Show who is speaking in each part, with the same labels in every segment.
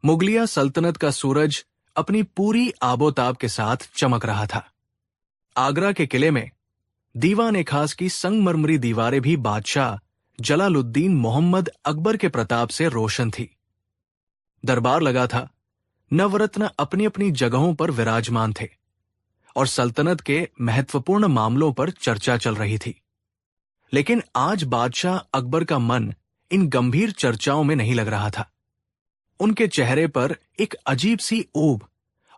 Speaker 1: मुगलिया सल्तनत का सूरज अपनी पूरी आबोताब के साथ चमक रहा था। आगरा के किले में दीवान ए खास की संगमरमरी दीवारें भी बादशाह जलालुद्दीन मोहम्मद अकबर के प्रताप से रोशन थी। दरबार लगा था, नवरत्न अपनी अपनी जगहों पर विराजमान थे और सल्तनत के महत्वपूर्ण मामलों पर चर्चा चल रही थी। लेकिन आज बादशाह अकबर का मन इन गंभीर चर्चाओं में नहीं लग रहा था। उनके चेहरे पर एक अजीब सी ऊब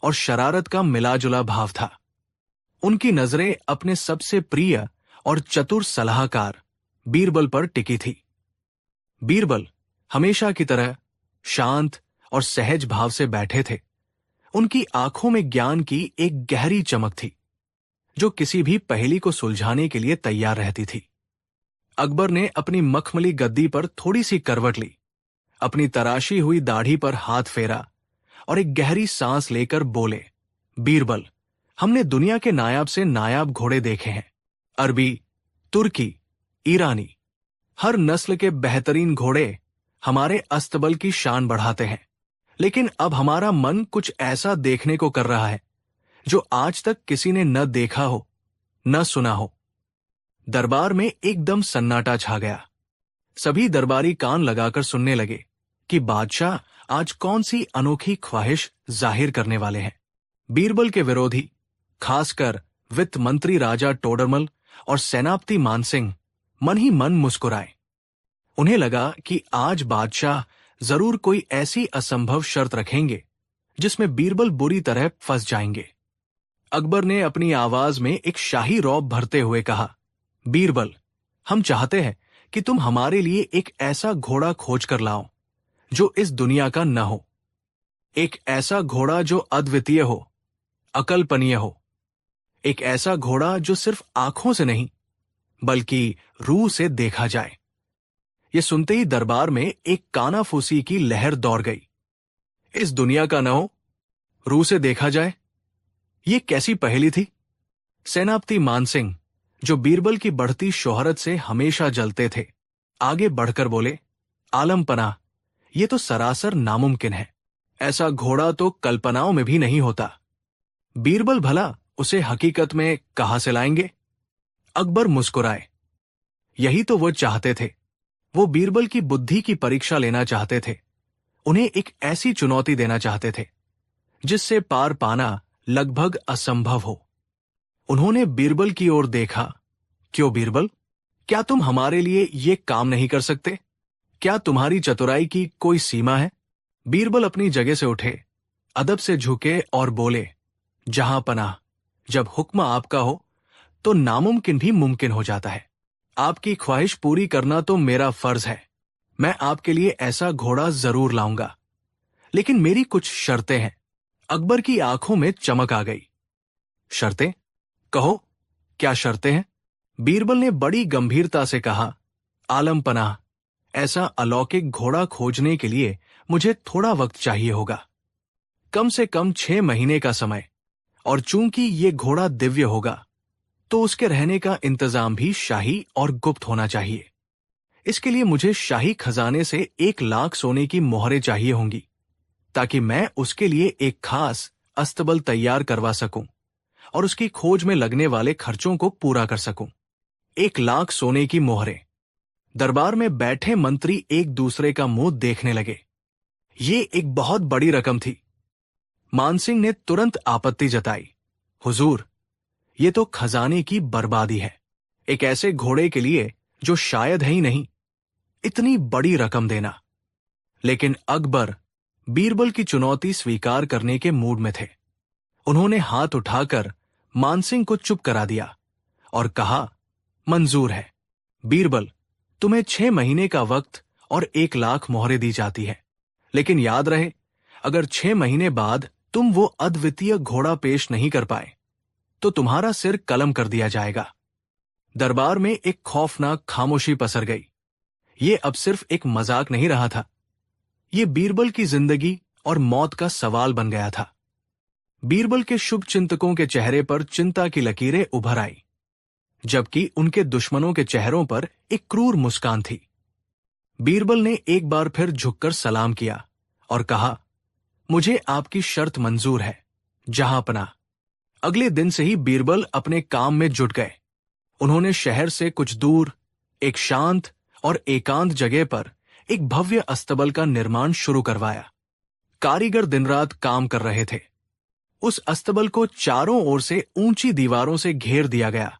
Speaker 1: और शरारत का मिलाजुला भाव था। उनकी नजरें अपने सबसे प्रिय और चतुर सलाहकार बीरबल पर टिकी थी। बीरबल हमेशा की तरह शांत और सहज भाव से बैठे थे। उनकी आंखों में ज्ञान की एक गहरी चमक थी, जो किसी भी पहेली को सुलझाने के लिए तैयार रहती थी। अकबर ने अपनी मखमली गद्दी पर थोड़ी सी करवट ली, अपनी तराशी हुई दाढ़ी पर हाथ फेरा और एक गहरी सांस लेकर बोले, बीरबल, हमने दुनिया के नायाब से नायाब घोड़े देखे हैं। अरबी, तुर्की, ईरानी, हर नस्ल के बेहतरीन घोड़े हमारे अस्तबल की शान बढ़ाते हैं। लेकिन अब हमारा मन कुछ ऐसा देखने को कर रहा है जो आज तक किसी ने न देखा हो, न सुना हो। दरबार में एकदम सन्नाटा छा गया। सभी दरबारी कान लगाकर सुनने लगे कि बादशाह आज कौन सी अनोखी ख्वाहिश जाहिर करने वाले हैं। बीरबल के विरोधी, खासकर वित्त मंत्री राजा टोडरमल और सेनापति मानसिंह मन ही मन मुस्कुराए। उन्हें लगा कि आज बादशाह जरूर कोई ऐसी असंभव शर्त रखेंगे जिसमें बीरबल बुरी तरह फंस जाएंगे। अकबर ने अपनी आवाज में एक शाही रौब भरते हुए कहा, बीरबल, हम चाहते हैं कि तुम हमारे लिए एक ऐसा घोड़ा खोज कर लाओ जो इस दुनिया का न हो। एक ऐसा घोड़ा जो अद्वितीय हो, अकल्पनीय हो। एक ऐसा घोड़ा जो सिर्फ आंखों से नहीं बल्कि रूह से देखा जाए। ये सुनते ही दरबार में एक कानाफूसी की लहर दौड़ गई। इस दुनिया का न हो, रूह से देखा जाए, ये कैसी पहेली थी? सेनापति मानसिंह, जो बीरबल की बढ़ती शोहरत से हमेशा जलते थे, आगे बढ़कर बोले, आलम पनाह, ये तो सरासर नामुमकिन है। ऐसा घोड़ा तो कल्पनाओं में भी नहीं होता। बीरबल भला उसे हकीकत में कहां से लाएंगे? अकबर मुस्कुराए। यही तो वो चाहते थे। वो बीरबल की बुद्धि की परीक्षा लेना चाहते थे। उन्हें एक ऐसी चुनौती देना चाहते थे जिससे पार पाना लगभग असंभव हो। उन्होंने बीरबल की ओर देखा। क्यों बीरबल, क्या तुम हमारे लिए ये काम नहीं कर सकते? क्या तुम्हारी चतुराई की कोई सीमा है? बीरबल अपनी जगह से उठे, अदब से झुके और बोले, जहां पनाह, जब हुक्म आपका हो तो नामुमकिन भी मुमकिन हो जाता है। आपकी ख्वाहिश पूरी करना तो मेरा फर्ज है। मैं आपके लिए ऐसा घोड़ा जरूर लाऊंगा, लेकिन मेरी कुछ शर्तें हैं। अकबर की आंखों में चमक आ गई। शर्तें? कहो, क्या शर्तें हैं? बीरबल ने बड़ी गंभीरता से कहा, आलम पनाह, ऐसा अलौकिक घोड़ा खोजने के लिए मुझे थोड़ा वक्त चाहिए होगा, कम से कम 6 महीने का समय। और चूंकि ये घोड़ा दिव्य होगा तो उसके रहने का इंतजाम भी शाही और गुप्त होना चाहिए। इसके लिए मुझे शाही खजाने से 1 लाख सोने की मोहरें चाहिए होंगी, ताकि मैं उसके लिए एक खास अस्तबल तैयार करवा सकूं और उसकी खोज में लगने वाले खर्चों को पूरा कर सकूं। 1 लाख सोने की मोहरें। दरबार में बैठे मंत्री एक दूसरे का मुंह देखने लगे। ये एक बहुत बड़ी रकम थी। मानसिंह ने तुरंत आपत्ति जताई, हुजूर, ये तो खजाने की बर्बादी है। एक ऐसे घोड़े के लिए जो शायद है ही नहीं, इतनी बड़ी रकम देना। लेकिन अकबर बीरबल की चुनौती स्वीकार करने के मूड में थे। उन्होंने हाथ उठाकर मानसिंह को चुप करा दिया और कहा, मंजूर है। बीरबल, तुम्हें 6 महीने का वक्त और 1 लाख मोहरें दी जाती है। लेकिन याद रहे, अगर 6 महीने बाद तुम वो अद्वितीय घोड़ा पेश नहीं कर पाए तो तुम्हारा सिर कलम कर दिया जाएगा। दरबार में एक खौफनाक खामोशी पसर गई। ये अब सिर्फ एक मजाक नहीं रहा था। ये बीरबल की जिंदगी और मौत का सवाल बन गया था। बीरबल के शुभ चिंतकों के चेहरे पर चिंता की लकीरें उभर आई, जबकि उनके दुश्मनों के चेहरों पर एक क्रूर मुस्कान थी। बीरबल ने एक बार फिर झुककर सलाम किया और कहा, मुझे आपकी शर्त मंजूर है जहांपना। अगले दिन से ही बीरबल अपने काम में जुट गए। उन्होंने शहर से कुछ दूर एक शांत और एकांत जगह पर एक भव्य अस्तबल का निर्माण शुरू करवाया। कारीगर दिन रात काम कर रहे थे। उस अस्तबल को चारों ओर से ऊंची दीवारों से घेर दिया गया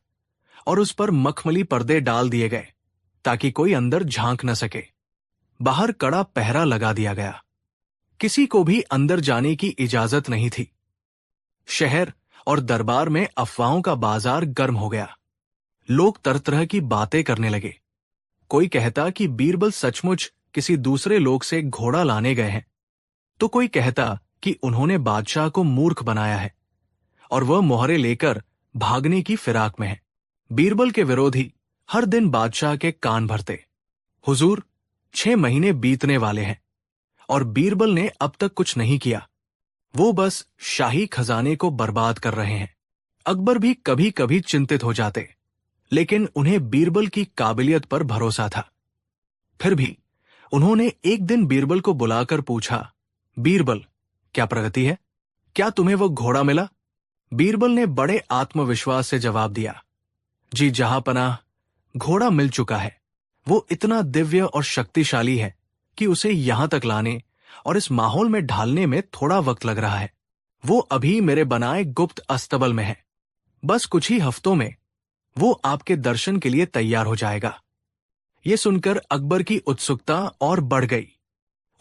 Speaker 1: और उस पर मखमली पर्दे डाल दिए गए ताकि कोई अंदर झांक न सके। बाहर कड़ा पहरा लगा दिया गया। किसी को भी अंदर जाने की इजाजत नहीं थी। शहर और दरबार में अफवाहों का बाजार गर्म हो गया। लोग तरह तरह की बातें करने लगे। कोई कहता कि बीरबल सचमुच किसी दूसरे लोक से घोड़ा लाने गए हैं, तो कोई कहता कि उन्होंने बादशाह को मूर्ख बनाया है और वह मोहरे लेकर भागने की फिराक में है। बीरबल के विरोधी हर दिन बादशाह के कान भरते, हुजूर 6 महीने बीतने वाले हैं और बीरबल ने अब तक कुछ नहीं किया। वो बस शाही खजाने को बर्बाद कर रहे हैं। अकबर भी कभी कभी चिंतित हो जाते, लेकिन उन्हें बीरबल की काबिलियत पर भरोसा था। फिर भी उन्होंने एक दिन बीरबल को बुलाकर पूछा, बीरबल, क्या प्रगति है? क्या तुम्हें वो घोड़ा मिला? बीरबल ने बड़े आत्मविश्वास से जवाब दिया, जी जहांपनाह, घोड़ा मिल चुका है। वो इतना दिव्य और शक्तिशाली है कि उसे यहां तक लाने और इस माहौल में ढालने में थोड़ा वक्त लग रहा है। वो अभी मेरे बनाए गुप्त अस्तबल में है। बस कुछ ही हफ्तों में वो आपके दर्शन के लिए तैयार हो जाएगा। ये सुनकर अकबर की उत्सुकता और बढ़ गई।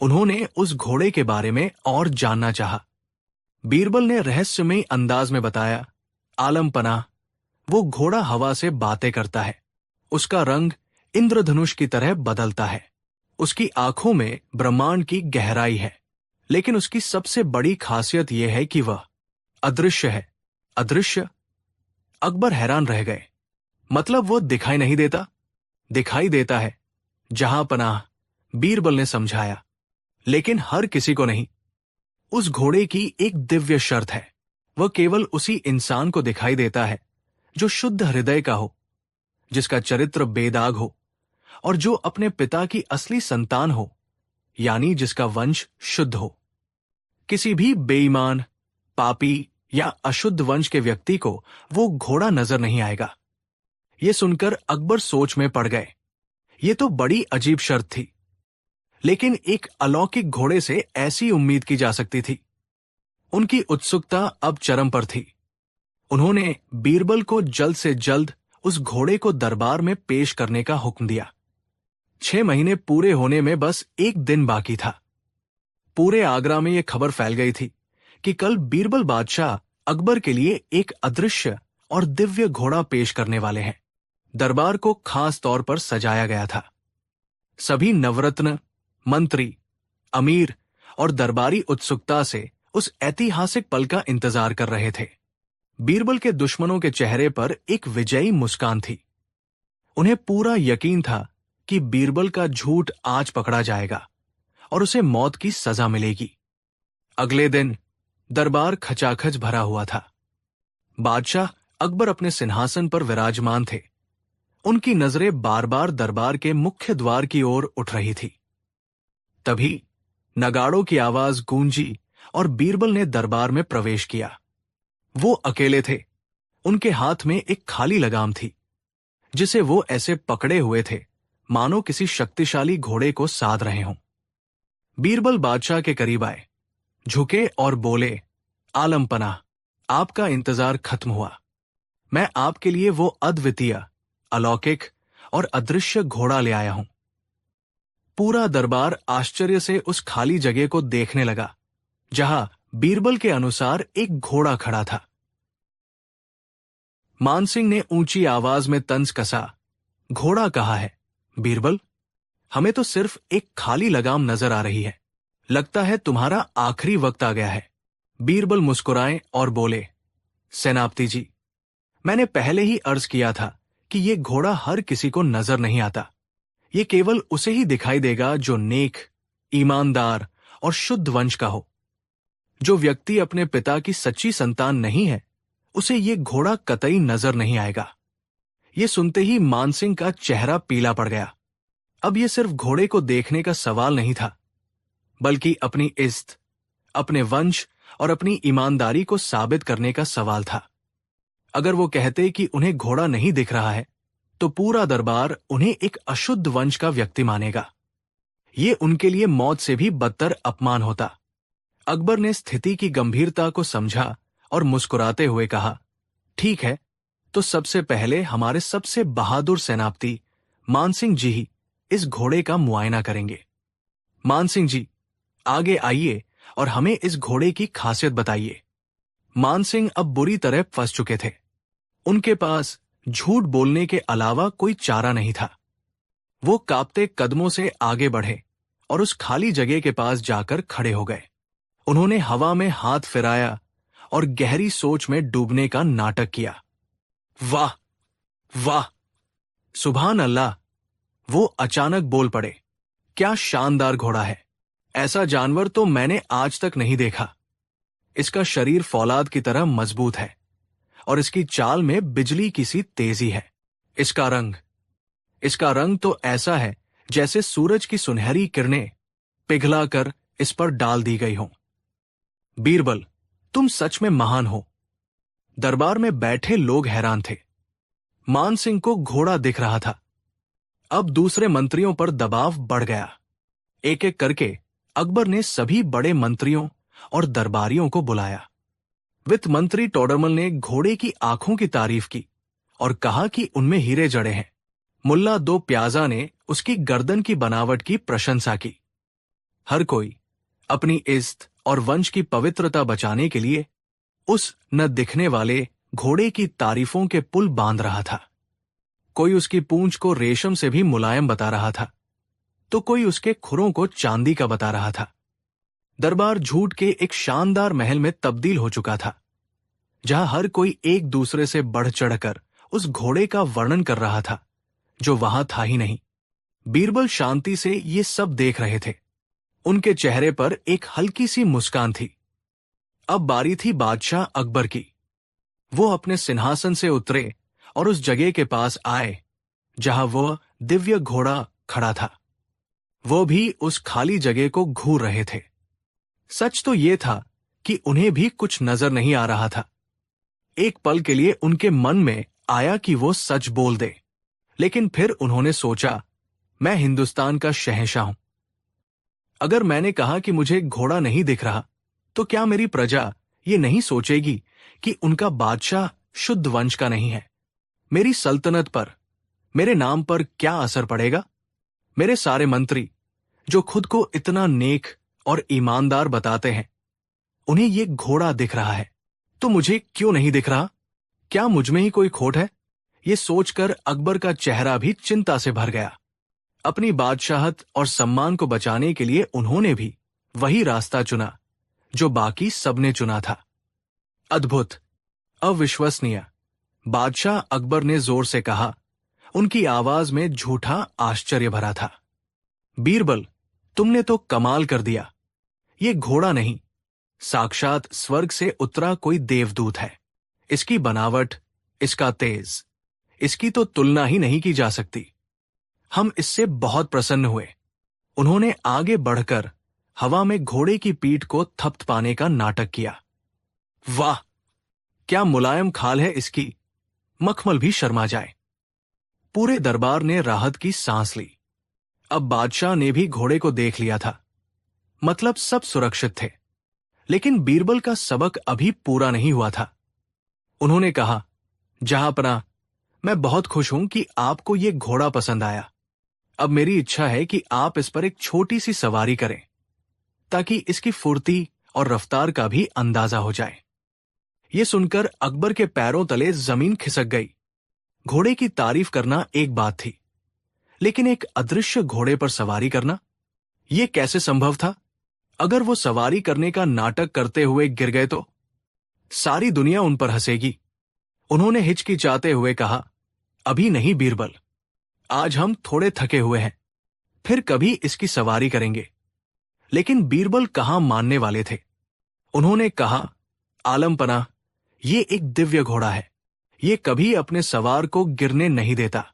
Speaker 1: उन्होंने उस घोड़े के बारे में और जानना चाहा। बीरबल ने रहस्यमयी अंदाज में बताया, आलम पनाह, वो घोड़ा हवा से बातें करता है। उसका रंग इंद्रधनुष की तरह बदलता है। उसकी आंखों में ब्रह्मांड की गहराई है, लेकिन उसकी सबसे बड़ी खासियत यह है कि वह अदृश्य है। अदृश्य? अकबर हैरान रह गए। मतलब वो दिखाई नहीं देता? दिखाई देता है जहांपनाह, बीरबल ने समझाया, लेकिन हर किसी को नहीं। उस घोड़े की एक दिव्य शर्त है। वह केवल उसी इंसान को दिखाई देता है जो शुद्ध हृदय का हो, जिसका चरित्र बेदाग हो और जो अपने पिता की असली संतान हो, यानी जिसका वंश शुद्ध हो। किसी भी बेईमान, पापी या अशुद्ध वंश के व्यक्ति को वो घोड़ा नजर नहीं आएगा। ये सुनकर अकबर सोच में पड़ गए। ये तो बड़ी अजीब शर्त थी, लेकिन एक अलौकिक घोड़े से ऐसी उम्मीद की जा सकती थी। उनकी उत्सुकता अब चरम पर थी। उन्होंने बीरबल को जल्द से जल्द उस घोड़े को दरबार में पेश करने का हुक्म दिया। 6 महीने पूरे होने में बस एक दिन बाकी था। पूरे आगरा में यह खबर फैल गई थी कि कल बीरबल बादशाह अकबर के लिए एक अदृश्य और दिव्य घोड़ा पेश करने वाले हैं। दरबार को खास तौर पर सजाया गया था। सभी नवरत्न, मंत्री, अमीर और दरबारी उत्सुकता से उस ऐतिहासिक पल का इंतजार कर रहे थे। बीरबल के दुश्मनों के चेहरे पर एक विजयी मुस्कान थी। उन्हें पूरा यकीन था कि बीरबल का झूठ आज पकड़ा जाएगा और उसे मौत की सजा मिलेगी। अगले दिन दरबार खचाखच भरा हुआ था। बादशाह अकबर अपने सिंहासन पर विराजमान थे। उनकी नजरें बार बार दरबार के मुख्य द्वार की ओर उठ रही थी। तभी नगाड़ों की आवाज गूंजी और बीरबल ने दरबार में प्रवेश किया। वो अकेले थे। उनके हाथ में एक खाली लगाम थी, जिसे वो ऐसे पकड़े हुए थे मानो किसी शक्तिशाली घोड़े को साध रहे हों। बीरबल बादशाह के करीब आए, झुके और बोले, आलम पनाह, आपका इंतजार खत्म हुआ। मैं आपके लिए वो अद्वितीय, अलौकिक और अदृश्य घोड़ा ले आया हूं। पूरा दरबार आश्चर्य से उस खाली जगह को देखने लगा, जहां बीरबल के अनुसार एक घोड़ा खड़ा था। मानसिंह ने ऊंची आवाज में तंज कसा, घोड़ा कहाँ है? बीरबल, हमें तो सिर्फ एक खाली लगाम नजर आ रही है। लगता है तुम्हारा आखिरी वक्त आ गया है। बीरबल मुस्कुराए और बोले, सेनापति जी, मैंने पहले ही अर्ज किया था कि ये घोड़ा हर किसी को नजर नहीं आता। ये केवल उसे ही दिखाई देगा जो नेक, ईमानदार और शुद्ध वंश का हो। जो व्यक्ति अपने पिता की सच्ची संतान नहीं है, उसे ये घोड़ा कतई नजर नहीं आएगा। ये सुनते ही मानसिंह का चेहरा पीला पड़ गया। अब ये सिर्फ घोड़े को देखने का सवाल नहीं था, बल्कि अपनी इज्जत, अपने वंश और ईमानदारी ईमानदारी को साबित करने का सवाल था। अगर वो कहते कि उन्हें घोड़ा नहीं दिख रहा है, तो पूरा दरबार उन्हें एक अशुद्ध वंश का व्यक्ति मानेगा। ये उनके लिए मौत से भी बदतर अपमान होता। अकबर ने स्थिति की गंभीरता को समझा और मुस्कुराते हुए कहा, ठीक है, तो सबसे पहले हमारे सबसे बहादुर सेनापति मानसिंह जी ही इस घोड़े का मुआयना करेंगे। मानसिंह जी, आगे आइए और हमें इस घोड़े की खासियत बताइए। मानसिंह अब बुरी तरह फंस चुके थे। उनके पास झूठ बोलने के अलावा कोई चारा नहीं था। वो कांपते कदमों से आगे बढ़े और उस खाली जगह के पास जाकर खड़े हो गए। उन्होंने हवा में हाथ फिराया और गहरी सोच में डूबने का नाटक किया। वाह वाह, सुभान अल्लाह, वो अचानक बोल पड़े, क्या शानदार घोड़ा है। ऐसा जानवर तो मैंने आज तक नहीं देखा। इसका शरीर फौलाद की तरह मजबूत है और इसकी चाल में बिजली की सी तेजी है। इसका रंग तो ऐसा है जैसे सूरज की सुनहरी किरणें पिघला कर इस पर डाल दी गई हों। बीरबल, तुम सच में महान हो। दरबार में बैठे लोग हैरान थे। मानसिंह को घोड़ा दिख रहा था। अब दूसरे मंत्रियों पर दबाव बढ़ गया। एक एक करके अकबर ने सभी बड़े मंत्रियों और दरबारियों को बुलाया। वित्त मंत्री टोडरमल ने घोड़े की आंखों की तारीफ की और कहा कि उनमें हीरे जड़े हैं। मुल्ला दो प्याजा ने उसकी गर्दन की बनावट की प्रशंसा की। हर कोई अपनी इज्जत और वंश की पवित्रता बचाने के लिए उस न दिखने वाले घोड़े की तारीफों के पुल बांध रहा था। कोई उसकी पूंछ को रेशम से भी मुलायम बता रहा था, तो कोई उसके खुरों को चांदी का बता रहा था। दरबार झूठ के एक शानदार महल में तब्दील हो चुका था, जहां हर कोई एक दूसरे से बढ़ चढ़कर उस घोड़े का वर्णन कर रहा था जो वहां था ही नहीं। बीरबल शांति से ये सब देख रहे थे। उनके चेहरे पर एक हल्की सी मुस्कान थी। अब बारी थी बादशाह अकबर की। वो अपने सिंहासन से उतरे और उस जगह के पास आए जहां वह दिव्य घोड़ा खड़ा था। वो भी उस खाली जगह को घूर रहे थे। सच तो ये था कि उन्हें भी कुछ नजर नहीं आ रहा था। एक पल के लिए उनके मन में आया कि वो सच बोल दे, लेकिन फिर उन्होंने सोचा, मैं हिंदुस्तान का शहंशाह हूं। अगर मैंने कहा कि मुझे घोड़ा नहीं दिख रहा, तो क्या मेरी प्रजा ये नहीं सोचेगी कि उनका बादशाह शुद्ध वंश का नहीं है? मेरी सल्तनत पर, मेरे नाम पर क्या असर पड़ेगा? मेरे सारे मंत्री जो खुद को इतना नेक और ईमानदार बताते हैं, उन्हें ये घोड़ा दिख रहा है, तो मुझे क्यों नहीं दिख रहा? क्या मुझ में ही कोई खोट है? ये सोचकर अकबर का चेहरा भी चिंता से भर गया। अपनी बादशाहत और सम्मान को बचाने के लिए उन्होंने भी वही रास्ता चुना जो बाकी सबने चुना था। अद्भुत, अविश्वसनीय, बादशाह अकबर ने जोर से कहा। उनकी आवाज में झूठा आश्चर्य भरा था। बीरबल, तुमने तो कमाल कर दिया। ये घोड़ा नहीं, साक्षात स्वर्ग से उतरा कोई देवदूत है। इसकी बनावट, इसका तेज, इसकी तो तुलना ही नहीं की जा सकती। हम इससे बहुत प्रसन्न हुए। उन्होंने आगे बढ़कर हवा में घोड़े की पीठ को थपथपाने का नाटक किया। वाह, क्या मुलायम खाल है इसकी, मखमल भी शर्मा जाए। पूरे दरबार ने राहत की सांस ली। अब बादशाह ने भी घोड़े को देख लिया था, मतलब सब सुरक्षित थे। लेकिन बीरबल का सबक अभी पूरा नहीं हुआ था। उन्होंने कहा, जहांपनाह, मैं बहुत खुश हूं कि आपको ये घोड़ा पसंद आया। अब मेरी इच्छा है कि आप इस पर एक छोटी सी सवारी करें, ताकि इसकी फुर्ती और रफ्तार का भी अंदाजा हो जाए। ये सुनकर अकबर के पैरों तले जमीन खिसक गई। घोड़े की तारीफ करना एक बात थी, लेकिन एक अदृश्य घोड़े पर सवारी करना, यह कैसे संभव था? अगर वो सवारी करने का नाटक करते हुए गिर गए तो सारी दुनिया उन पर हंसेगी। उन्होंने हिचकिचाते हुए कहा, अभी नहीं बीरबल, आज हम थोड़े थके हुए हैं, फिर कभी इसकी सवारी करेंगे। लेकिन बीरबल कहां मानने वाले थे। उन्होंने कहा, आलमपना, ये एक दिव्य घोड़ा है। ये कभी अपने सवार को गिरने नहीं देता।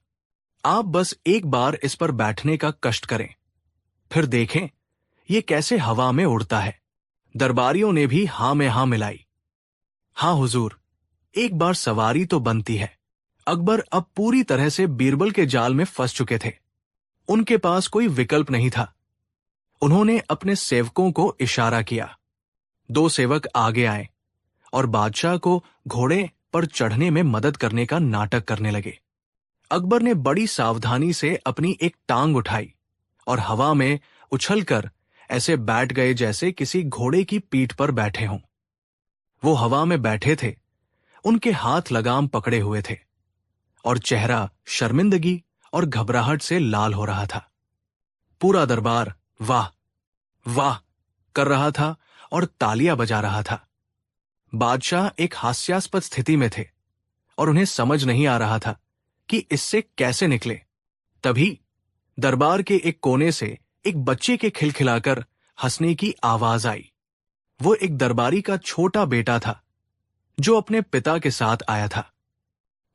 Speaker 1: आप बस एक बार इस पर बैठने का कष्ट करें, फिर देखें ये कैसे हवा में उड़ता है। दरबारियों ने भी हां में हां मिलाई। हाँ हुजूर, एक बार सवारी तो बनती है। अकबर अब पूरी तरह से बीरबल के जाल में फंस चुके थे। उनके पास कोई विकल्प नहीं था। उन्होंने अपने सेवकों को इशारा किया। 2 सेवक आगे आए और बादशाह को घोड़े पर चढ़ने में मदद करने का नाटक करने लगे। अकबर ने बड़ी सावधानी से अपनी एक टांग उठाई और हवा में उछलकर ऐसे बैठ गए जैसे किसी घोड़े की पीठ पर बैठे हों। वो हवा में बैठे थे, उनके हाथ लगाम पकड़े हुए थे और चेहरा शर्मिंदगी और घबराहट से लाल हो रहा था। पूरा दरबार वाह वाह कर रहा था और तालियां बजा रहा था। बादशाह एक हास्यास्पद स्थिति में थे और उन्हें समझ नहीं आ रहा था कि इससे कैसे निकले। तभी दरबार के एक कोने से एक बच्चे के खिलखिलाकर हंसने की आवाज आई। वो एक दरबारी का छोटा बेटा था जो अपने पिता के साथ आया था।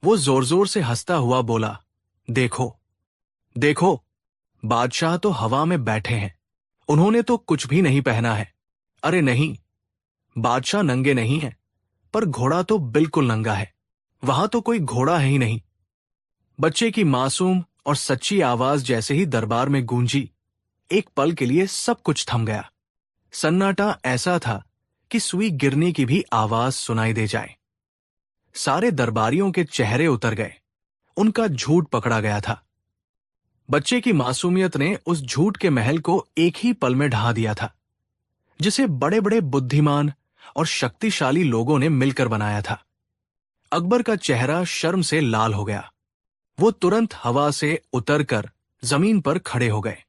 Speaker 1: वो जोर जोर से हंसता हुआ बोला, देखो देखो, बादशाह तो हवा में बैठे हैं, उन्होंने तो कुछ भी नहीं पहना है। अरे नहीं, बादशाह नंगे नहीं हैं, पर घोड़ा तो बिल्कुल नंगा है। वहां तो कोई घोड़ा है ही नहीं। बच्चे की मासूम और सच्ची आवाज जैसे ही दरबार में गूंजी, एक पल के लिए सब कुछ थम गया। सन्नाटा ऐसा था कि सुई गिरने की भी आवाज सुनाई दे जाए। सारे दरबारियों के चेहरे उतर गए। उनका झूठ पकड़ा गया था। बच्चे की मासूमियत ने उस झूठ के महल को एक ही पल में ढहा दिया था, जिसे बड़े बड़े बुद्धिमान और शक्तिशाली लोगों ने मिलकर बनाया था। अकबर का चेहरा शर्म से लाल हो गया। वो तुरंत हवा से उतरकर जमीन पर खड़े हो गए।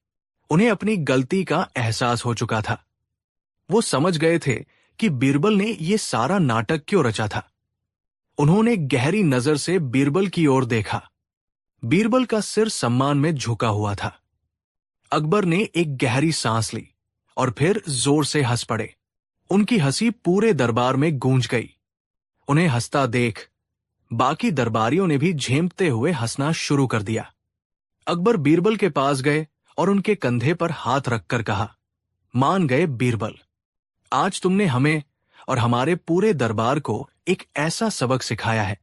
Speaker 1: उन्हें अपनी गलती का एहसास हो चुका था। वो समझ गए थे कि बीरबल ने ये सारा नाटक क्यों रचा था। उन्होंने गहरी नजर से बीरबल की ओर देखा। बीरबल का सिर सम्मान में झुका हुआ था। अकबर ने एक गहरी सांस ली और फिर जोर से हंस पड़े। उनकी हंसी पूरे दरबार में गूंज गई। उन्हें हंसता देख बाकी दरबारियों ने भी झेंपते हुए हंसना शुरू कर दिया। अकबर बीरबल के पास गए और उनके कंधे पर हाथ रखकर कहा, मान गए बीरबल, आज तुमने हमें और हमारे पूरे दरबार को एक ऐसा सबक सिखाया है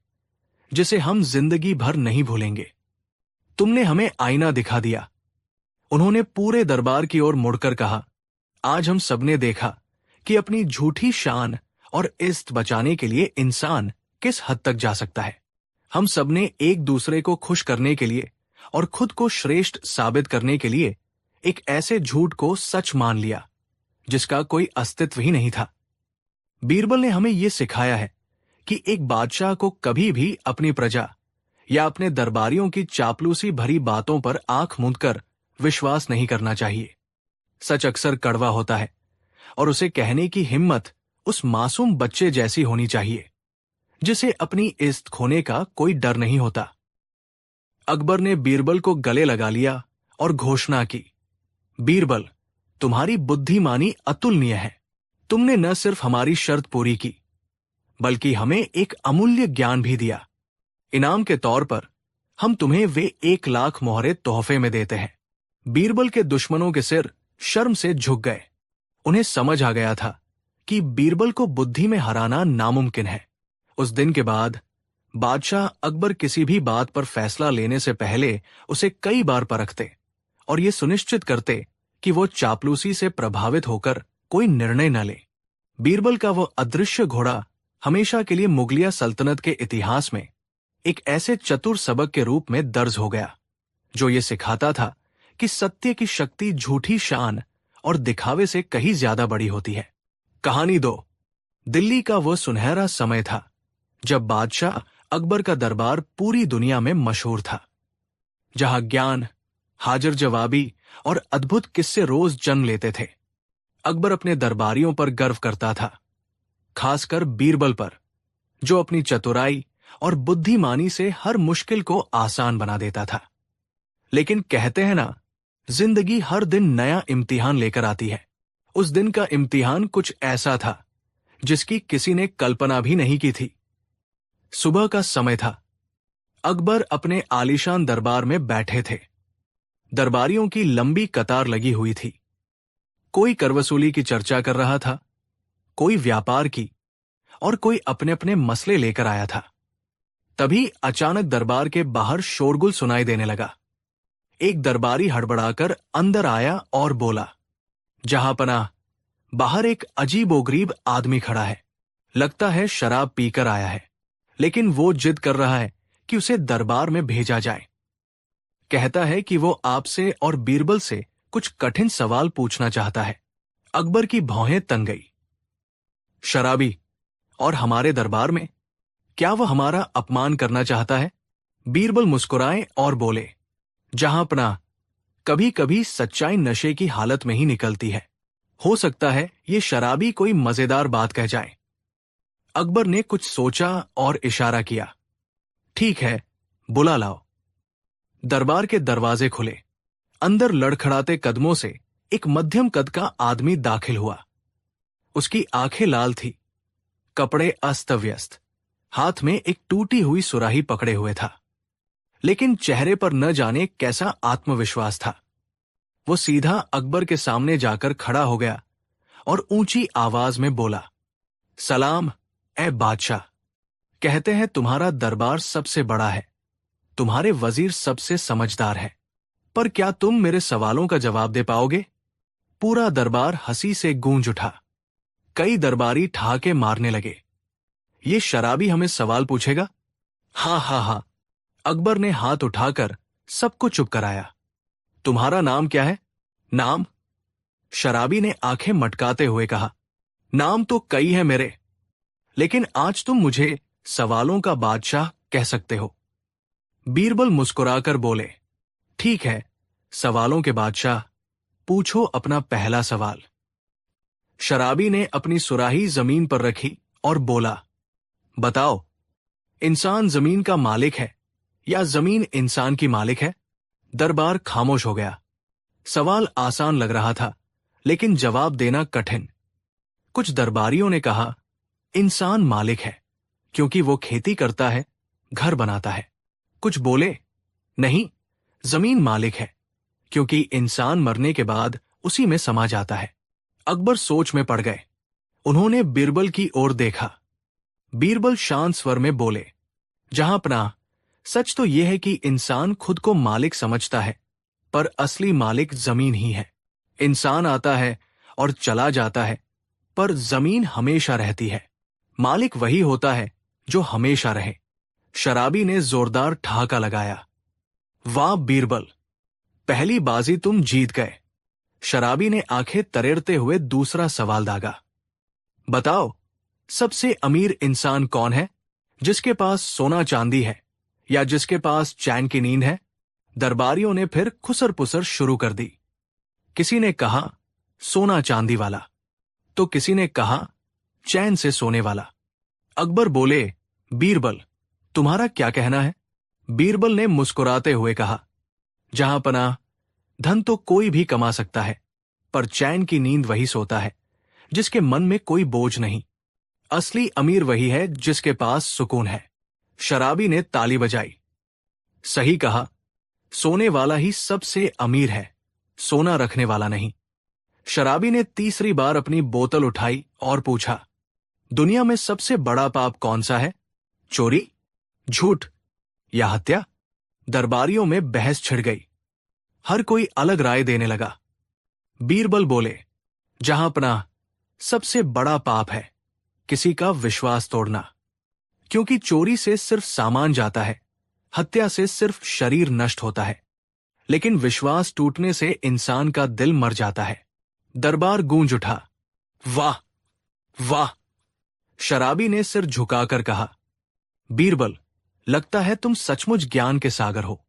Speaker 1: जिसे हम जिंदगी भर नहीं भूलेंगे। तुमने हमें आईना दिखा दिया। उन्होंने पूरे दरबार की ओर मुड़कर कहा, आज हम सबने देखा कि अपनी झूठी शान और इज्जत बचाने के लिए इंसान किस हद तक जा सकता है। हम सबने एक दूसरे को खुश करने के लिए और खुद को श्रेष्ठ साबित करने के लिए एक ऐसे झूठ को सच मान लिया जिसका कोई अस्तित्व ही नहीं था। बीरबल ने हमें यह सिखाया है कि एक बादशाह को कभी भी अपनी प्रजा या अपने दरबारियों की चापलूसी भरी बातों पर आंख मूंदकर विश्वास नहीं करना चाहिए। सच अक्सर कड़वा होता है और उसे कहने की हिम्मत उस मासूम बच्चे जैसी होनी चाहिए जिसे अपनी इज्जत खोने का कोई डर नहीं होता। अकबर ने बीरबल को गले लगा लिया और घोषणा की, बीरबल, तुम्हारी बुद्धिमानी अतुलनीय है। तुमने न सिर्फ हमारी शर्त पूरी की बल्कि हमें एक अमूल्य ज्ञान भी दिया। इनाम के तौर पर हम तुम्हें वे 1 लाख मोहरे तोहफे में देते हैं। बीरबल के दुश्मनों के सिर शर्म से झुक गए। उन्हें समझ आ गया था कि बीरबल को बुद्धि में हराना नामुमकिन है। उस दिन के बाद बादशाह अकबर किसी भी बात पर फैसला लेने से पहले उसे कई बार परखते और ये सुनिश्चित करते कि वो चापलूसी से प्रभावित होकर कोई निर्णय न ले। बीरबल का वो अदृश्य घोड़ा हमेशा के लिए मुगलिया सल्तनत के इतिहास में एक ऐसे चतुर सबक के रूप में दर्ज हो गया जो ये सिखाता था कि सत्य की शक्ति झूठी शान और दिखावे से कहीं ज्यादा बड़ी होती है। कहानी 2। दिल्ली का वो सुनहरा समय था जब बादशाह अकबर का दरबार पूरी दुनिया में मशहूर था, जहां ज्ञान, हाजिर जवाबी और अद्भुत किस्से रोज जन्म लेते थे। अकबर अपने दरबारियों पर गर्व करता था, खासकर बीरबल पर, जो अपनी चतुराई और बुद्धिमानी से हर मुश्किल को आसान बना देता था। लेकिन कहते हैं ना, जिंदगी हर दिन नया इम्तिहान लेकर आती है। उस दिन का इम्तिहान कुछ ऐसा था जिसकी किसी ने कल्पना भी नहीं की थी। सुबह का समय था। अकबर अपने आलीशान दरबार में बैठे थे। दरबारियों की लंबी कतार लगी हुई थी। कोई कर वसूली की चर्चा कर रहा था, कोई व्यापार की और कोई अपने अपने मसले लेकर आया था। तभी अचानक दरबार के बाहर शोरगुल सुनाई देने लगा। एक दरबारी हड़बड़ाकर अंदर आया और बोला, जहांपनाह, बाहर एक अजीबोगरीब आदमी खड़ा है। लगता है शराब पीकर आया है, लेकिन वो जिद कर रहा है कि उसे दरबार में भेजा जाए। कहता है कि वो आपसे और बीरबल से कुछ कठिन सवाल पूछना चाहता है। अकबर की भौहें तन गई। शराबी और हमारे दरबार में? क्या वह हमारा अपमान करना चाहता है? बीरबल मुस्कुराए और बोले, जहांपनाह, कभी कभी सच्चाई नशे की हालत में ही निकलती है। हो सकता है ये शराबी कोई मजेदार बात कह जाए। अकबर ने कुछ सोचा और इशारा किया, ठीक है, बुला लाओ। दरबार के दरवाजे खुले। अंदर लड़खड़ाते कदमों से एक मध्यम कद का आदमी दाखिल हुआ। उसकी आंखें लाल थी, कपड़े अस्त व्यस्त, हाथ में एक टूटी हुई सुराही पकड़े हुए था, लेकिन चेहरे पर न जाने कैसा आत्मविश्वास था। वो सीधा अकबर के सामने जाकर खड़ा हो गया और ऊंची आवाज में बोला, सलाम ए बादशाह। कहते हैं तुम्हारा दरबार सबसे बड़ा है, तुम्हारे वजीर सबसे समझदार है, पर क्या तुम मेरे सवालों का जवाब दे पाओगे? पूरा दरबार हंसी से गूंज उठा। कई दरबारी ठहाके मारने लगे। ये शराबी हमें सवाल पूछेगा? हाँ हाँ हाँ। अकबर ने हाथ उठाकर सबको चुप कराया। तुम्हारा नाम क्या है? नाम? शराबी ने आंखें मटकाते हुए कहा, नाम तो कई है मेरे, लेकिन आज तुम मुझे सवालों का बादशाह कह सकते हो। बीरबल मुस्कुराकर बोले, ठीक है, सवालों के बादशाह, पूछो अपना पहला सवाल। शराबी ने अपनी सुराही जमीन पर रखी और बोला, बताओ, इंसान जमीन का मालिक है या जमीन इंसान की मालिक है? दरबार खामोश हो गया। सवाल आसान लग रहा था, लेकिन जवाब देना कठिन। कुछ दरबारियों ने कहा, इंसान मालिक है क्योंकि वो खेती करता है, घर बनाता है। कुछ बोले, नहीं, जमीन मालिक है क्योंकि इंसान मरने के बाद उसी में समा जाता है। अकबर सोच में पड़ गए। उन्होंने बीरबल की ओर देखा। बीरबल शांत स्वर में बोले, जहांपनाह, सच तो यह है कि इंसान खुद को मालिक समझता है, पर असली मालिक जमीन ही है। इंसान आता है और चला जाता है, पर जमीन हमेशा रहती है। मालिक वही होता है जो हमेशा रहे। शराबी ने जोरदार ठहाका लगाया। वाह बीरबल, पहली बाजी तुम जीत गए। शराबी ने आंखें तरेरते हुए दूसरा सवाल दागा। बताओ, सबसे अमीर इंसान कौन है? जिसके पास सोना चांदी है या जिसके पास चैन की नींद है? दरबारियों ने फिर खुसर पुसर शुरू कर दी। किसी ने कहा, सोना चांदी वाला, तो किसी ने कहा, चैन से सोने वाला। अकबर बोले, बीरबल, तुम्हारा क्या कहना है? बीरबल ने मुस्कुराते हुए कहा, जहांपनाह, धन तो कोई भी कमा सकता है, पर चैन की नींद वही सोता है जिसके मन में कोई बोझ नहीं। असली अमीर वही है जिसके पास सुकून है। शराबी ने ताली बजाई। सही कहा, सोने वाला ही सबसे अमीर है, सोना रखने वाला नहीं। शराबी ने तीसरी बार अपनी बोतल उठाई और पूछा, दुनिया में सबसे बड़ा पाप कौन सा है? चोरी, झूठ या हत्या? दरबारियों में बहस छिड़ गई। हर कोई अलग राय देने लगा। बीरबल बोले, जहांपनाह, सबसे बड़ा पाप है किसी का विश्वास तोड़ना, क्योंकि चोरी से सिर्फ सामान जाता है, हत्या से सिर्फ शरीर नष्ट होता है, लेकिन विश्वास टूटने से इंसान का दिल मर जाता है। दरबार गूंज उठा। वाह वाह। शराबी ने सिर झुकाकर कहा, बीरबल, लगता है तुम सचमुच ज्ञान के सागर हो।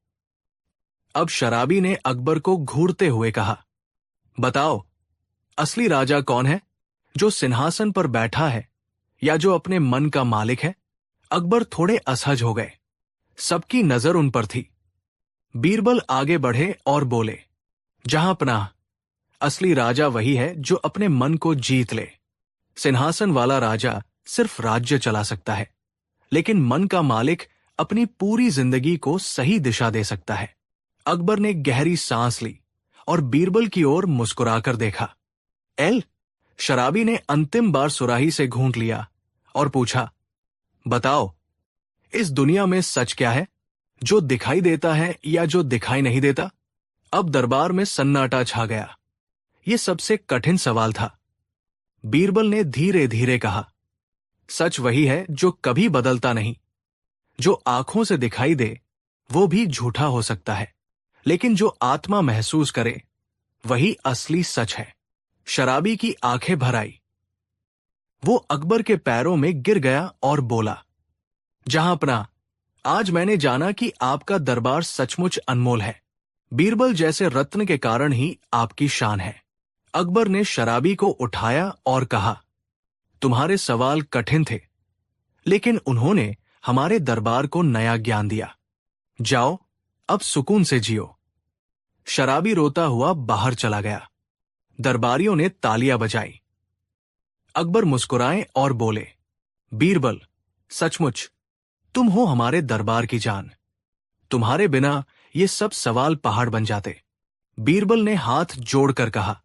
Speaker 1: अब शराबी ने अकबर को घूरते हुए कहा, बताओ, असली राजा कौन है? जो सिंहासन पर बैठा है या जो अपने मन का मालिक है? अकबर थोड़े असहज हो गए। सबकी नजर उन पर थी। बीरबल आगे बढ़े और बोले, जहांपनाह, असली राजा वही है जो अपने मन को जीत ले। सिंहासन वाला राजा सिर्फ राज्य चला सकता है, लेकिन मन का मालिक अपनी पूरी जिंदगी को सही दिशा दे सकता है। अकबर ने गहरी सांस ली और बीरबल की ओर मुस्कुराकर देखा। एल, शराबी ने अंतिम बार सुराही से घूंट लिया और पूछा, बताओ, इस दुनिया में सच क्या है, जो दिखाई देता है या जो दिखाई नहीं देता? अब दरबार में सन्नाटा छा गया। यह सबसे कठिन सवाल था। बीरबल ने धीरे धीरे कहा, सच वही है जो कभी बदलता नहीं। जो आंखों से दिखाई दे वो भी झूठा हो सकता है, लेकिन जो आत्मा महसूस करे वही असली सच है। शराबी की आंखें भर आई। वो अकबर के पैरों में गिर गया और बोला, जहांपना, आज मैंने जाना कि आपका दरबार सचमुच अनमोल है। बीरबल जैसे रत्न के कारण ही आपकी शान है। अकबर ने शराबी को उठाया और कहा, तुम्हारे सवाल कठिन थे, लेकिन उन्होंने हमारे दरबार को नया ज्ञान दिया। जाओ, अब सुकून से जियो। शराबी रोता हुआ बाहर चला गया। दरबारियों ने तालियां बजाई। अकबर मुस्कुराए और बोले, बीरबल, सचमुच तुम हो हमारे दरबार की जान। तुम्हारे बिना ये सब सवाल पहाड़ बन जाते। बीरबल ने हाथ जोड़कर कहा,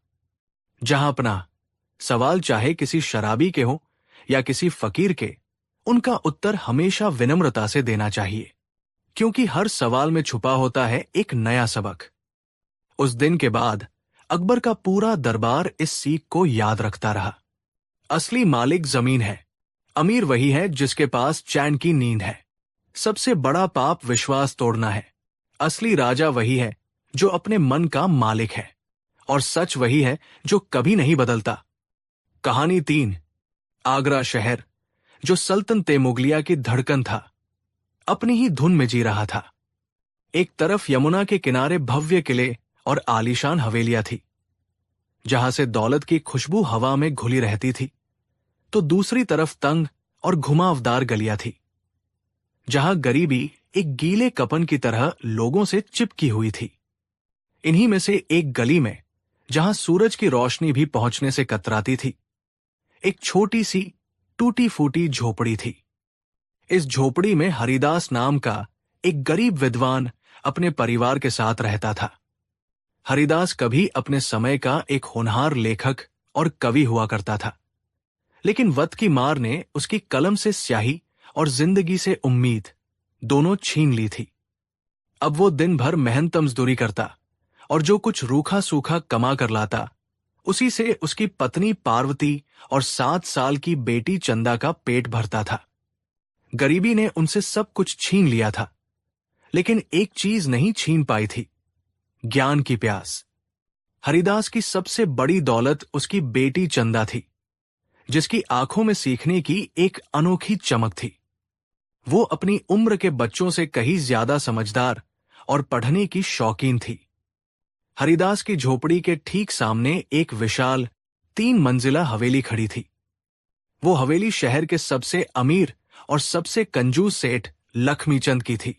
Speaker 1: जहांपना, सवाल चाहे किसी शराबी के हो या किसी फकीर के, उनका उत्तर हमेशा विनम्रता से देना चाहिए, क्योंकि हर सवाल में छुपा होता है एक नया सबक। उस दिन के बाद अकबर का पूरा दरबार इस सीख को याद रखता रहा। असली मालिक जमीन है, अमीर वही है जिसके पास चैन की नींद है। सबसे बड़ा पाप विश्वास तोड़ना है। असली राजा वही है जो अपने मन का मालिक है, और सच वही है जो कभी नहीं बदलता। कहानी 3। आगरा शहर, जो सल्तनते मुगलिया की धड़कन था, अपनी ही धुन में जी रहा था। एक तरफ यमुना के किनारे भव्य किले और आलीशान हवेलियां थी, जहां से दौलत की खुशबू हवा में घुली रहती थी, तो दूसरी तरफ तंग और घुमावदार गलियां थी, जहां गरीबी एक गीले कपन की तरह लोगों से चिपकी हुई थी। इन्हीं में से एक गली में, जहां सूरज की रोशनी भी पहुंचने से कतराती थी, एक छोटी सी टूटी फूटी झोपड़ी थी। इस झोपड़ी में हरिदास नाम का एक गरीब विद्वान अपने परिवार के साथ रहता था। हरिदास कभी अपने समय का एक होनहार लेखक और कवि हुआ करता था, लेकिन वक्त की मार ने उसकी कलम से स्याही और जिंदगी से उम्मीद दोनों छीन ली थी। अब वो दिन भर मेहनत मजदूरी करता, और जो कुछ रूखा सूखा कमा कर लाता, उसी से उसकी पत्नी पार्वती और 7 साल की बेटी चंदा का पेट भरता था। गरीबी ने उनसे सब कुछ छीन लिया था, लेकिन एक चीज नहीं छीन पाई थी, ज्ञान की प्यास। हरिदास की सबसे बड़ी दौलत उसकी बेटी चंदा थी, जिसकी आंखों में सीखने की एक अनोखी चमक थी। वो अपनी उम्र के बच्चों से कहीं ज्यादा समझदार और पढ़ने की शौकीन थी। हरिदास की झोपड़ी के ठीक सामने एक विशाल 3 मंजिला हवेली खड़ी थी। वो हवेली शहर के सबसे अमीर और सबसे कंजूस सेठ लक्ष्मीचंद की थी।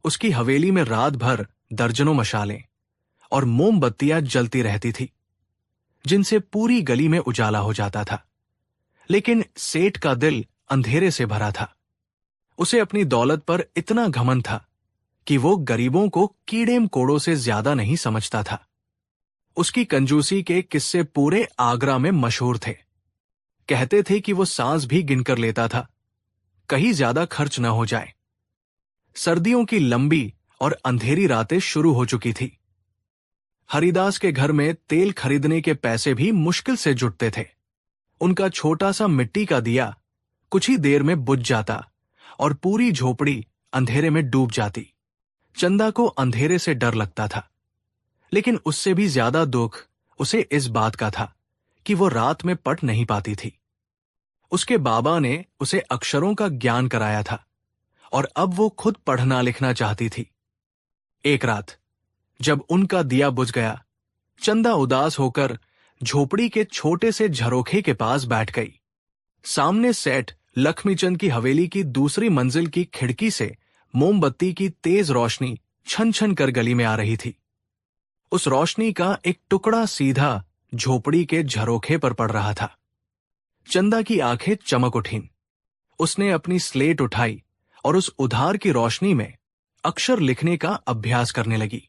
Speaker 1: उसकी हवेली में रात भर दर्जनों मशालें और मोमबत्तियां जलती रहती थी, जिनसे पूरी गली में उजाला हो जाता था। लेकिन सेठ का दिल अंधेरे से भरा था। उसे अपनी दौलत पर इतना घमंड था कि वो गरीबों को कीड़े मकोड़ों से ज्यादा नहीं समझता था। उसकी कंजूसी के किस्से पूरे आगरा में मशहूर थे। कहते थे कि वो सांस भी गिनकर लेता था, कहीं ज्यादा खर्च न हो जाए। सर्दियों की लंबी और अंधेरी रातें शुरू हो चुकी थी। हरिदास के घर में तेल खरीदने के पैसे भी मुश्किल से जुटते थे। उनका छोटा सा मिट्टी का दिया कुछ ही देर में बुझ जाता और पूरी झोपड़ी अंधेरे में डूब जाती। चंदा को अंधेरे से डर लगता था, लेकिन उससे भी ज्यादा दुख उसे इस बात का था कि वो रात में पढ़ नहीं पाती थी। उसके बाबा ने उसे अक्षरों का ज्ञान कराया था, और अब वो खुद पढ़ना लिखना चाहती थी। एक रात जब उनका दिया बुझ गया, चंदा उदास होकर झोपड़ी के छोटे से झरोखे के पास बैठ गई। सामने सेठ लक्ष्मीचंद की हवेली की दूसरी मंजिल की खिड़की से मोमबत्ती की तेज रोशनी छन छन कर गली में आ रही थी। उस रोशनी का एक टुकड़ा सीधा झोपड़ी के झरोखे पर पड़ रहा था। चंदा की आंखें चमक उठीं। उसने अपनी स्लेट उठाई और उस उधार की रोशनी में अक्षर लिखने का अभ्यास करने लगी।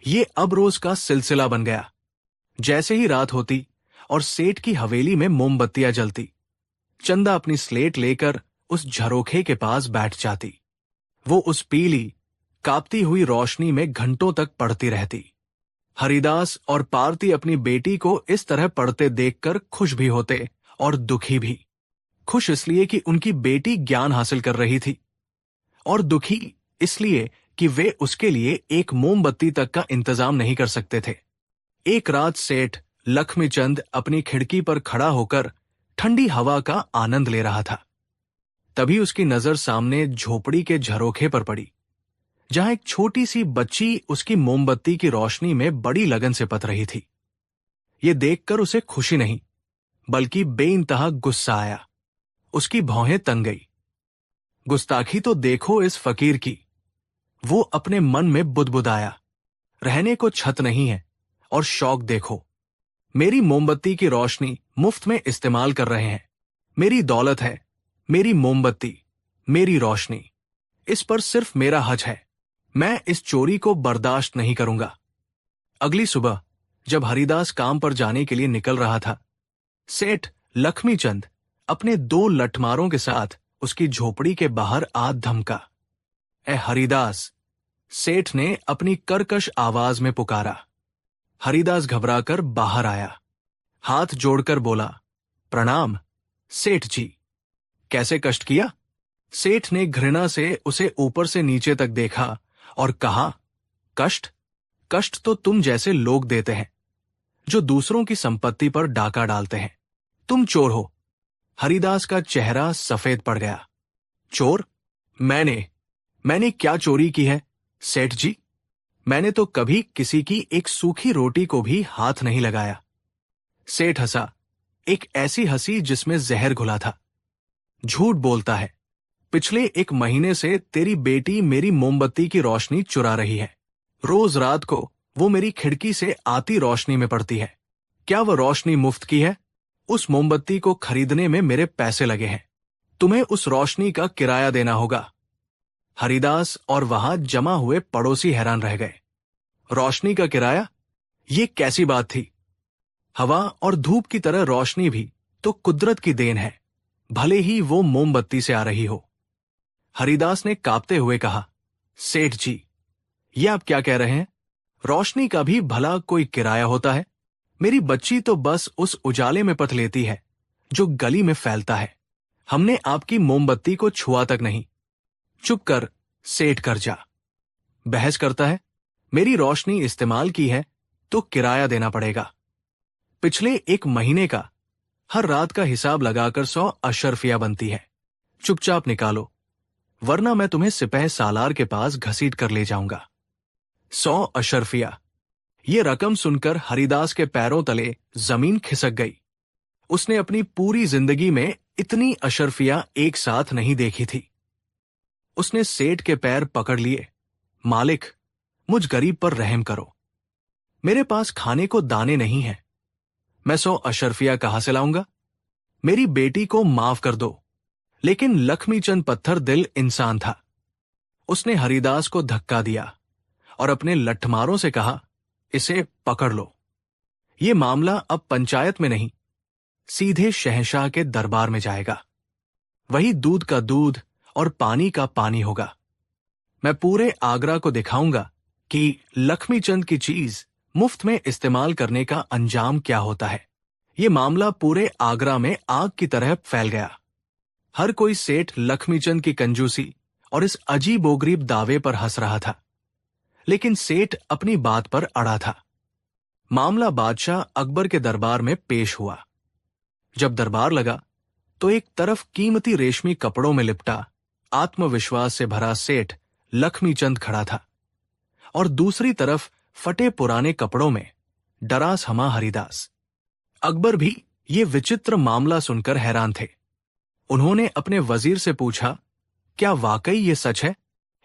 Speaker 1: ये अब रोज का सिलसिला बन गया। जैसे ही रात होती, और सेठ की हवेली में मोमबत्तियां जलती। चंदा अपनी स्लेट लेकर उस झरोखे के पास बैठ जाती। वो उस पीली कांपती हुई रोशनी में घंटों तक पढ़ती रहती। हरिदास और पार्ती अपनी बेटी को इस तरह पढ़ते देखकर खुश भी होते और दुखी भी। खुश इसलिए कि उनकी बेटी ज्ञान हासिल कर रही थी, और दुखी इसलिए कि वे उसके लिए एक मोमबत्ती तक का इंतजाम नहीं कर सकते थे। एक रात सेठ लक्ष्मीचंद अपनी खिड़की पर खड़ा होकर ठंडी हवा का आनंद ले रहा था। तभी उसकी नजर सामने झोपड़ी के झरोखे पर पड़ी, जहां एक छोटी सी बच्ची उसकी मोमबत्ती की रोशनी में बड़ी लगन से पत रही थी। ये देखकर उसे खुशी नहीं, बल्कि बेइंतहा गुस्सा आया। उसकी भौहें तन गई। गुस्ताखी तो देखो इस फकीर की, वो अपने मन में बुदबुदाया। रहने को छत नहीं है, और शौक देखो, मेरी मोमबत्ती की रोशनी मुफ्त में इस्तेमाल कर रहे हैं। मेरी दौलत है, मेरी मोमबत्ती, मेरी रोशनी, इस पर सिर्फ मेरा हक है। मैं इस चोरी को बर्दाश्त नहीं करूंगा। अगली सुबह जब हरिदास काम पर जाने के लिए निकल रहा था, सेठ लक्ष्मीचंद अपने 2 लठमारों के साथ उसकी झोपड़ी के बाहर आ धमका। ए हरिदास, सेठ ने अपनी कर्कश आवाज में पुकारा। हरिदास घबराकर बाहर आया, हाथ जोड़कर बोला, प्रणाम सेठ जी। कैसे कष्ट किया? सेठ ने घृणा से उसे ऊपर से नीचे तक देखा और कहा, कष्ट? कष्ट तो तुम जैसे लोग देते हैं, जो दूसरों की संपत्ति पर डाका डालते हैं। तुम चोर हो। हरिदास का चेहरा सफेद पड़ गया। चोर? मैंने क्या चोरी की है सेठ जी? मैंने तो कभी किसी की एक सूखी रोटी को भी हाथ नहीं लगाया। सेठ हंसा, एक ऐसी हंसी जिसमें जहर घुला था। झूठ बोलता है। पिछले 1 महीने से तेरी बेटी मेरी मोमबत्ती की रोशनी चुरा रही है। रोज रात को वो मेरी खिड़की से आती रोशनी में पड़ती है। क्या वह रोशनी मुफ्त की है? उस मोमबत्ती को खरीदने में मेरे पैसे लगे हैं। तुम्हें उस रोशनी का किराया देना होगा। हरिदास और वहां जमा हुए पड़ोसी हैरान रह गए। रोशनी का किराया? ये कैसी बात थी? हवा और धूप की तरह रोशनी भी तो कुदरत की देन है, भले ही वो मोमबत्ती से आ रही हो। हरिदास ने कांपते हुए कहा, सेठ जी, ये आप क्या कह रहे हैं? रोशनी का भी भला कोई किराया होता है? मेरी बच्ची तो बस उस उजाले में पथ लेती है जो गली में फैलता है। हमने आपकी मोमबत्ती को छुआ तक नहीं। चुप कर सेठ, कर जा। बहस करता है। मेरी रोशनी इस्तेमाल की है तो किराया देना पड़ेगा। पिछले 1 महीने का हर रात का हिसाब लगाकर 100 अशर्फिया बनती है। चुपचाप निकालो, वरना मैं तुम्हें सिपह सालार के पास घसीट कर ले जाऊंगा। 100 अशर्फिया। ये रकम सुनकर हरिदास के पैरों तले जमीन खिसक गई। उसने अपनी पूरी जिंदगी में इतनी अशर्फिया एक साथ नहीं देखी थी। उसने सेठ के पैर पकड़ लिए। मालिक, मुझ गरीब पर रहम करो। मेरे पास खाने को दाने नहीं हैं। मैं 100 अशर्फिया कहां से लाऊंगा? मेरी बेटी को माफ कर दो। लेकिन लक्ष्मीचंद पत्थर दिल इंसान था। उसने हरिदास को धक्का दिया और अपने लठमारों से कहा, इसे पकड़ लो। ये मामला अब पंचायत में नहीं, सीधे शहंशाह के दरबार में जाएगा। वही दूध का दूध और पानी का पानी होगा। मैं पूरे आगरा को दिखाऊंगा कि लक्ष्मीचंद की चीज मुफ्त में इस्तेमाल करने का अंजाम क्या होता है। ये मामला पूरे आगरा में आग की तरह फैल गया। हर कोई सेठ लक्ष्मीचंद की कंजूसी और इस अजीबोगरीब दावे पर हंस रहा था, लेकिन सेठ अपनी बात पर अड़ा था। मामला बादशाह अकबर के दरबार में पेश हुआ। जब दरबार लगा तो एक तरफ कीमती रेशमी कपड़ों में लिपटा आत्मविश्वास से भरा सेठ लक्ष्मीचंद खड़ा था, और दूसरी तरफ फटे पुराने कपड़ों में डरास हमा हरिदास। अकबर भी ये विचित्र मामला सुनकर हैरान थे। उन्होंने अपने वजीर से पूछा, क्या वाकई ये सच है?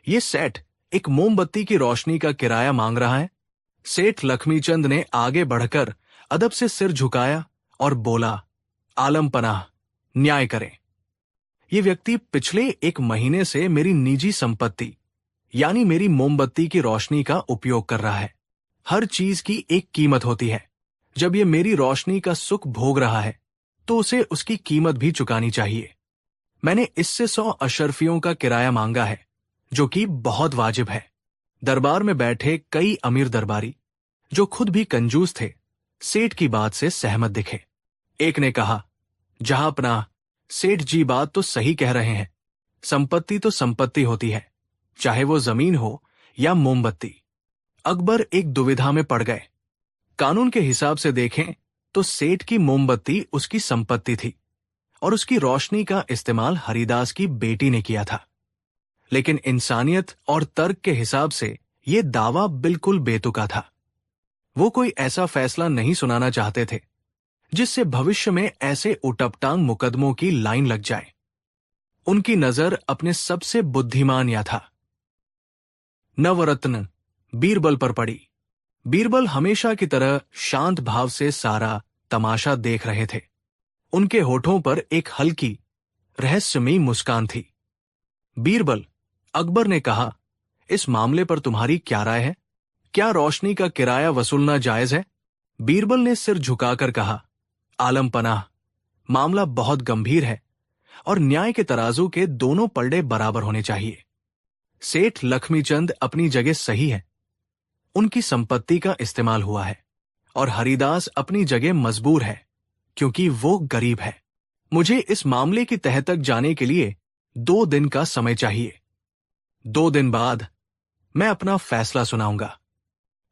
Speaker 1: ये सेठ एक मोमबत्ती की रोशनी का किराया मांग रहा है? सेठ लक्ष्मीचंद ने आगे बढ़कर अदब से सिर झुकाया और बोला, आलम पनाह, न्याय करें। ये व्यक्ति पिछले 1 महीने से मेरी निजी संपत्ति यानी मेरी मोमबत्ती की रोशनी का उपयोग कर रहा है। हर चीज की एक कीमत होती है। जब ये मेरी रोशनी का सुख भोग रहा है तो उसे उसकी कीमत भी चुकानी चाहिए। मैंने इससे 100 अशर्फियों का किराया मांगा है, जो कि बहुत वाजिब है। दरबार में बैठे कई अमीर दरबारी, जो खुद भी कंजूस थे, सेठ की बात से सहमत दिखे। एक ने कहा, जहांपनाह, सेठ जी बात तो सही कह रहे हैं। संपत्ति तो संपत्ति होती है, चाहे वो जमीन हो या मोमबत्ती। अकबर एक दुविधा में पड़ गए। कानून के हिसाब से देखें तो सेठ की मोमबत्ती उसकी संपत्ति थी और उसकी रोशनी का इस्तेमाल हरिदास की बेटी ने किया था। लेकिन इंसानियत और तर्क के हिसाब से यह दावा बिल्कुल बेतुका था। वो कोई ऐसा फैसला नहीं सुनाना चाहते थे जिससे भविष्य में ऐसे उटपटांग मुकदमों की लाइन लग जाए। उनकी नजर अपने सबसे बुद्धिमान या था नवरत्न बीरबल पर पड़ी। बीरबल हमेशा की तरह शांत भाव से सारा तमाशा देख रहे थे। उनके होठों पर एक हल्की रहस्यमयी मुस्कान थी। बीरबल, अकबर ने कहा, इस मामले पर तुम्हारी क्या राय है? क्या रोशनी का किराया वसूलना जायज है? बीरबल ने सिर झुकाकर कहा, आलम पनाह, मामला बहुत गंभीर है और न्याय के तराजू के दोनों पलड़े बराबर होने चाहिए। सेठ लक्ष्मीचंद अपनी जगह सही है, उनकी संपत्ति का इस्तेमाल हुआ है, और हरिदास अपनी जगह मजबूर है क्योंकि वो गरीब है। मुझे इस मामले की तह तक जाने के लिए 2 दिन का समय चाहिए। 2 दिन बाद मैं अपना फैसला सुनाऊंगा।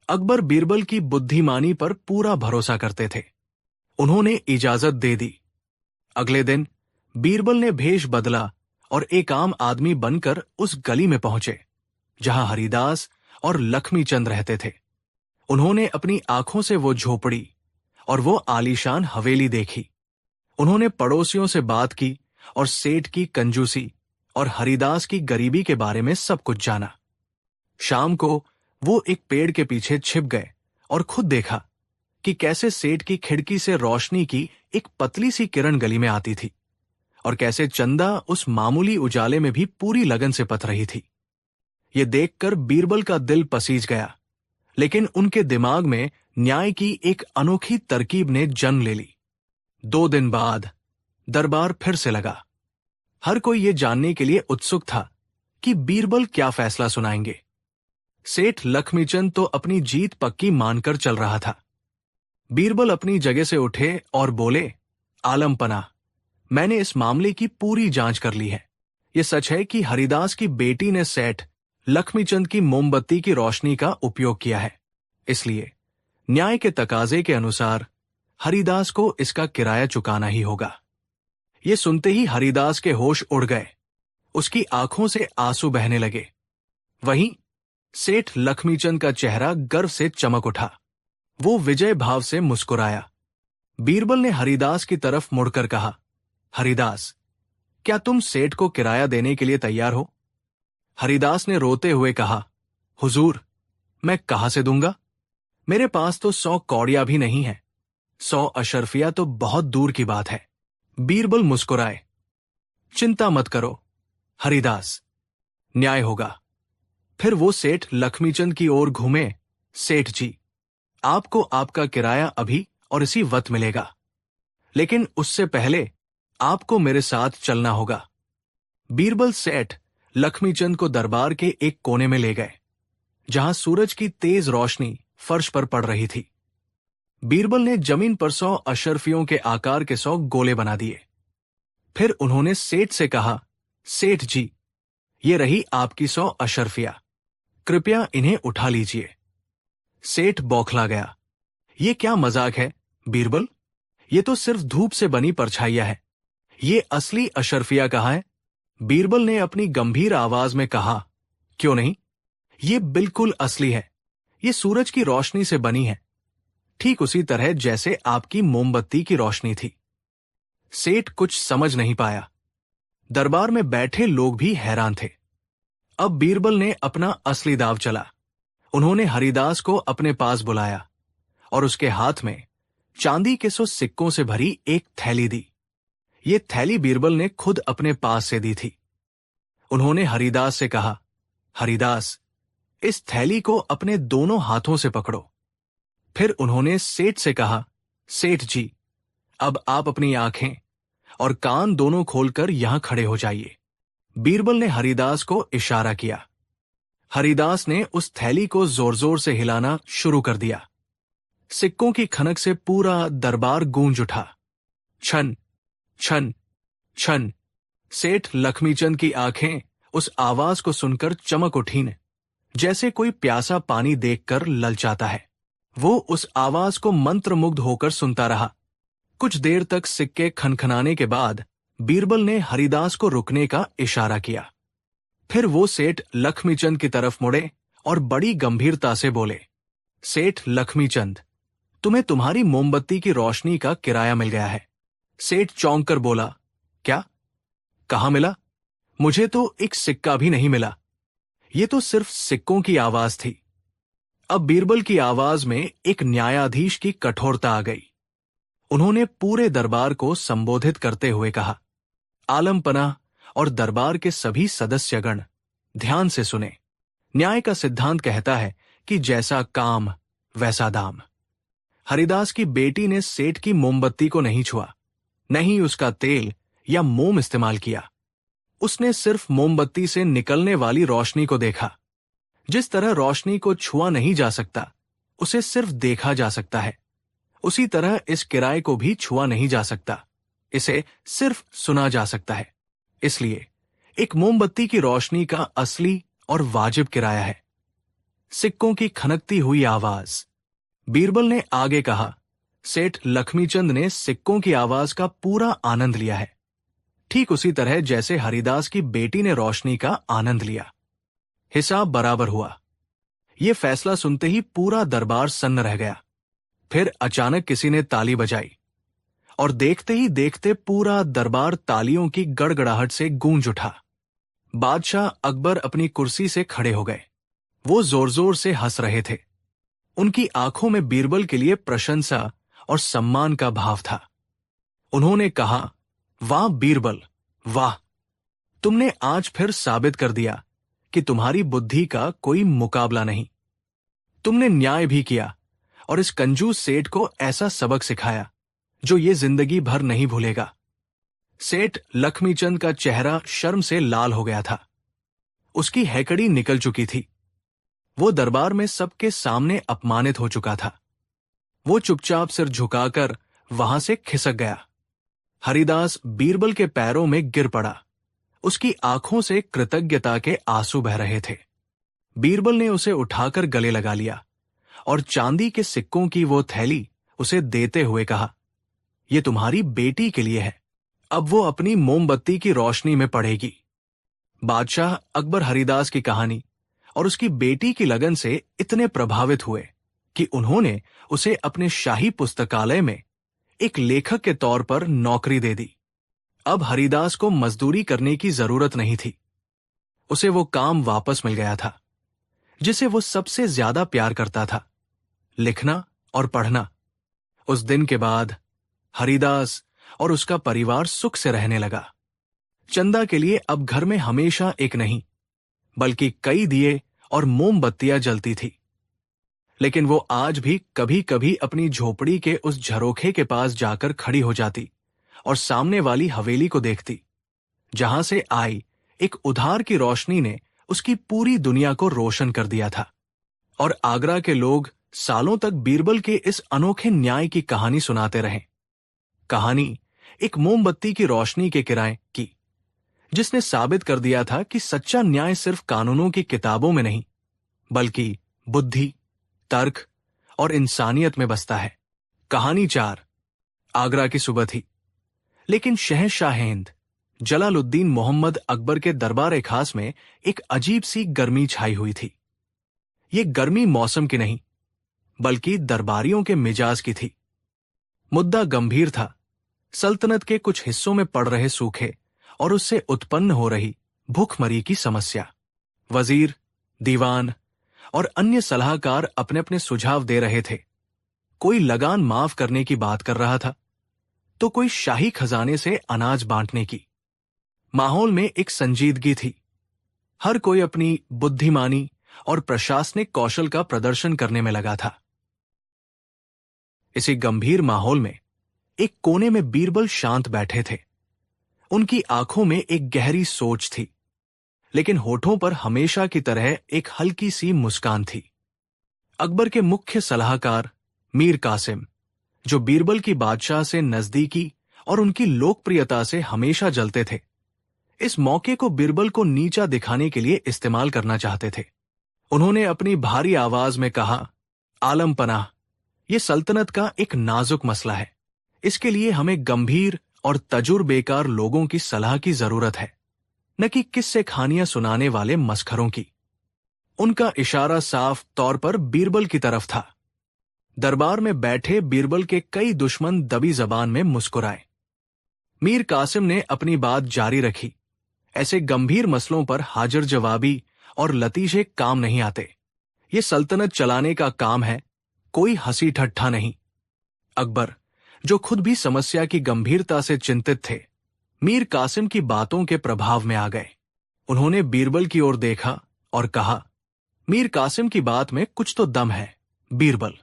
Speaker 1: अकबर बीरबल की बुद्धिमानी पर पूरा भरोसा करते थे। उन्होंने इजाजत दे दी। अगले दिन बीरबल ने भेष बदला और एक आम आदमी बनकर उस गली में पहुंचे जहां हरिदास और लक्ष्मीचंद रहते थे। उन्होंने अपनी आंखों से वो झोपड़ी और वो आलीशान हवेली देखी। उन्होंने पड़ोसियों से बात की और सेठ की कंजूसी और हरिदास की गरीबी के बारे में सब कुछ जाना। शाम को वो एक पेड़ के पीछे छिप गए और खुद देखा कि कैसे सेठ की खिड़की से रोशनी की एक पतली सी किरण गली में आती थी और कैसे चंदा उस मामूली उजाले में भी पूरी लगन से पथ रही थी। ये देखकर बीरबल का दिल पसीज गया, लेकिन उनके दिमाग में न्याय की एक अनोखी तरकीब ने जन्म ले ली। 2 दिन बाद दरबार फिर से लगा। हर कोई ये जानने के लिए उत्सुक था कि बीरबल क्या फैसला सुनाएंगे। सेठ लक्ष्मीचंद तो अपनी जीत पक्की मानकर चल रहा था। बीरबल अपनी जगह से उठे और बोले, आलम पनाह, मैंने इस मामले की पूरी जांच कर ली है। यह सच है कि हरिदास की बेटी ने सेठ लक्ष्मीचंद की मोमबत्ती की रोशनी का उपयोग किया है, इसलिए न्याय के तकाजे के अनुसार हरिदास को इसका किराया चुकाना ही होगा। ये सुनते ही हरिदास के होश उड़ गए। उसकी आंखों से आंसू बहने लगे। वहीं सेठ लक्ष्मीचंद का चेहरा गर्व से चमक उठा। वो विजय भाव से मुस्कुराया। बीरबल ने हरिदास की तरफ मुड़कर कहा, हरिदास, क्या तुम सेठ को किराया देने के लिए तैयार हो? हरिदास ने रोते हुए कहा, हुजूर, मैं कहां से दूंगा? मेरे पास तो 100 कौड़िया भी नहीं है। 100 अशर्फिया तो बहुत दूर की बात है। बीरबल मुस्कुराए, चिंता मत करो हरिदास, न्याय होगा। फिर वो सेठ लक्ष्मीचंद की ओर घूमे, सेठ जी, आपको आपका किराया अभी और इसी वक्त मिलेगा, लेकिन उससे पहले आपको मेरे साथ चलना होगा। बीरबल सेठ लक्ष्मीचंद को दरबार के एक कोने में ले गए, जहां सूरज की तेज रोशनी फर्श पर पड़ रही थी। बीरबल ने जमीन पर 100 अशर्फियों के आकार के 100 गोले बना दिए। फिर उन्होंने सेठ से कहा, सेठ जी, ये रही आपकी 100 अशर्फिया, कृपया इन्हें उठा लीजिए। सेठ बौखला गया। ये क्या मजाक है बीरबल? ये तो सिर्फ धूप से बनी परछाइयां है। ये असली अशर्फिया कहाँ है? बीरबल ने अपनी गंभीर आवाज में कहा, क्यों नहीं, ये बिल्कुल असली है। ये सूरज की रोशनी से बनी है, ठीक उसी तरह जैसे आपकी मोमबत्ती की रोशनी थी। सेठ कुछ समझ नहीं पाया। दरबार में बैठे लोग भी हैरान थे। अब बीरबल ने अपना असली दाव चला। उन्होंने हरिदास को अपने पास बुलाया और उसके हाथ में चांदी के 100 सिक्कों से भरी एक थैली दी। ये थैली बीरबल ने खुद अपने पास से दी थी। उन्होंने हरिदास से कहा, हरिदास, इस थैली को अपने दोनों हाथों से पकड़ो। फिर उन्होंने सेठ से कहा, सेठ जी, अब आप अपनी आंखें और कान दोनों खोलकर यहां खड़े हो जाइए। बीरबल ने हरिदास को इशारा किया। हरिदास ने उस थैली को जोर जोर से हिलाना शुरू कर दिया। सिक्कों की खनक से पूरा दरबार गूंज उठा। छन छन छन। सेठ लक्ष्मीचंद की आंखें उस आवाज को सुनकर चमक उठीं, जैसे कोई प्यासा पानी देखकर ललचाता है। वो उस आवाज को मंत्रमुग्ध होकर सुनता रहा। कुछ देर तक सिक्के खनखनाने के बाद बीरबल ने हरिदास को रुकने का इशारा किया। फिर वो सेठ लक्ष्मीचंद की तरफ मुड़े और बड़ी गंभीरता से बोले, सेठ लक्ष्मीचंद, तुम्हें तुम्हारी मोमबत्ती की रोशनी का किराया मिल गया है। सेठ चौंक कर बोला, क्या? कहाँ मिला? मुझे तो एक सिक्का भी नहीं मिला। ये तो सिर्फ सिक्कों की आवाज थी। अब बीरबल की आवाज में एक न्यायाधीश की कठोरता आ गई। उन्होंने पूरे दरबार को संबोधित करते हुए कहा, आलमपना और दरबार के सभी सदस्यगण, ध्यान से सुने। न्याय का सिद्धांत कहता है कि जैसा काम वैसा दाम। हरिदास की बेटी ने सेठ की मोमबत्ती को नहीं छुआ, नहीं उसका तेल या मोम इस्तेमाल किया। उसने सिर्फ मोमबत्ती से निकलने वाली रोशनी को देखा। जिस तरह रोशनी को छुआ नहीं जा सकता, उसे सिर्फ देखा जा सकता है, उसी तरह इस किराए को भी छुआ नहीं जा सकता, इसे सिर्फ सुना जा सकता है। इसलिए एक मोमबत्ती की रोशनी का असली और वाजिब किराया है सिक्कों की खनकती हुई आवाज। बीरबल ने आगे कहा, सेठ लक्ष्मीचंद ने सिक्कों की आवाज का पूरा आनंद लिया है, ठीक उसी तरह जैसे हरिदास की बेटी ने रोशनी का आनंद लिया। हिसाब बराबर हुआ। यह फैसला सुनते ही पूरा दरबार सन्न रह गया। फिर अचानक किसी ने ताली बजाई और देखते ही देखते पूरा दरबार तालियों की गड़गड़ाहट से गूंज उठा। बादशाह अकबर अपनी कुर्सी से खड़े हो गए। वो जोर जोर से हंस रहे थे। उनकी आंखों में बीरबल के लिए प्रशंसा और सम्मान का भाव था। उन्होंने कहा, वाह बीरबल, वाह! तुमने आज फिर साबित कर दिया कि तुम्हारी बुद्धि का कोई मुकाबला नहीं। तुमने न्याय भी किया और इस कंजूस सेठ को ऐसा सबक सिखाया जो ये जिंदगी भर नहीं भूलेगा। सेठ लक्ष्मीचंद का चेहरा शर्म से लाल हो गया था। उसकी हैकड़ी निकल चुकी थी। वो दरबार में सबके सामने अपमानित हो चुका था। वो चुपचाप सिर झुकाकर वहां से खिसक गया। हरिदास बीरबल के पैरों में गिर पड़ा। उसकी आंखों से कृतज्ञता के आंसू बह रहे थे। बीरबल ने उसे उठाकर गले लगा लिया और चांदी के सिक्कों की वो थैली उसे देते हुए कहा, ये तुम्हारी बेटी के लिए है। अब वो अपनी मोमबत्ती की रोशनी में पड़ेगी। बादशाह अकबर हरिदास की कहानी और उसकी बेटी की लगन से इतने प्रभावित हुए कि उन्होंने उसे अपने शाही पुस्तकालय में एक लेखक के तौर पर नौकरी दे दी। अब हरिदास को मजदूरी करने की जरूरत नहीं थी। उसे वो काम वापस मिल गया था जिसे वो सबसे ज्यादा प्यार करता था, लिखना और पढ़ना। उस दिन के बाद हरिदास और उसका परिवार सुख से रहने लगा। चंदा के लिए अब घर में हमेशा एक नहीं बल्कि कई दिए और मोमबत्तियां जलती थी। लेकिन वो आज भी कभी कभी अपनी झोपड़ी के उस झरोखे के पास जाकर खड़ी हो जाती और सामने वाली हवेली को देखती, जहां से आई एक उधार की रोशनी ने उसकी पूरी दुनिया को रोशन कर दिया था। और आगरा के लोग सालों तक बीरबल के इस अनोखे न्याय की कहानी सुनाते रहे। कहानी एक मोमबत्ती की रोशनी के किराए की, जिसने साबित कर दिया था कि सच्चा न्याय सिर्फ कानूनों की किताबों में नहीं बल्कि बुद्धि, तर्क और इंसानियत में बसता है। कहानी 4। आगरा की सुबह थी, लेकिन शहंशाह हिंद जलालुद्दीन मोहम्मद अकबर के दरबार खास में एक अजीब सी गर्मी छाई हुई थी। ये गर्मी मौसम की नहीं बल्कि दरबारियों के मिजाज की थी। मुद्दा गंभीर था, सल्तनत के कुछ हिस्सों में पड़ रहे सूखे और उससे उत्पन्न हो रही भूखमरी की समस्या। वजीर, दीवान और अन्य सलाहकार अपने अपने सुझाव दे रहे थे। कोई लगान माफ करने की बात कर रहा था तो कोई शाही खजाने से अनाज बांटने की। माहौल में एक संजीदगी थी। हर कोई अपनी बुद्धिमानी और प्रशासनिक कौशल का प्रदर्शन करने में लगा था। इसी गंभीर माहौल में एक कोने में बीरबल शांत बैठे थे। उनकी आंखों में एक गहरी सोच थी, लेकिन होठों पर हमेशा की तरह एक हल्की सी मुस्कान थी। अकबर के मुख्य सलाहकार मीर कासिम, जो बीरबल की बादशाह से नजदीकी और उनकी लोकप्रियता से हमेशा जलते थे, इस मौके को बीरबल को नीचा दिखाने के लिए इस्तेमाल करना चाहते थे। उन्होंने अपनी भारी आवाज में कहा, आलम पनाह, यह सल्तनत का एक नाजुक मसला है। इसके लिए हमें गंभीर और तजुर्बेकार लोगों की सलाह की जरूरत है, न कि किस्से कहानियां सुनाने वाले मस्खरों की। उनका इशारा साफ तौर पर बीरबल की तरफ था। दरबार में बैठे बीरबल के कई दुश्मन दबी जबान में मुस्कुराए। मीर कासिम ने अपनी बात जारी रखी, ऐसे गंभीर मसलों पर हाजिर जवाबी और लतीशे काम नहीं आते। ये सल्तनत चलाने का काम है, कोई हंसी ठट्ठा नहीं। अकबर, जो खुद भी समस्या की गंभीरता से चिंतित थे, मीर कासिम की बातों के प्रभाव में आ गए। उन्होंने बीरबल की ओर देखा और कहा, मीर कासिम की बात में कुछ तो दम है। बीरबल,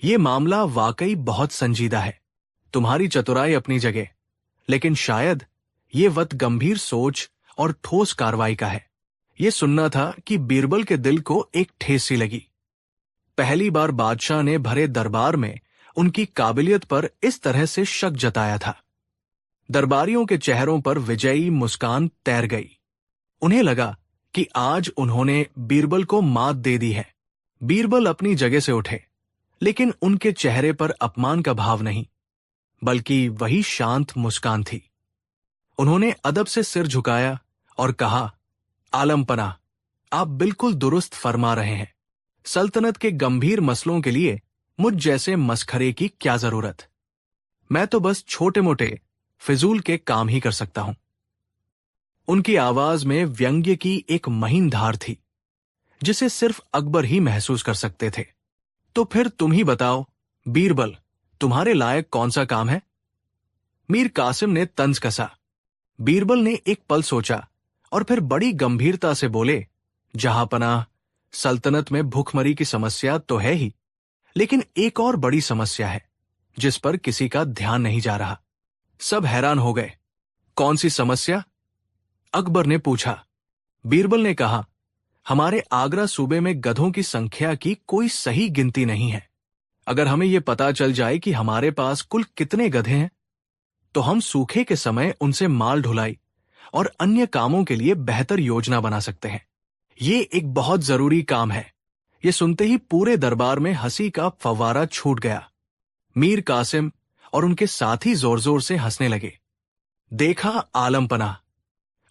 Speaker 1: ये मामला वाकई बहुत संजीदा है। तुम्हारी चतुराई अपनी जगह, लेकिन शायद ये वक्त गंभीर सोच और ठोस कार्रवाई का है। ये सुनना था कि बीरबल के दिल को एक ठेस सी लगी। पहली बार बादशाह ने भरे दरबार में उनकी काबिलियत पर इस तरह से शक जताया था। दरबारियों के चेहरों पर विजयी मुस्कान तैर गई। उन्हें लगा कि आज उन्होंने बीरबल को मात दे दी है। बीरबल अपनी जगह से उठे, लेकिन उनके चेहरे पर अपमान का भाव नहीं, बल्कि वही शांत मुस्कान थी। उन्होंने अदब से सिर झुकाया और कहा, आलम पनाह, आप बिल्कुल दुरुस्त फरमा रहे हैं। सल्तनत के गंभीर मसलों के लिए मुझ जैसे मसखरे की क्या जरूरत। मैं तो बस छोटे मोटे फिजूल के काम ही कर सकता हूं। उनकी आवाज में व्यंग्य की एक महीन धार थी, जिसे सिर्फ अकबर ही महसूस कर सकते थे। तो फिर तुम ही बताओ बीरबल, तुम्हारे लायक कौन सा काम है? मीर कासिम ने तंज कसा। बीरबल ने एक पल सोचा और फिर बड़ी गंभीरता से बोले, जहांपनाह, सल्तनत में भूखमरी की समस्या तो है ही, लेकिन एक और बड़ी समस्या है जिस पर किसी का ध्यान नहीं जा रहा। सब हैरान हो गए। कौन सी समस्या? अकबर ने पूछा। बीरबल ने कहा, हमारे आगरा सूबे में गधों की संख्या की कोई सही गिनती नहीं है। अगर हमें यह पता चल जाए कि हमारे पास कुल कितने गधे हैं, तो हम सूखे के समय उनसे माल ढुलाई और अन्य कामों के लिए बेहतर योजना बना सकते हैं। ये एक बहुत जरूरी काम है। ये सुनते ही पूरे दरबार में हंसी का फव्वारा छूट गया। मीर कासिम और उनके साथी जोर जोर से हंसने लगे। देखा आलम पनाह,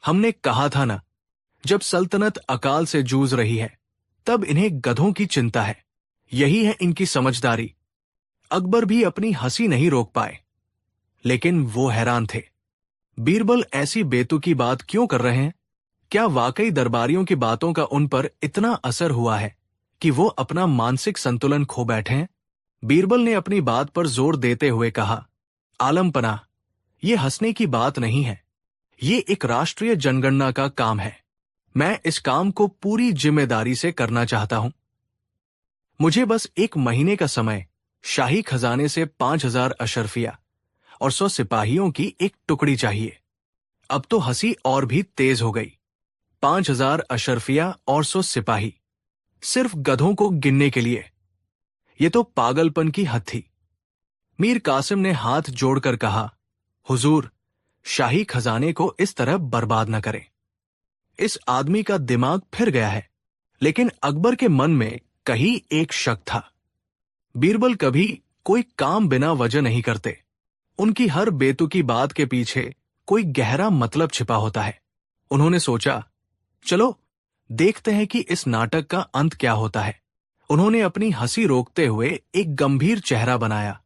Speaker 1: हमने कहा था ना, जब सल्तनत अकाल से जूझ रही है तब इन्हें गधों की चिंता है। यही है इनकी समझदारी। अकबर भी अपनी हंसी नहीं रोक पाए, लेकिन वो हैरान थे। बीरबल ऐसी बेतुकी बात क्यों कर रहे हैं? क्या वाकई दरबारियों की बातों का उन पर इतना असर हुआ है कि वो अपना मानसिक संतुलन खो बैठे हैं? बीरबल ने अपनी बात पर जोर देते हुए कहा, आलम पनाह, ये हंसने की बात नहीं है। ये एक राष्ट्रीय जनगणना का काम है। मैं इस काम को पूरी जिम्मेदारी से करना चाहता हूं। मुझे बस 1 महीने का समय, शाही खजाने से 5000 अशरफिया और 100 सिपाहियों की एक टुकड़ी चाहिए। अब तो हंसी और भी तेज हो गई। 5000 अशरफिया और 100 सिपाही, सिर्फ गधों को गिनने के लिए। ये तो पागलपन की हद थी। मीर कासिम ने हाथ जोड़कर कहा, हुजूर, शाही खजाने को इस तरह बर्बाद न करें। इस आदमी का दिमाग फिर गया है। लेकिन अकबर के मन में कहीं एक शक था। बीरबल कभी कोई काम बिना वजह नहीं करते। उनकी हर बेतुकी बात के पीछे कोई गहरा मतलब छिपा होता है। उन्होंने सोचा, चलो देखते हैं कि इस नाटक का अंत क्या होता है। उन्होंने अपनी हंसी रोकते हुए एक गंभीर चेहरा बनाया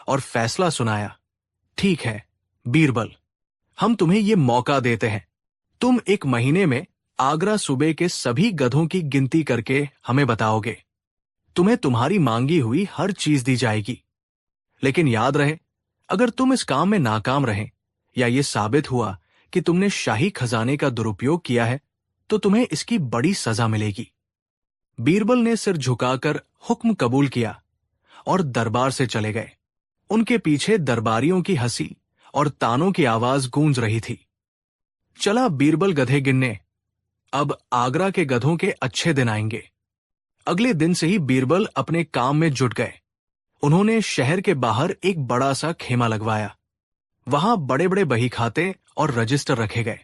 Speaker 1: और फैसला सुनाया, ठीक है बीरबल, हम तुम्हें ये मौका देते हैं। तुम 1 महीने में आगरा सूबे के सभी गधों की गिनती करके हमें बताओगे। तुम्हें तुम्हारी मांगी हुई हर चीज दी जाएगी। लेकिन याद रहे, अगर तुम इस काम में नाकाम रहे या ये साबित हुआ कि तुमने शाही खजाने का दुरुपयोग किया है, तो तुम्हें इसकी बड़ी सजा मिलेगी। बीरबल ने सिर झुकाकर हुक्म कबूल किया और दरबार से चले गए। उनके पीछे दरबारियों की हंसी और तानों की आवाज गूंज रही थी। चला बीरबल गधे गिनने, अब आगरा के गधों के अच्छे दिन आएंगे। अगले दिन से ही बीरबल अपने काम में जुट गए। उन्होंने शहर के बाहर एक बड़ा सा खेमा लगवाया। वहां बड़े बड़े बही खाते और रजिस्टर रखे गए।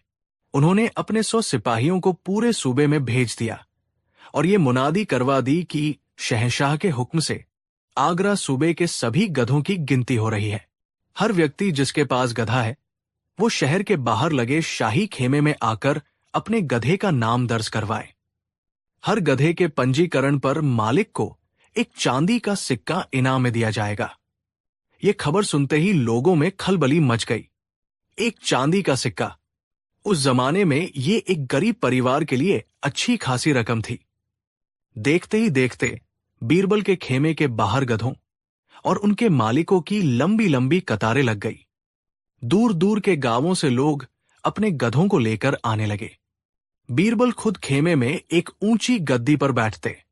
Speaker 1: उन्होंने अपने 100 सिपाहियों को पूरे सूबे में भेज दिया और ये मुनादी करवा दी कि शहंशाह के हुक्म से आगरा सूबे के सभी गधों की गिनती हो रही है। हर व्यक्ति जिसके पास गधा है वो शहर के बाहर लगे शाही खेमे में आकर अपने गधे का नाम दर्ज करवाए। हर गधे के पंजीकरण पर मालिक को एक चांदी का सिक्का इनाम में दिया जाएगा। ये खबर सुनते ही लोगों में खलबली मच गई। एक चांदी का सिक्का! उस जमाने में ये एक गरीब परिवार के लिए अच्छी खासी रकम थी। देखते ही देखते बीरबल के खेमे के बाहर गधों और उनके मालिकों की लंबी लंबी कतारें लग गई। दूर दूर के गांवों से लोग अपने गधों को लेकर आने लगे। बीरबल खुद खेमे में एक ऊंची गद्दी पर बैठते।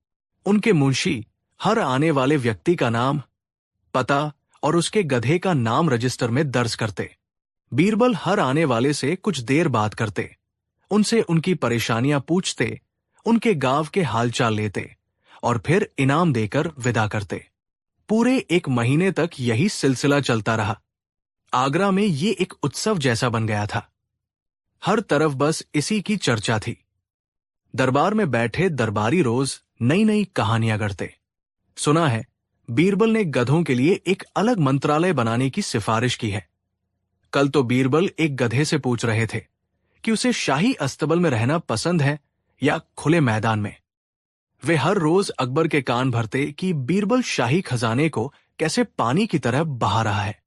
Speaker 1: उनके मुंशी हर आने वाले व्यक्ति का नाम, पता और उसके गधे का नाम रजिस्टर में दर्ज करते। बीरबल हर आने वाले से कुछ देर बात करते, उनसे उनकी परेशानियां पूछते, उनके गांव के हालचाल लेते और फिर इनाम देकर विदा करते। पूरे 1 महीने तक यही सिलसिला चलता रहा। आगरा में ये एक उत्सव जैसा बन गया था। हर तरफ बस इसी की चर्चा थी। दरबार में बैठे दरबारी रोज नई नई कहानियां गढ़ते। सुना है बीरबल ने गधों के लिए एक अलग मंत्रालय बनाने की सिफारिश की है। कल तो बीरबल एक गधे से पूछ रहे थे कि उसे शाही अस्तबल में रहना पसंद है या खुले मैदान में। वे हर रोज अकबर के कान भरते कि बीरबल शाही खजाने को कैसे पानी की तरह बहा रहा है।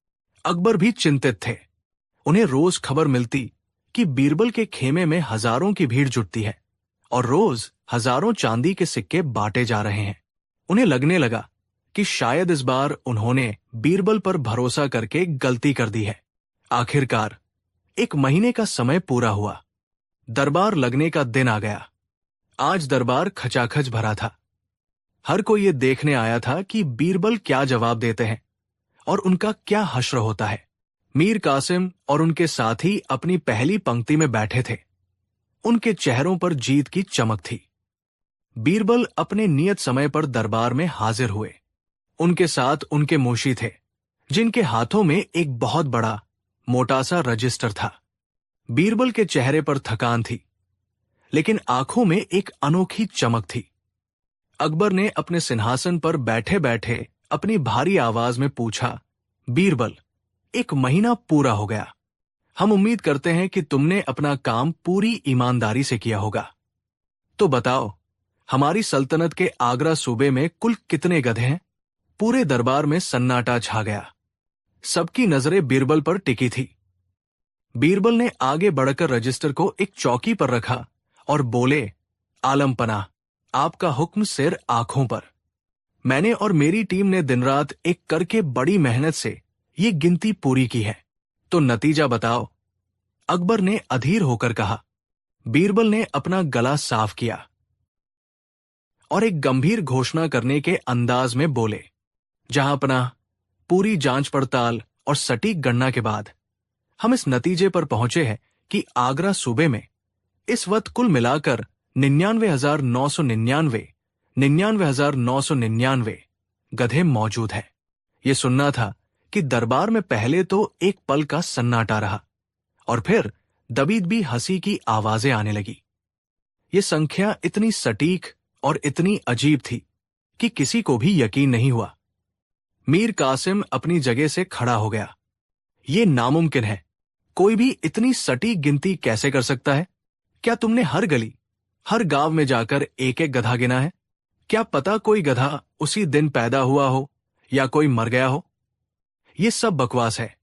Speaker 1: अकबर भी चिंतित थे। उन्हें रोज खबर मिलती कि बीरबल के खेमे में हजारों की भीड़ जुटती है और रोज हजारों चांदी के सिक्के बांटे जा रहे हैं। उन्हें लगने लगा कि शायद इस बार उन्होंने बीरबल पर भरोसा करके गलती कर दी है। आखिरकार 1 महीने का समय पूरा हुआ। दरबार लगने का दिन आ गया। आज दरबार खचाखच भरा था। हर कोई ये देखने आया था कि बीरबल क्या जवाब देते हैं और उनका क्या हश्र होता है। मीर कासिम और उनके साथी अपनी पहली पंक्ति में बैठे थे। उनके चेहरों पर जीत की चमक थी। बीरबल अपने नियत समय पर दरबार में हाजिर हुए। उनके साथ उनके मुंशी थे, जिनके हाथों में एक बहुत बड़ा मोटा सा रजिस्टर था। बीरबल के चेहरे पर थकान थी, लेकिन आंखों में एक अनोखी चमक थी। अकबर ने अपने सिंहासन पर बैठे बैठे अपनी भारी आवाज में पूछा, बीरबल, 1 महीना पूरा हो गया। हम उम्मीद करते हैं कि तुमने अपना काम पूरी ईमानदारी से किया होगा। तो बताओ, हमारी सल्तनत के आगरा सूबे में कुल कितने गधे हैं? पूरे दरबार में सन्नाटा छा गया। सबकी नजरें बीरबल पर टिकी थी। बीरबल ने आगे बढ़कर रजिस्टर को एक चौकी पर रखा और बोले, आलमपना, आपका हुक्म सिर आंखों पर। मैंने और मेरी टीम ने दिन रात एक करके बड़ी मेहनत से ये गिनती पूरी की है, तो नतीजा बताओ। अकबर ने अधीर होकर कहा। बीरबल ने अपना गला साफ किया और एक गंभीर घोषणा करने के अंदाज में बोले, जहांपना, पूरी जांच पड़ताल और सटीक गणना के बाद हम इस नतीजे पर पहुंचे हैं कि आगरा सूबे में इस वक्त कुल मिलाकर 99,999 गधे मौजूद हैं। ये सुनना था कि दरबार में पहले तो एक पल का सन्नाटा रहा और फिर दबी-दबी हंसी की आवाजें आने लगी। ये संख्या इतनी सटीक और इतनी अजीब थी कि किसी को भी यकीन नहीं हुआ। मीर कासिम अपनी जगह से खड़ा हो गया। ये नामुमकिन है। कोई भी इतनी सटीक गिनती कैसे कर सकता है? क्या तुमने हर गली, हर गांव में जाकर एक एक गधा गिना है? क्या पता कोई गधा उसी दिन पैदा हुआ हो या कोई मर गया हो? ये सब बकवास है।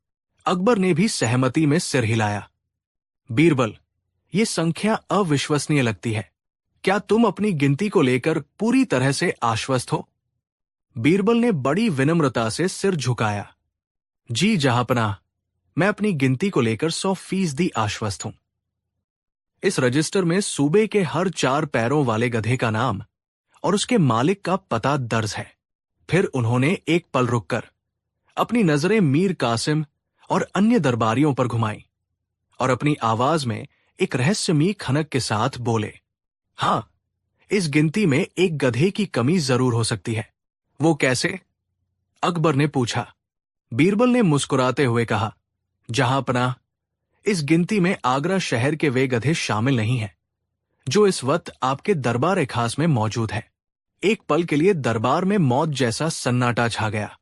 Speaker 1: अकबर ने भी सहमति में सिर हिलाया। बीरबल, ये संख्या अविश्वसनीय लगती है। क्या तुम अपनी गिनती को लेकर पूरी तरह से आश्वस्त हो? बीरबल ने बड़ी विनम्रता से सिर झुकाया। जी जहांपनाह, मैं अपनी गिनती को लेकर 100% आश्वस्त हूं। इस रजिस्टर में सूबे के हर 4 पैरों वाले गधे का नाम और उसके मालिक का पता दर्ज है। फिर उन्होंने एक पल रुककर अपनी नजरें मीर कासिम और अन्य दरबारियों पर घुमाई और अपनी आवाज में एक रहस्यमयी खनक के साथ बोले, हां, इस गिनती में एक गधे की कमी जरूर हो सकती है। वो कैसे? अकबर ने पूछा। बीरबल ने मुस्कुराते हुए कहा, जहां पनाह, इस गिनती में आगरा शहर के वे गधे शामिल नहीं हैं जो इस वक्त आपके दरबार खास में मौजूद है। एक पल के लिए दरबार में मौत जैसा सन्नाटा छा गया।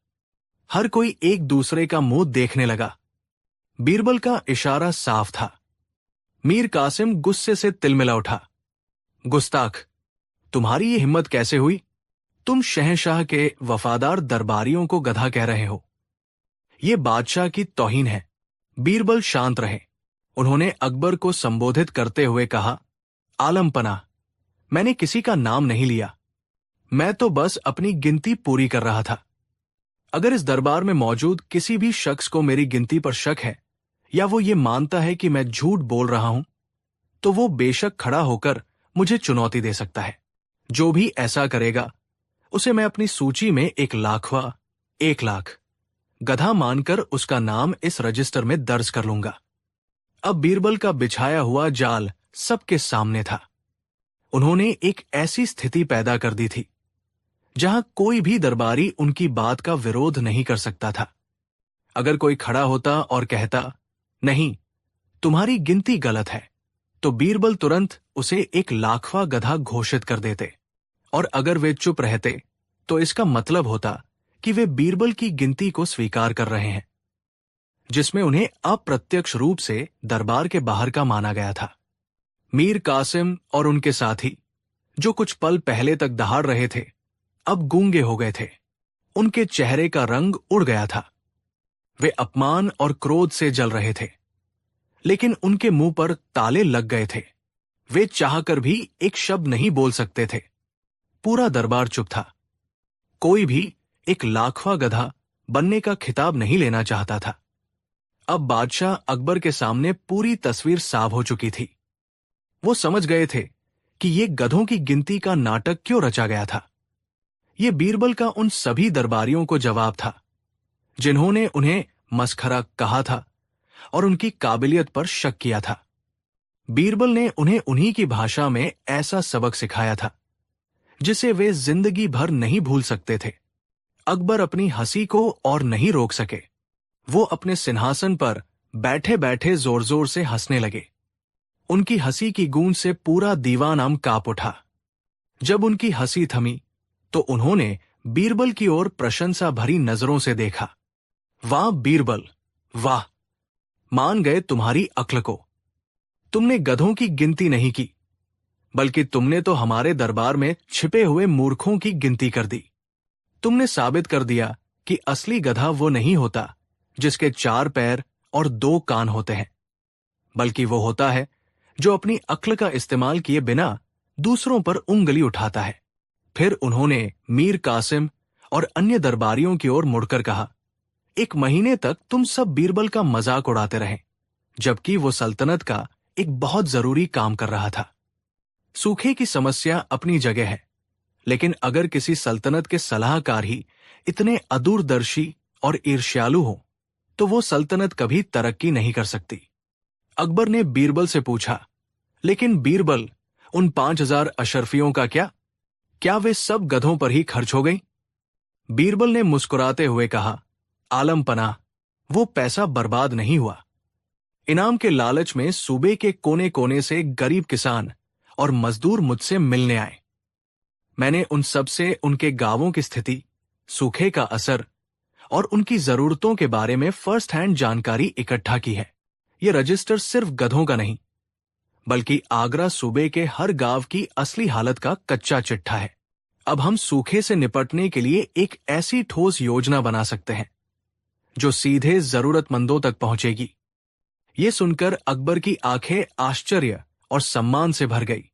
Speaker 1: हर कोई एक दूसरे का मुंह देखने लगा। बीरबल का इशारा साफ था। मीर कासिम गुस्से से तिलमिला उठा। गुस्ताख, तुम्हारी ये हिम्मत कैसे हुई? तुम शहंशाह के वफादार दरबारियों को गधा कह रहे हो। ये बादशाह की तौहीन है। बीरबल शांत रहे। उन्होंने अकबर को संबोधित करते हुए कहा, आलम पनाह, मैंने किसी का नाम नहीं लिया। मैं तो बस अपनी गिनती पूरी कर रहा था। अगर इस दरबार में मौजूद किसी भी शख्स को मेरी गिनती पर शक है या वो ये मानता है कि मैं झूठ बोल रहा हूं, तो वो बेशक खड़ा होकर मुझे चुनौती दे सकता है। जो भी ऐसा करेगा उसे मैं अपनी सूची में 1 लाख गधा मानकर उसका नाम इस रजिस्टर में दर्ज कर लूंगा। अब बीरबल का बिछाया हुआ जाल सबके सामने था। उन्होंने एक ऐसी स्थिति पैदा कर दी थी जहां कोई भी दरबारी उनकी बात का विरोध नहीं कर सकता था। अगर कोई खड़ा होता और कहता, नहीं, तुम्हारी गिनती गलत है, तो बीरबल तुरंत उसे 1 लाखवां गधा घोषित कर देते। और अगर वे चुप रहते तो इसका मतलब होता कि वे बीरबल की गिनती को स्वीकार कर रहे हैं, जिसमें उन्हें अप्रत्यक्ष रूप से दरबार के बाहर का माना गया था। मीर कासिम और उनके साथी, जो कुछ पल पहले तक दहाड़ रहे थे, अब गूंगे हो गए थे। उनके चेहरे का रंग उड़ गया था। वे अपमान और क्रोध से जल रहे थे, लेकिन उनके मुंह पर ताले लग गए थे। वे चाहकर भी एक शब्द नहीं बोल सकते थे। पूरा दरबार चुप था। कोई भी 1 लाखवां गधा बनने का खिताब नहीं लेना चाहता था। अब बादशाह अकबर के सामने पूरी तस्वीर साफ हो चुकी थी। वो समझ गए थे कि ये गधों की गिनती का नाटक क्यों रचा गया था। ये बीरबल का उन सभी दरबारियों को जवाब था जिन्होंने उन्हें मस्खरा कहा था और उनकी काबिलियत पर शक किया था। बीरबल ने उन्हें उन्हीं की भाषा में ऐसा सबक सिखाया था जिसे वे जिंदगी भर नहीं भूल सकते थे। अकबर अपनी हंसी को और नहीं रोक सके। वो अपने सिंहासन पर बैठे बैठे जोर जोर से हंसने लगे। उनकी हंसी की गूंज से पूरा दीवान अम कांप उठा। जब उनकी हंसी थमी तो उन्होंने बीरबल की ओर प्रशंसा भरी नजरों से देखा। वाह बीरबल, वाह! मान गए तुम्हारी अक्ल को। तुमने गधों की गिनती नहीं की, बल्कि तुमने तो हमारे दरबार में छिपे हुए मूर्खों की गिनती कर दी। तुमने साबित कर दिया कि असली गधा वो नहीं होता जिसके 4 पैर और 2 कान होते हैं, बल्कि वो होता है जो अपनी अक्ल का इस्तेमाल किए बिना दूसरों पर उंगली उठाता है। फिर उन्होंने मीर कासिम और अन्य दरबारियों की ओर मुड़कर कहा, 1 महीने तक तुम सब बीरबल का मजाक उड़ाते रहे, जबकि वो सल्तनत का एक बहुत जरूरी काम कर रहा था। सूखे की समस्या अपनी जगह है, लेकिन अगर किसी सल्तनत के सलाहकार ही इतने अदूरदर्शी और ईर्ष्यालु हो, तो वो सल्तनत कभी तरक्की नहीं कर सकती। अकबर ने बीरबल से पूछा, लेकिन बीरबल, उन 5000 अशरफियों का क्या? क्या वे सब गधों पर ही खर्च हो गई? बीरबल ने मुस्कुराते हुए कहा, आलम पनाह, वो पैसा बर्बाद नहीं हुआ। इनाम के लालच में सूबे के कोने कोने से गरीब किसान और मजदूर मुझसे मिलने आए। मैंने उन सब से उनके गांवों की स्थिति, सूखे का असर और उनकी जरूरतों के बारे में फर्स्ट हैंड जानकारी इकट्ठा की है। ये रजिस्टर सिर्फ गधों का नहीं, बल्कि आगरा सूबे के हर गांव की असली हालत का कच्चा चिट्ठा है। अब हम सूखे से निपटने के लिए एक ऐसी ठोस योजना बना सकते हैं जो सीधे जरूरतमंदों तक पहुंचेगी। ये सुनकर अकबर की आंखें आश्चर्य और सम्मान से भर गई।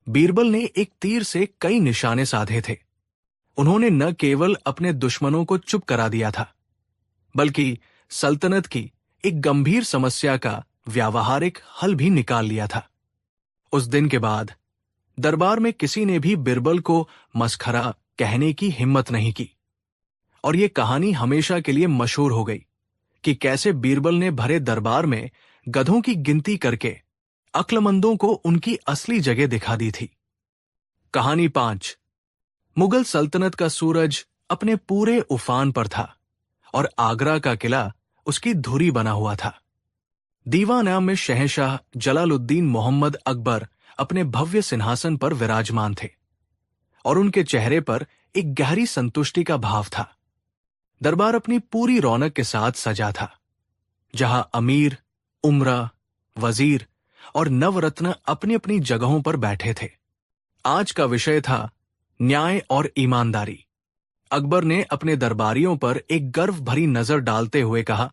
Speaker 1: बीरबल ने एक तीर से कई निशाने साधे थे। उन्होंने न केवल अपने दुश्मनों को चुप करा दिया था, बल्कि सल्तनत की एक गंभीर समस्या का व्यावहारिक हल भी निकाल लिया था। उस दिन के बाद दरबार में किसी ने भी बीरबल को मस्खरा कहने की हिम्मत नहीं की। और ये कहानी हमेशा के लिए मशहूर हो गई कि कैसे बीरबल ने भरे दरबार में गधों की गिनती करके अक्लमंदों को उनकी असली जगह दिखा दी थी। कहानी 5। मुगल सल्तनत का सूरज अपने पूरे उफान पर था और आगरा का किला उसकी धुरी बना हुआ था। दीवाना में शहंशाह जलालुद्दीन मोहम्मद अकबर अपने भव्य सिंहासन पर विराजमान थे और उनके चेहरे पर एक गहरी संतुष्टि का भाव था। दरबार अपनी पूरी रौनक के साथ सजा था, जहां अमीर, उमरा, वजीर और नवरत्न अपनी अपनी जगहों पर बैठे थे। आज का विषय था न्याय और ईमानदारी। अकबर ने अपने दरबारियों पर एक गर्व भरी नजर डालते हुए कहा,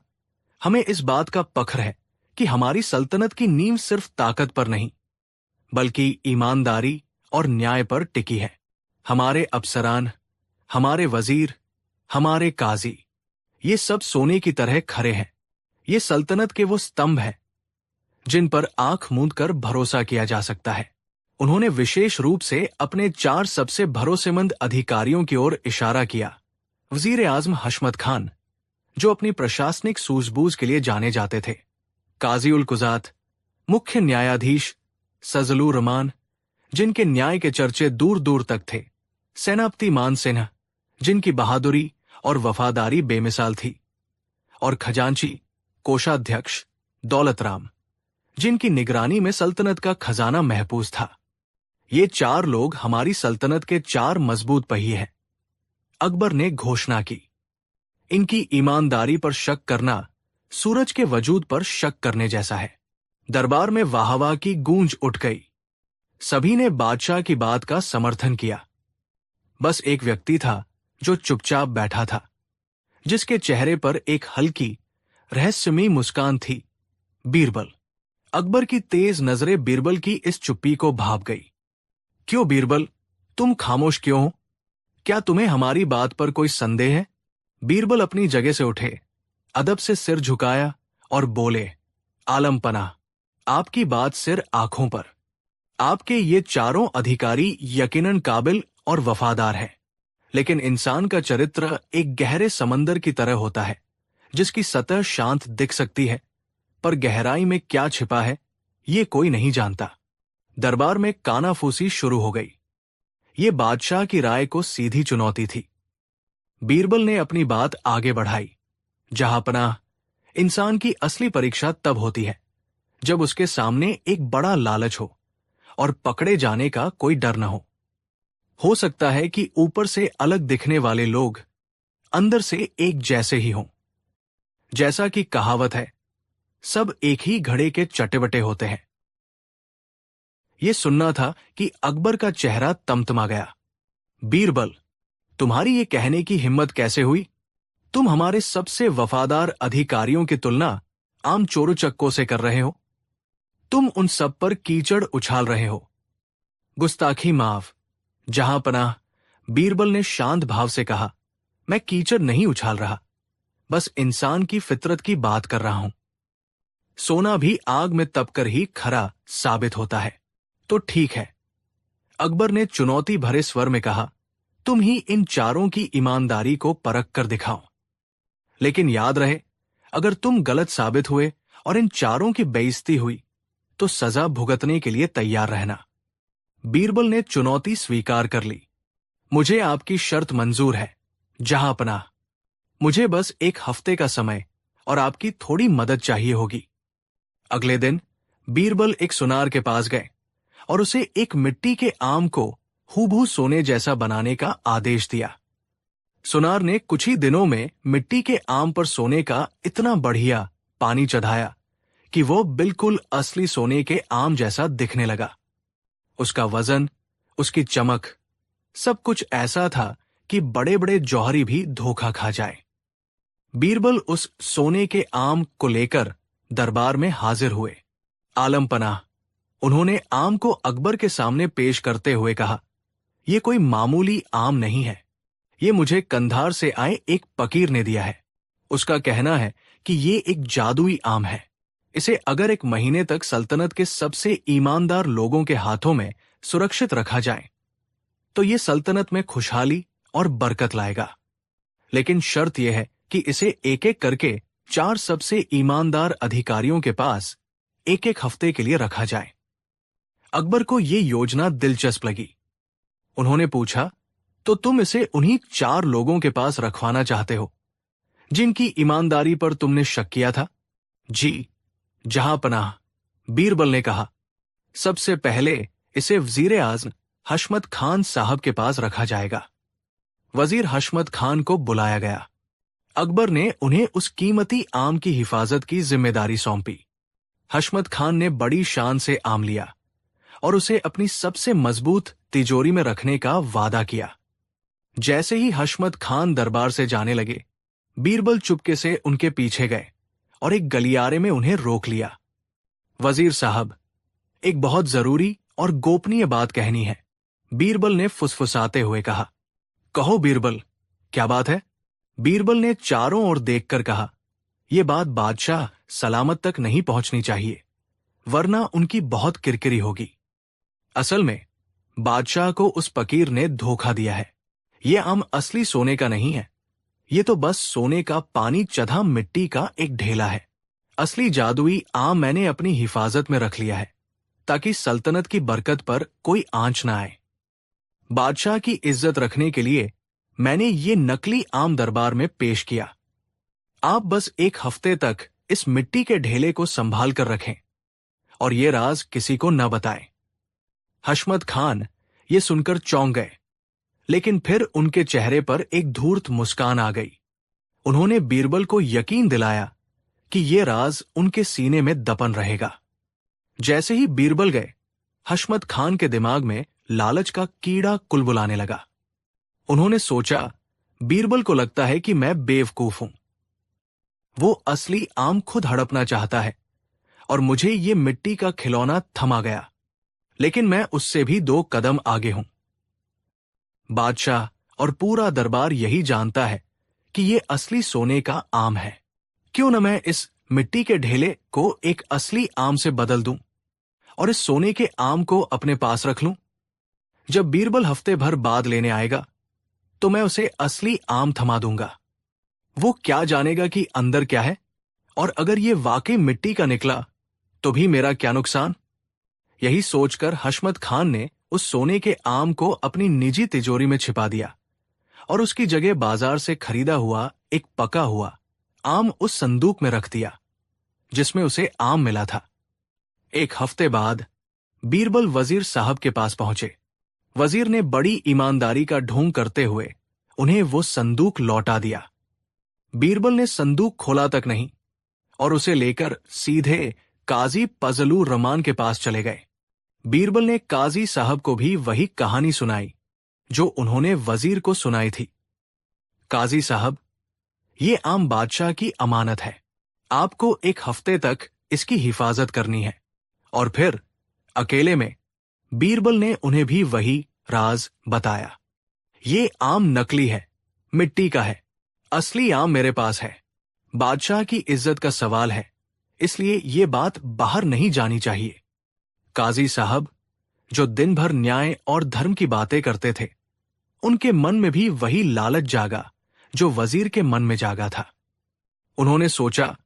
Speaker 1: हमें इस बात का फख्र है कि हमारी सल्तनत की नींव सिर्फ ताकत पर नहीं, बल्कि ईमानदारी और न्याय पर टिकी है। हमारे अफसरान, हमारे वजीर, हमारे काजी, ये सब सोने की तरह खरे हैं। ये सल्तनत के वो स्तंभ हैं जिन पर आंख मूंद कर भरोसा किया जा सकता है। उन्होंने विशेष रूप से अपने 4 सबसे भरोसेमंद अधिकारियों की ओर इशारा किया। वजीर आजम हशमत खान, जो अपनी प्रशासनिक सूझबूझ के लिए जाने जाते थे, काजी उल कुजात, मुख्य न्यायाधीश सजलुर रहमान, जिनके न्याय के चर्चे दूर दूर तक थे, सेनापति मान सिन्हा, जिनकी बहादुरी और वफादारी बेमिसाल थी, और खजांची कोषाध्यक्ष दौलत राम, जिनकी निगरानी में सल्तनत का खजाना महफूज था। ये 4 लोग हमारी सल्तनत के 4 मजबूत पहिए हैं। अकबर ने घोषणा की। इनकी ईमानदारी पर शक करना सूरज के वजूद पर शक करने जैसा है। दरबार में वाहवाह की गूंज उठ गई। सभी ने बादशाह की बात का समर्थन किया। बस एक व्यक्ति था जो चुपचाप बैठा था, जिसके चेहरे पर एक हल्की रहस्यमयी मुस्कान थी, बीरबल। अकबर की तेज नजरें बीरबल की इस चुप्पी को भाप गई। क्यों बीरबल, तुम खामोश क्यों हो? क्या तुम्हें हमारी बात पर कोई संदेह है? बीरबल अपनी जगह से उठे, अदब से सिर झुकाया और बोले, आलम पनाह, आपकी बात सिर आंखों पर। आपके ये 4 अधिकारी यकीनन काबिल और वफादार हैं, लेकिन इंसान का चरित्र एक गहरे समंदर की तरह होता है, जिसकी सतह शांत दिख सकती है, पर गहराई में क्या छिपा है ये कोई नहीं जानता। दरबार में कानाफूसी शुरू हो गई। ये बादशाह की राय को सीधी चुनौती थी। बीरबल ने अपनी बात आगे बढ़ाई। जहांपनाह, इंसान की असली परीक्षा तब होती है जब उसके सामने एक बड़ा लालच हो और पकड़े जाने का कोई डर न हो सकता है कि ऊपर से अलग दिखने वाले लोग अंदर से एक जैसे ही हों। जैसा कि कहावत है, सब एक ही घड़े के चटेबटे होते हैं। यह सुनना था कि अकबर का चेहरा तमतमा गया। बीरबल, तुम्हारी ये कहने की हिम्मत कैसे हुई? तुम हमारे सबसे वफादार अधिकारियों की तुलना आम चोरों चक्कों से कर रहे हो। तुम उन सब पर कीचड़ उछाल रहे हो। गुस्ताखी माफ। जहांपनाह, बीरबल ने शांत भाव से कहा, मैं कीचड़ नहीं उछाल रहा, बस इंसान की फितरत की बात कर रहा हूं। सोना भी आग में तपकर ही खरा साबित होता है। तो ठीक है, अकबर ने चुनौती भरे स्वर में कहा, तुम ही इन 4 की ईमानदारी को परख कर दिखाओ। लेकिन याद रहे, अगर तुम गलत साबित हुए और इन 4 की बेइज्जती हुई तो सजा भुगतने के लिए तैयार रहना। बीरबल ने चुनौती स्वीकार कर ली। मुझे आपकी शर्त मंजूर है जहांपनाह। मुझे बस 1 हफ्ते का समय और आपकी थोड़ी मदद चाहिए होगी। अगले दिन बीरबल एक सुनार के पास गए और उसे एक मिट्टी के आम को हूबहू सोने जैसा बनाने का आदेश दिया। सुनार ने कुछ ही दिनों में मिट्टी के आम पर सोने का इतना बढ़िया पानी चढ़ाया कि वो बिल्कुल असली सोने के आम जैसा दिखने लगा। उसका वजन, उसकी चमक, सब कुछ ऐसा था कि बड़े बड़े जौहरी भी धोखा खा जाए। बीरबल उस सोने के आम को लेकर दरबार में हाजिर हुए। आलम पनाह, उन्होंने आम को अकबर के सामने पेश करते हुए कहा, यह कोई मामूली आम नहीं है। ये मुझे कंधार से आए एक फकीर ने दिया है। उसका कहना है कि ये एक जादुई आम है। इसे अगर 1 महीने तक सल्तनत के सबसे ईमानदार लोगों के हाथों में सुरक्षित रखा जाए तो ये सल्तनत में खुशहाली और बरकत लाएगा। लेकिन शर्त यह है कि इसे एक एक करके 4 सबसे ईमानदार अधिकारियों के पास एक एक हफ्ते के लिए रखा जाए। अकबर को यह योजना दिलचस्प लगी। उन्होंने पूछा, तो तुम इसे उन्हीं 4 लोगों के पास रखवाना चाहते हो जिनकी ईमानदारी पर तुमने शक किया था? जी जहां पनाह, बीरबल ने कहा। सबसे पहले इसे वजीर आज़म हशमत खान साहब के पास रखा जाएगा। वजीर हशमत खान को बुलाया गया। अकबर ने उन्हें उस कीमती आम की हिफाजत की जिम्मेदारी सौंपी। हशमत खान ने बड़ी शान से आम लिया और उसे अपनी सबसे मजबूत तिजोरी में रखने का वादा किया। जैसे ही हशमत खान दरबार से जाने लगे, बीरबल चुपके से उनके पीछे गए और एक गलियारे में उन्हें रोक लिया। वजीर साहब, एक बहुत जरूरी और गोपनीय बात कहनी है, बीरबल ने फुसफुसाते हुए कहा। कहो बीरबल, क्या बात है? बीरबल ने चारों ओर देखकर कहा। यह बात बादशाह सलामत तक नहीं पहुंचनी चाहिए, वरना उनकी बहुत किरकिरी होगी। असल में बादशाह को उस फकीर ने धोखा दिया है। यह आम असली सोने का नहीं है, ये तो बस सोने का पानी चढ़ा मिट्टी का एक ढेला है। असली जादुई आम मैंने अपनी हिफाजत में रख लिया है ताकि सल्तनत की बरकत पर कोई आंच ना आए। बादशाह की इज्जत रखने के लिए मैंने ये नकली आम दरबार में पेश किया। आप बस एक हफ्ते तक इस मिट्टी के ढेले को संभाल कर रखें और ये राज किसी को न बताएं। हशमत खान ये सुनकर चौंक गए, लेकिन फिर उनके चेहरे पर एक धूर्त मुस्कान आ गई। उन्होंने बीरबल को यकीन दिलाया कि ये राज उनके सीने में दफन रहेगा। जैसे ही बीरबल गए, हशमत खान के दिमाग में लालच का कीड़ा कुलबुलाने लगा। उन्होंने सोचा, बीरबल को लगता है कि मैं बेवकूफ हूं। वो असली आम खुद हड़पना चाहता है और मुझे ये मिट्टी का खिलौना थमा गया, लेकिन मैं उससे भी 2 कदम आगे हूं। बादशाह और पूरा दरबार यही जानता है कि ये असली सोने का आम है। क्यों न मैं इस मिट्टी के ढेले को एक असली आम से बदल दूं और इस सोने के आम को अपने पास रख लूं। जब बीरबल हफ्ते भर बाद लेने आएगा तो मैं उसे असली आम थमा दूंगा। वो क्या जानेगा कि अंदर क्या है, और अगर ये वाकई मिट्टी का निकला तो भी मेरा क्या नुकसान। यही सोचकर हशमत खान ने उस सोने के आम को अपनी निजी तिजोरी में छिपा दिया और उसकी जगह बाजार से खरीदा हुआ एक पका हुआ आम उस संदूक में रख दिया जिसमें उसे आम मिला था। एक हफ्ते बाद बीरबल वजीर साहब के पास पहुंचे। वजीर ने बड़ी ईमानदारी का ढोंग करते हुए उन्हें वो संदूक लौटा दिया। बीरबल ने संदूक खोला तक नहीं और उसे लेकर सीधे काजी फजलुर रहमान के पास चले गए। बीरबल ने काजी साहब को भी वही कहानी सुनाई जो उन्होंने वजीर को सुनाई थी। काजी साहब, ये आम बादशाह की अमानत है, आपको एक हफ्ते तक इसकी हिफाजत करनी है। और फिर अकेले में बीरबल ने उन्हें भी वही राज बताया। ये आम नकली है, मिट्टी का है, असली आम मेरे पास है। बादशाह की इज्जत का सवाल है, इसलिए ये बात बाहर नहीं जानी चाहिए। काजी साहब, जो दिन भर न्याय और धर्म की बातें करते थे, उनके मन में भी वही लालच जागा जो वजीर के मन में जागा था। उन्होंने सोचा,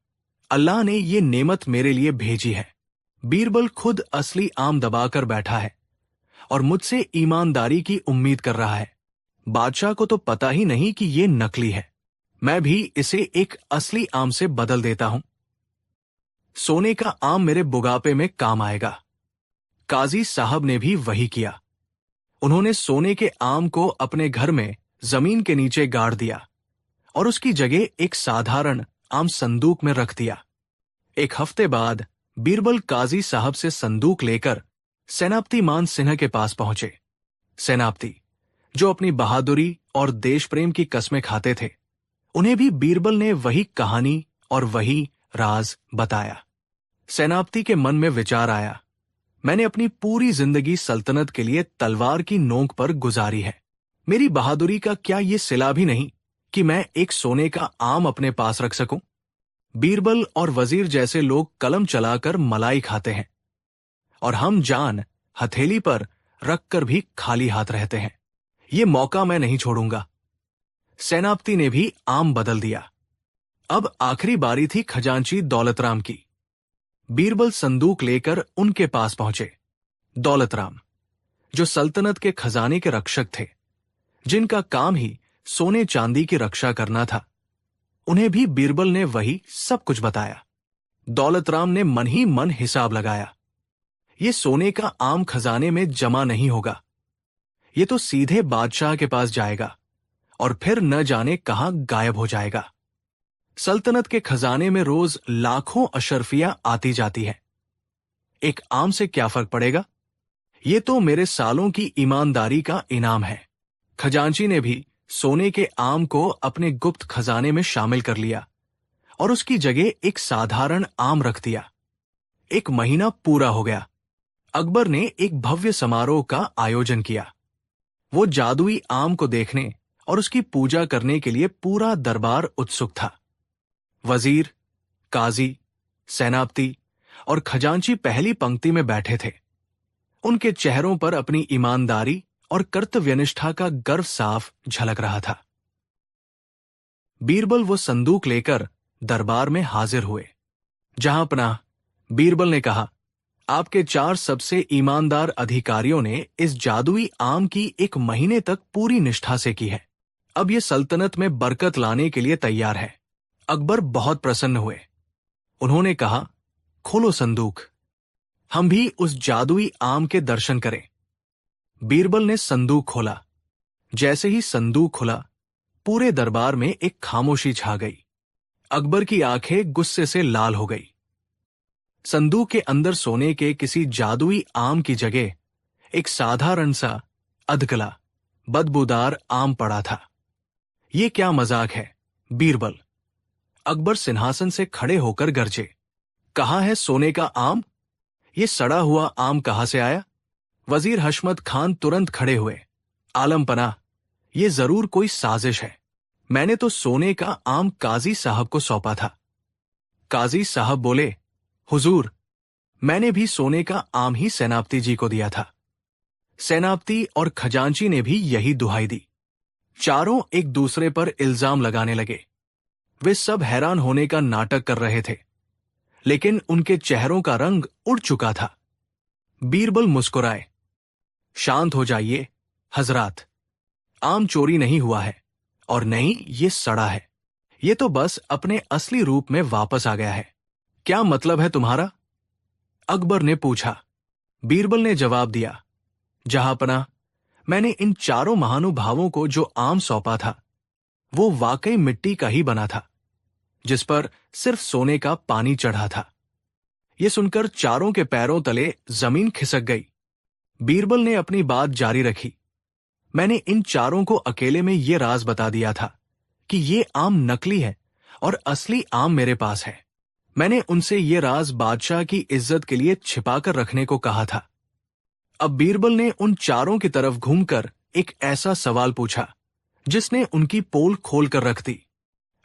Speaker 1: अल्लाह ने ये नेमत मेरे लिए भेजी है। बीरबल खुद असली आम दबाकर बैठा है और मुझसे ईमानदारी की उम्मीद कर रहा है। बादशाह को तो पता ही नहीं कि ये नकली है। मैं भी इसे एक असली आम से बदल देता हूं। सोने का आम मेरे बुढ़ापे में काम आएगा। काजी साहब ने भी वही किया। उन्होंने सोने के आम को अपने घर में जमीन के नीचे गाड़ दिया और उसकी जगह एक साधारण आम संदूक में रख दिया। एक हफ्ते बाद बीरबल काजी साहब से संदूक लेकर सेनापति मान सिन्हा के पास पहुंचे। सेनापति, जो अपनी बहादुरी और देश प्रेम की कस्में खाते थे, उन्हें भी बीरबल ने वही कहानी और वही राज बताया। सेनापति के मन में विचार आया, मैंने अपनी पूरी जिंदगी सल्तनत के लिए तलवार की नोक पर गुजारी है। मेरी बहादुरी का क्या ये सिला भी नहीं कि मैं एक सोने का आम अपने पास रख सकूं? बीरबल और वजीर जैसे लोग कलम चलाकर मलाई खाते हैं और हम जान हथेली पर रखकर भी खाली हाथ रहते हैं। ये मौका मैं नहीं छोड़ूंगा। सेनापति ने भी आम बदल दिया। अब आखिरी बारी थी खजांची दौलतराम की। बीरबल संदूक लेकर उनके पास पहुंचे। दौलतराम, जो सल्तनत के खजाने के रक्षक थे, जिनका काम ही सोने चांदी की रक्षा करना था, उन्हें भी बीरबल ने वही सब कुछ बताया। दौलतराम ने मन ही मन हिसाब लगाया। ये सोने का आम खजाने में जमा नहीं होगा, ये तो सीधे बादशाह के पास जाएगा और फिर न जाने कहां गायब हो जाएगा। सल्तनत के खजाने में रोज लाखों अशर्फियां आती जाती है, एक आम से क्या फर्क पड़ेगा? ये तो मेरे सालों की ईमानदारी का इनाम है। खजांची ने भी सोने के आम को अपने गुप्त खजाने में शामिल कर लिया और उसकी जगह एक साधारण आम रख दिया। एक महीना पूरा हो गया। अकबर ने एक भव्य समारोह का आयोजन किया। वो जादुई आम को देखने और उसकी पूजा करने के लिए पूरा दरबार उत्सुक था। वजीर, काजी, सेनापति और खजांची पहली पंक्ति में बैठे थे। उनके चेहरों पर अपनी ईमानदारी और कर्तव्यनिष्ठा का गर्व साफ झलक रहा था। बीरबल वो संदूक लेकर दरबार में हाजिर हुए। जहांपनाह, बीरबल ने कहा, आपके 4 सबसे ईमानदार अधिकारियों ने इस जादुई आम की 1 महीने तक पूरी निष्ठा से की है। अब ये सल्तनत में बरकत लाने के लिए तैयार है। अकबर बहुत प्रसन्न हुए। उन्होंने कहा, खोलो संदूक, हम भी उस जादुई आम के दर्शन करें। बीरबल ने संदूक खोला। जैसे ही संदूक खुला, पूरे दरबार में एक खामोशी छा गई। अकबर की आंखें गुस्से से लाल हो गई। संदूक के अंदर सोने के किसी जादुई आम की जगह एक साधारण सा अधगला, बदबूदार आम पड़ा था। ये क्या मजाक है, बीरबल? अकबर सिंहासन से खड़े होकर गरजे, कहाँ है सोने का आम? ये सड़ा हुआ आम कहां से आया? वजीर हशमत खान तुरंत खड़े हुए। आलमपना, ये जरूर कोई साजिश है। मैंने तो सोने का आम काजी साहब को सौंपा था। काजी साहब बोले, हुजूर, मैंने भी सोने का आम ही सेनापति जी को दिया था। सेनापति और खजांची ने भी यही दुहाई दी। चारों एक दूसरे पर इल्जाम लगाने लगे। वे सब हैरान होने का नाटक कर रहे थे, लेकिन उनके चेहरों का रंग उड़ चुका था। बीरबल मुस्कुराए, शांत हो जाइए हजरात, आम चोरी नहीं हुआ है और नहीं ये सड़ा है। ये तो बस अपने असली रूप में वापस आ गया है। क्या मतलब है तुम्हारा? अकबर ने पूछा। बीरबल ने जवाब दिया, जहांपनाह, मैंने इन चारों महानुभावों को जो आम सौंपा था, वो वाकई मिट्टी का ही बना था, जिस पर सिर्फ सोने का पानी चढ़ा था। ये सुनकर चारों के पैरों तले जमीन खिसक गई। बीरबल ने अपनी बात जारी रखी, मैंने इन चारों को अकेले में ये राज बता दिया था कि ये आम नकली है और असली आम मेरे पास है। मैंने उनसे ये राज बादशाह की इज्जत के लिए छिपाकर रखने को कहा था। अब बीरबल ने उन चारों की तरफ घूमकर एक ऐसा सवाल पूछा जिसने उनकी पोल खोलकर रख दी।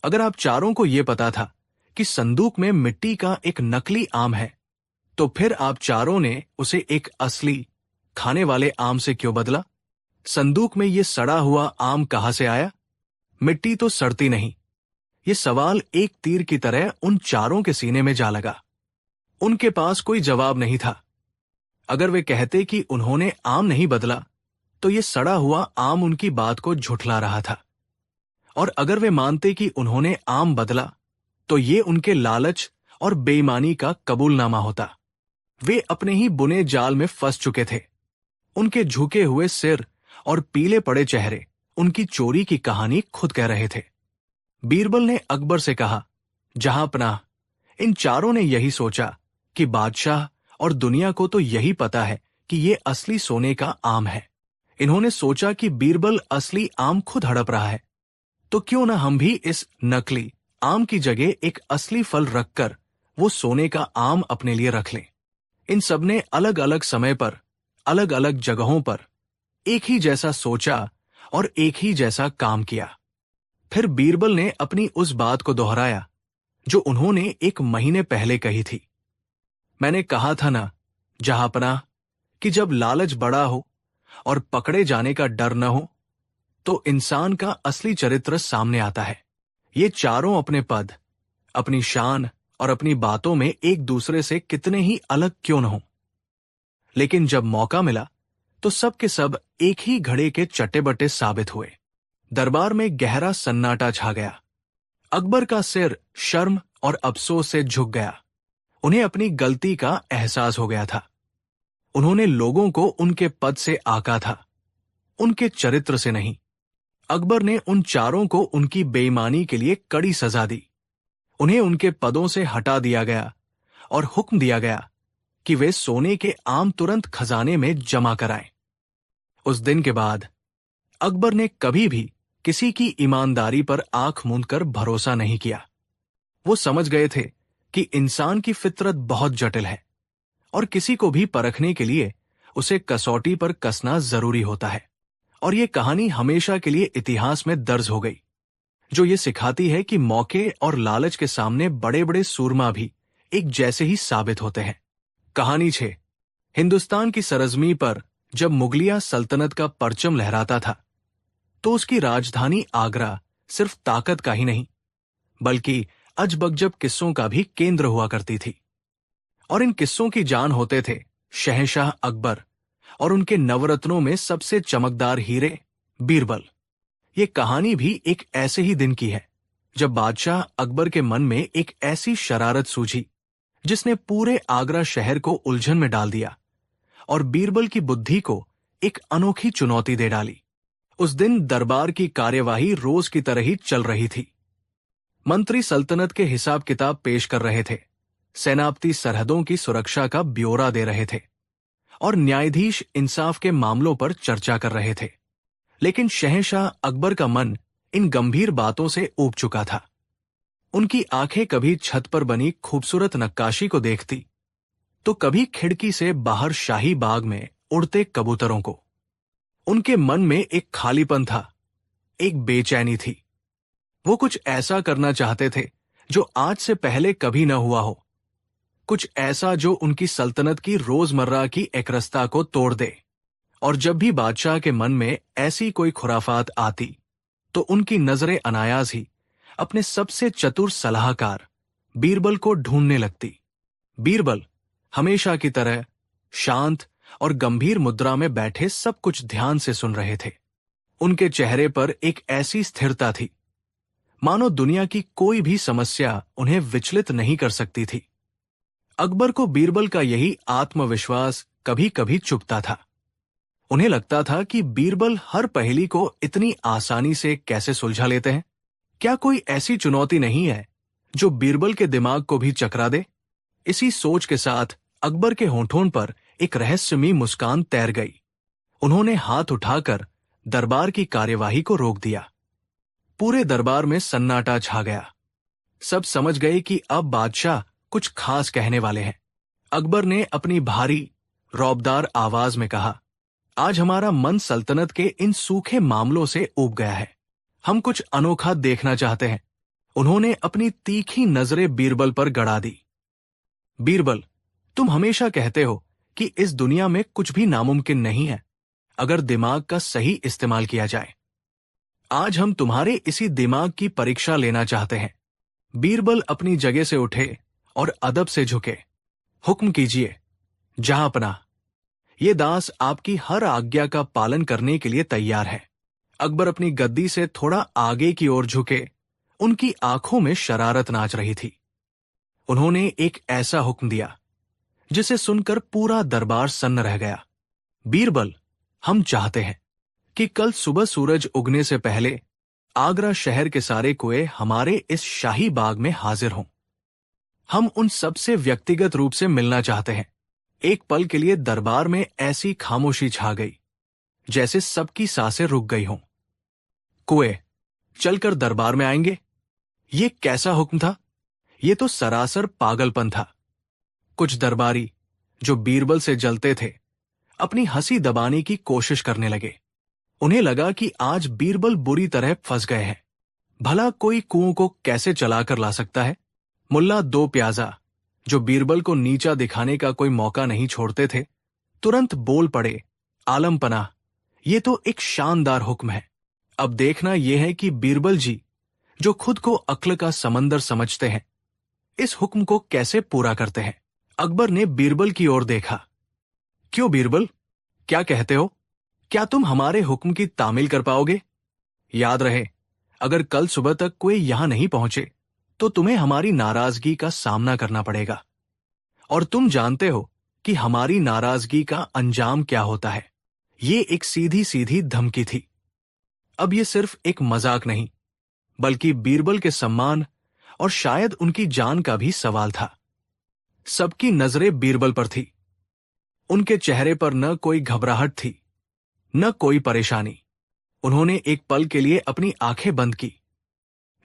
Speaker 1: अगर आप चारों को यह पता था कि संदूक में मिट्टी का एक नकली आम है, तो फिर आप चारों ने उसे एक असली खाने वाले आम से क्यों बदला? संदूक में यह सड़ा हुआ आम कहां से आया? मिट्टी तो सड़ती नहीं। ये सवाल एक तीर की तरह उन चारों के सीने में जा लगा। उनके पास कोई जवाब नहीं था। अगर वे कहते कि उन्होंने आम नहीं बदला, तो ये सड़ा हुआ आम उनकी बात को झुठला रहा था, और अगर वे मानते कि उन्होंने आम बदला, तो ये उनके लालच और बेईमानी का कबूलनामा होता। वे अपने ही बुने जाल में फंस चुके थे। उनके झुके हुए सिर और पीले पड़े चेहरे उनकी चोरी की कहानी खुद कह रहे थे। बीरबल ने अकबर से कहा, जहांपनाह, इन चारों ने यही सोचा कि बादशाह और दुनिया को तो यही पता है कि ये असली सोने का आम है। इन्होंने सोचा कि बीरबल असली आम खुद हड़प रहा है, तो क्यों ना हम भी इस नकली आम की जगह एक असली फल रखकर वो सोने का आम अपने लिए रख लें। इन सबने अलग अलग समय पर, अलग अलग जगहों पर एक ही जैसा सोचा और एक ही जैसा काम किया। फिर बीरबल ने अपनी उस बात को दोहराया जो उन्होंने 1 महीने पहले कही थी। मैंने कहा था ना, जहांपनाह, कि जब लालच बड़ा हो और पकड़े जाने का डर न हो, तो इंसान का असली चरित्र सामने आता है। ये चारों अपने पद, अपनी शान और अपनी बातों में एक दूसरे से कितने ही अलग क्यों न हों, लेकिन जब मौका मिला तो सब के सब एक ही घड़े के चट्टे-बट्टे साबित हुए। दरबार में गहरा सन्नाटा छा गया। अकबर का सिर शर्म और अफसोस से झुक गया। उन्हें अपनी गलती का एहसास हो गया था। उन्होंने लोगों को उनके पद से आका था, उनके चरित्र से नहीं। अकबर ने उन चारों को उनकी बेईमानी के लिए कड़ी सजा दी। उन्हें उनके पदों से हटा दिया गया और हुक्म दिया गया कि वे सोने के आम तुरंत खजाने में जमा कराएं। उस दिन के बाद अकबर ने कभी भी किसी की ईमानदारी पर आंख मूंद कर भरोसा नहीं किया। वो समझ गए थे कि इंसान की फितरत बहुत जटिल है और किसी को भी परखने के लिए उसे कसौटी पर कसना जरूरी होता है। और ये कहानी हमेशा के लिए इतिहास में दर्ज हो गई, जो ये सिखाती है कि मौके और लालच के सामने बड़े बड़े सूरमा भी एक जैसे ही साबित होते हैं। कहानी 6। हिंदुस्तान की सरजमी पर जब मुगलिया सल्तनत का परचम लहराता था तो उसकी राजधानी आगरा सिर्फ ताकत का ही नहीं बल्कि अजबगजब किस्सों का भी केंद्र हुआ करती थी। और इन किस्सों की जान होते थे शहंशाह अकबर और उनके नवरत्नों में सबसे चमकदार हीरे बीरबल। ये कहानी भी एक ऐसे ही दिन की है जब बादशाह अकबर के मन में एक ऐसी शरारत सूझी जिसने पूरे आगरा शहर को उलझन में डाल दिया और बीरबल की बुद्धि को एक अनोखी चुनौती दे डाली। उस दिन दरबार की कार्यवाही रोज की तरह ही चल रही थी। मंत्री सल्तनत के हिसाब किताब पेश कर रहे थे, सेनापति सरहदों की सुरक्षा का ब्यौरा दे रहे थे और न्यायाधीश इंसाफ के मामलों पर चर्चा कर रहे थे। लेकिन शहंशाह अकबर का मन इन गंभीर बातों से ऊब चुका था। उनकी आंखें कभी छत पर बनी खूबसूरत नक्काशी को देखती तो कभी खिड़की से बाहर शाही बाग में उड़ते कबूतरों को। उनके मन में एक खालीपन था, एक बेचैनी थी। वो कुछ ऐसा करना चाहते थे जो आज से पहले कभी न हुआ हो, कुछ ऐसा जो उनकी सल्तनत की रोजमर्रा की एकरसता को तोड़ दे। और जब भी बादशाह के मन में ऐसी कोई खुराफात आती तो उनकी नजरें अनायास ही अपने सबसे चतुर सलाहकार बीरबल को ढूंढने लगती। बीरबल हमेशा की तरह शांत और गंभीर मुद्रा में बैठे सब कुछ ध्यान से सुन रहे थे। उनके चेहरे पर एक ऐसी स्थिरता थी मानो दुनिया की कोई भी समस्या उन्हें विचलित नहीं कर सकती थी। अकबर को बीरबल का यही आत्मविश्वास कभी कभी चुभता था। उन्हें लगता था कि बीरबल हर पहेली को इतनी आसानी से कैसे सुलझा लेते हैं। क्या कोई ऐसी चुनौती नहीं है जो बीरबल के दिमाग को भी चकरा दे? इसी सोच के साथ अकबर के होंठों पर एक रहस्यमयी मुस्कान तैर गई। उन्होंने हाथ उठाकर दरबार की कार्यवाही को रोक दिया। पूरे दरबार में सन्नाटा छा गया। सब समझ गए कि अब बादशाह कुछ खास कहने वाले हैं। अकबर ने अपनी भारी रौबदार आवाज में कहा, आज हमारा मन सल्तनत के इन सूखे मामलों से ऊब गया है। हम कुछ अनोखा देखना चाहते हैं। उन्होंने अपनी तीखी नजरें बीरबल पर गड़ा दी। बीरबल, तुम हमेशा कहते हो कि इस दुनिया में कुछ भी नामुमकिन नहीं है अगर दिमाग का सही इस्तेमाल किया जाए। आज हम तुम्हारे इसी दिमाग की परीक्षा लेना चाहते हैं। बीरबल अपनी जगह से उठे और अदब से झुके। हुक्म कीजिए जहांपनाह, ये दास आपकी हर आज्ञा का पालन करने के लिए तैयार है। अकबर अपनी गद्दी से थोड़ा आगे की ओर झुके। उनकी आंखों में शरारत नाच रही थी। उन्होंने एक ऐसा हुक्म दिया जिसे सुनकर पूरा दरबार सन्न रह गया। बीरबल, हम चाहते हैं कि कल सुबह सूरज उगने से पहले आगरा शहर के सारे कुएं हमारे इस शाही बाग में हाजिर हों। हम उन सबसे व्यक्तिगत रूप से मिलना चाहते हैं। एक पल के लिए दरबार में ऐसी खामोशी छा गई जैसे सबकी सांसें रुक गई हों। कुएं चलकर दरबार में आएंगे? ये कैसा हुक्म था? ये तो सरासर पागलपन था। कुछ दरबारी जो बीरबल से जलते थे अपनी हंसी दबाने की कोशिश करने लगे। उन्हें लगा कि आज बीरबल बुरी तरह फंस गए हैं। भला कोई कुओं को कैसे चलाकर ला सकता है? मुल्ला दो प्याजा, जो बीरबल को नीचा दिखाने का कोई मौका नहीं छोड़ते थे, तुरंत बोल पड़े, आलम पनाह, ये तो एक शानदार हुक्म है। अब देखना यह है कि बीरबल जी, जो खुद को अक्ल का समंदर समझते हैं, इस हुक्म को कैसे पूरा करते हैं। अकबर ने बीरबल की ओर देखा। क्यों बीरबल, क्या कहते हो? क्या तुम हमारे हुक्म की तामील कर पाओगे? याद रहे, अगर कल सुबह तक कोई यहां नहीं पहुंचे तो तुम्हें हमारी नाराजगी का सामना करना पड़ेगा। और तुम जानते हो कि हमारी नाराजगी का अंजाम क्या होता है। ये एक सीधी सीधी धमकी थी। अब ये सिर्फ एक मजाक नहीं, बल्कि बीरबल के सम्मान और शायद उनकी जान का भी सवाल था। सबकी नजरें बीरबल पर थी। उनके चेहरे पर न कोई घबराहट थी, न कोई परेशानी। उन्होंने एक पल के लिए अपनी आंखें बंद की,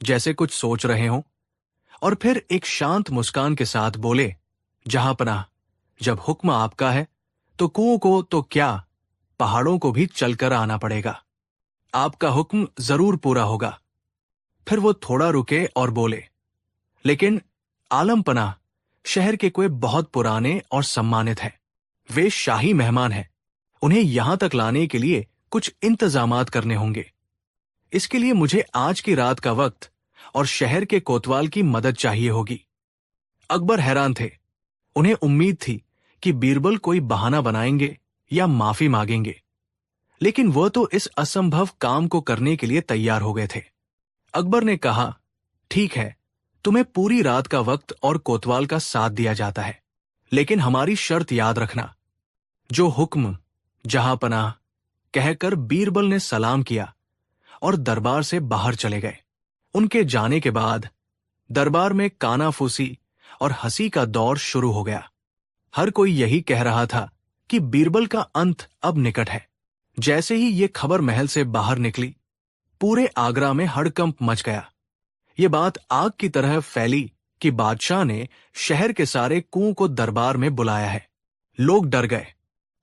Speaker 1: जैसे कुछ सोच रहे हों, और फिर एक शांत मुस्कान के साथ बोले, जहांपनाह, जब हुक्म आपका है तो कुओं को तो क्या, पहाड़ों को भी चलकर आना पड़ेगा। आपका हुक्म जरूर पूरा होगा। फिर वो थोड़ा रुके और बोले, लेकिन आलमपनाह, शहर के कुएं बहुत पुराने और सम्मानित हैं। वे शाही मेहमान हैं। उन्हें यहां तक लाने के लिए कुछ इंतजामात करने होंगे। इसके लिए मुझे आज की रात का वक्त और शहर के कोतवाल की मदद चाहिए होगी। अकबर हैरान थे। उन्हें उम्मीद थी कि बीरबल कोई बहाना बनाएंगे या माफी मांगेंगे, लेकिन वह तो इस असंभव काम को करने के लिए तैयार हो गए थे। अकबर ने कहा, ठीक है, तुम्हें पूरी रात का वक्त और कोतवाल का साथ दिया जाता है, लेकिन हमारी शर्त याद रखना। जो हुक्म, जहांपनाह कहकर बीरबल ने सलाम किया और दरबार से बाहर चले गए। उनके जाने के बाद दरबार में कानाफूसी और हंसी का दौर शुरू हो गया। हर कोई यही कह रहा था कि बीरबल का अंत अब निकट है। जैसे ही ये खबर महल से बाहर निकली, पूरे आगरा में हड़कंप मच गया। ये बात आग की तरह फैली कि बादशाह ने शहर के सारे कुओं को दरबार में बुलाया है। लोग डर गए।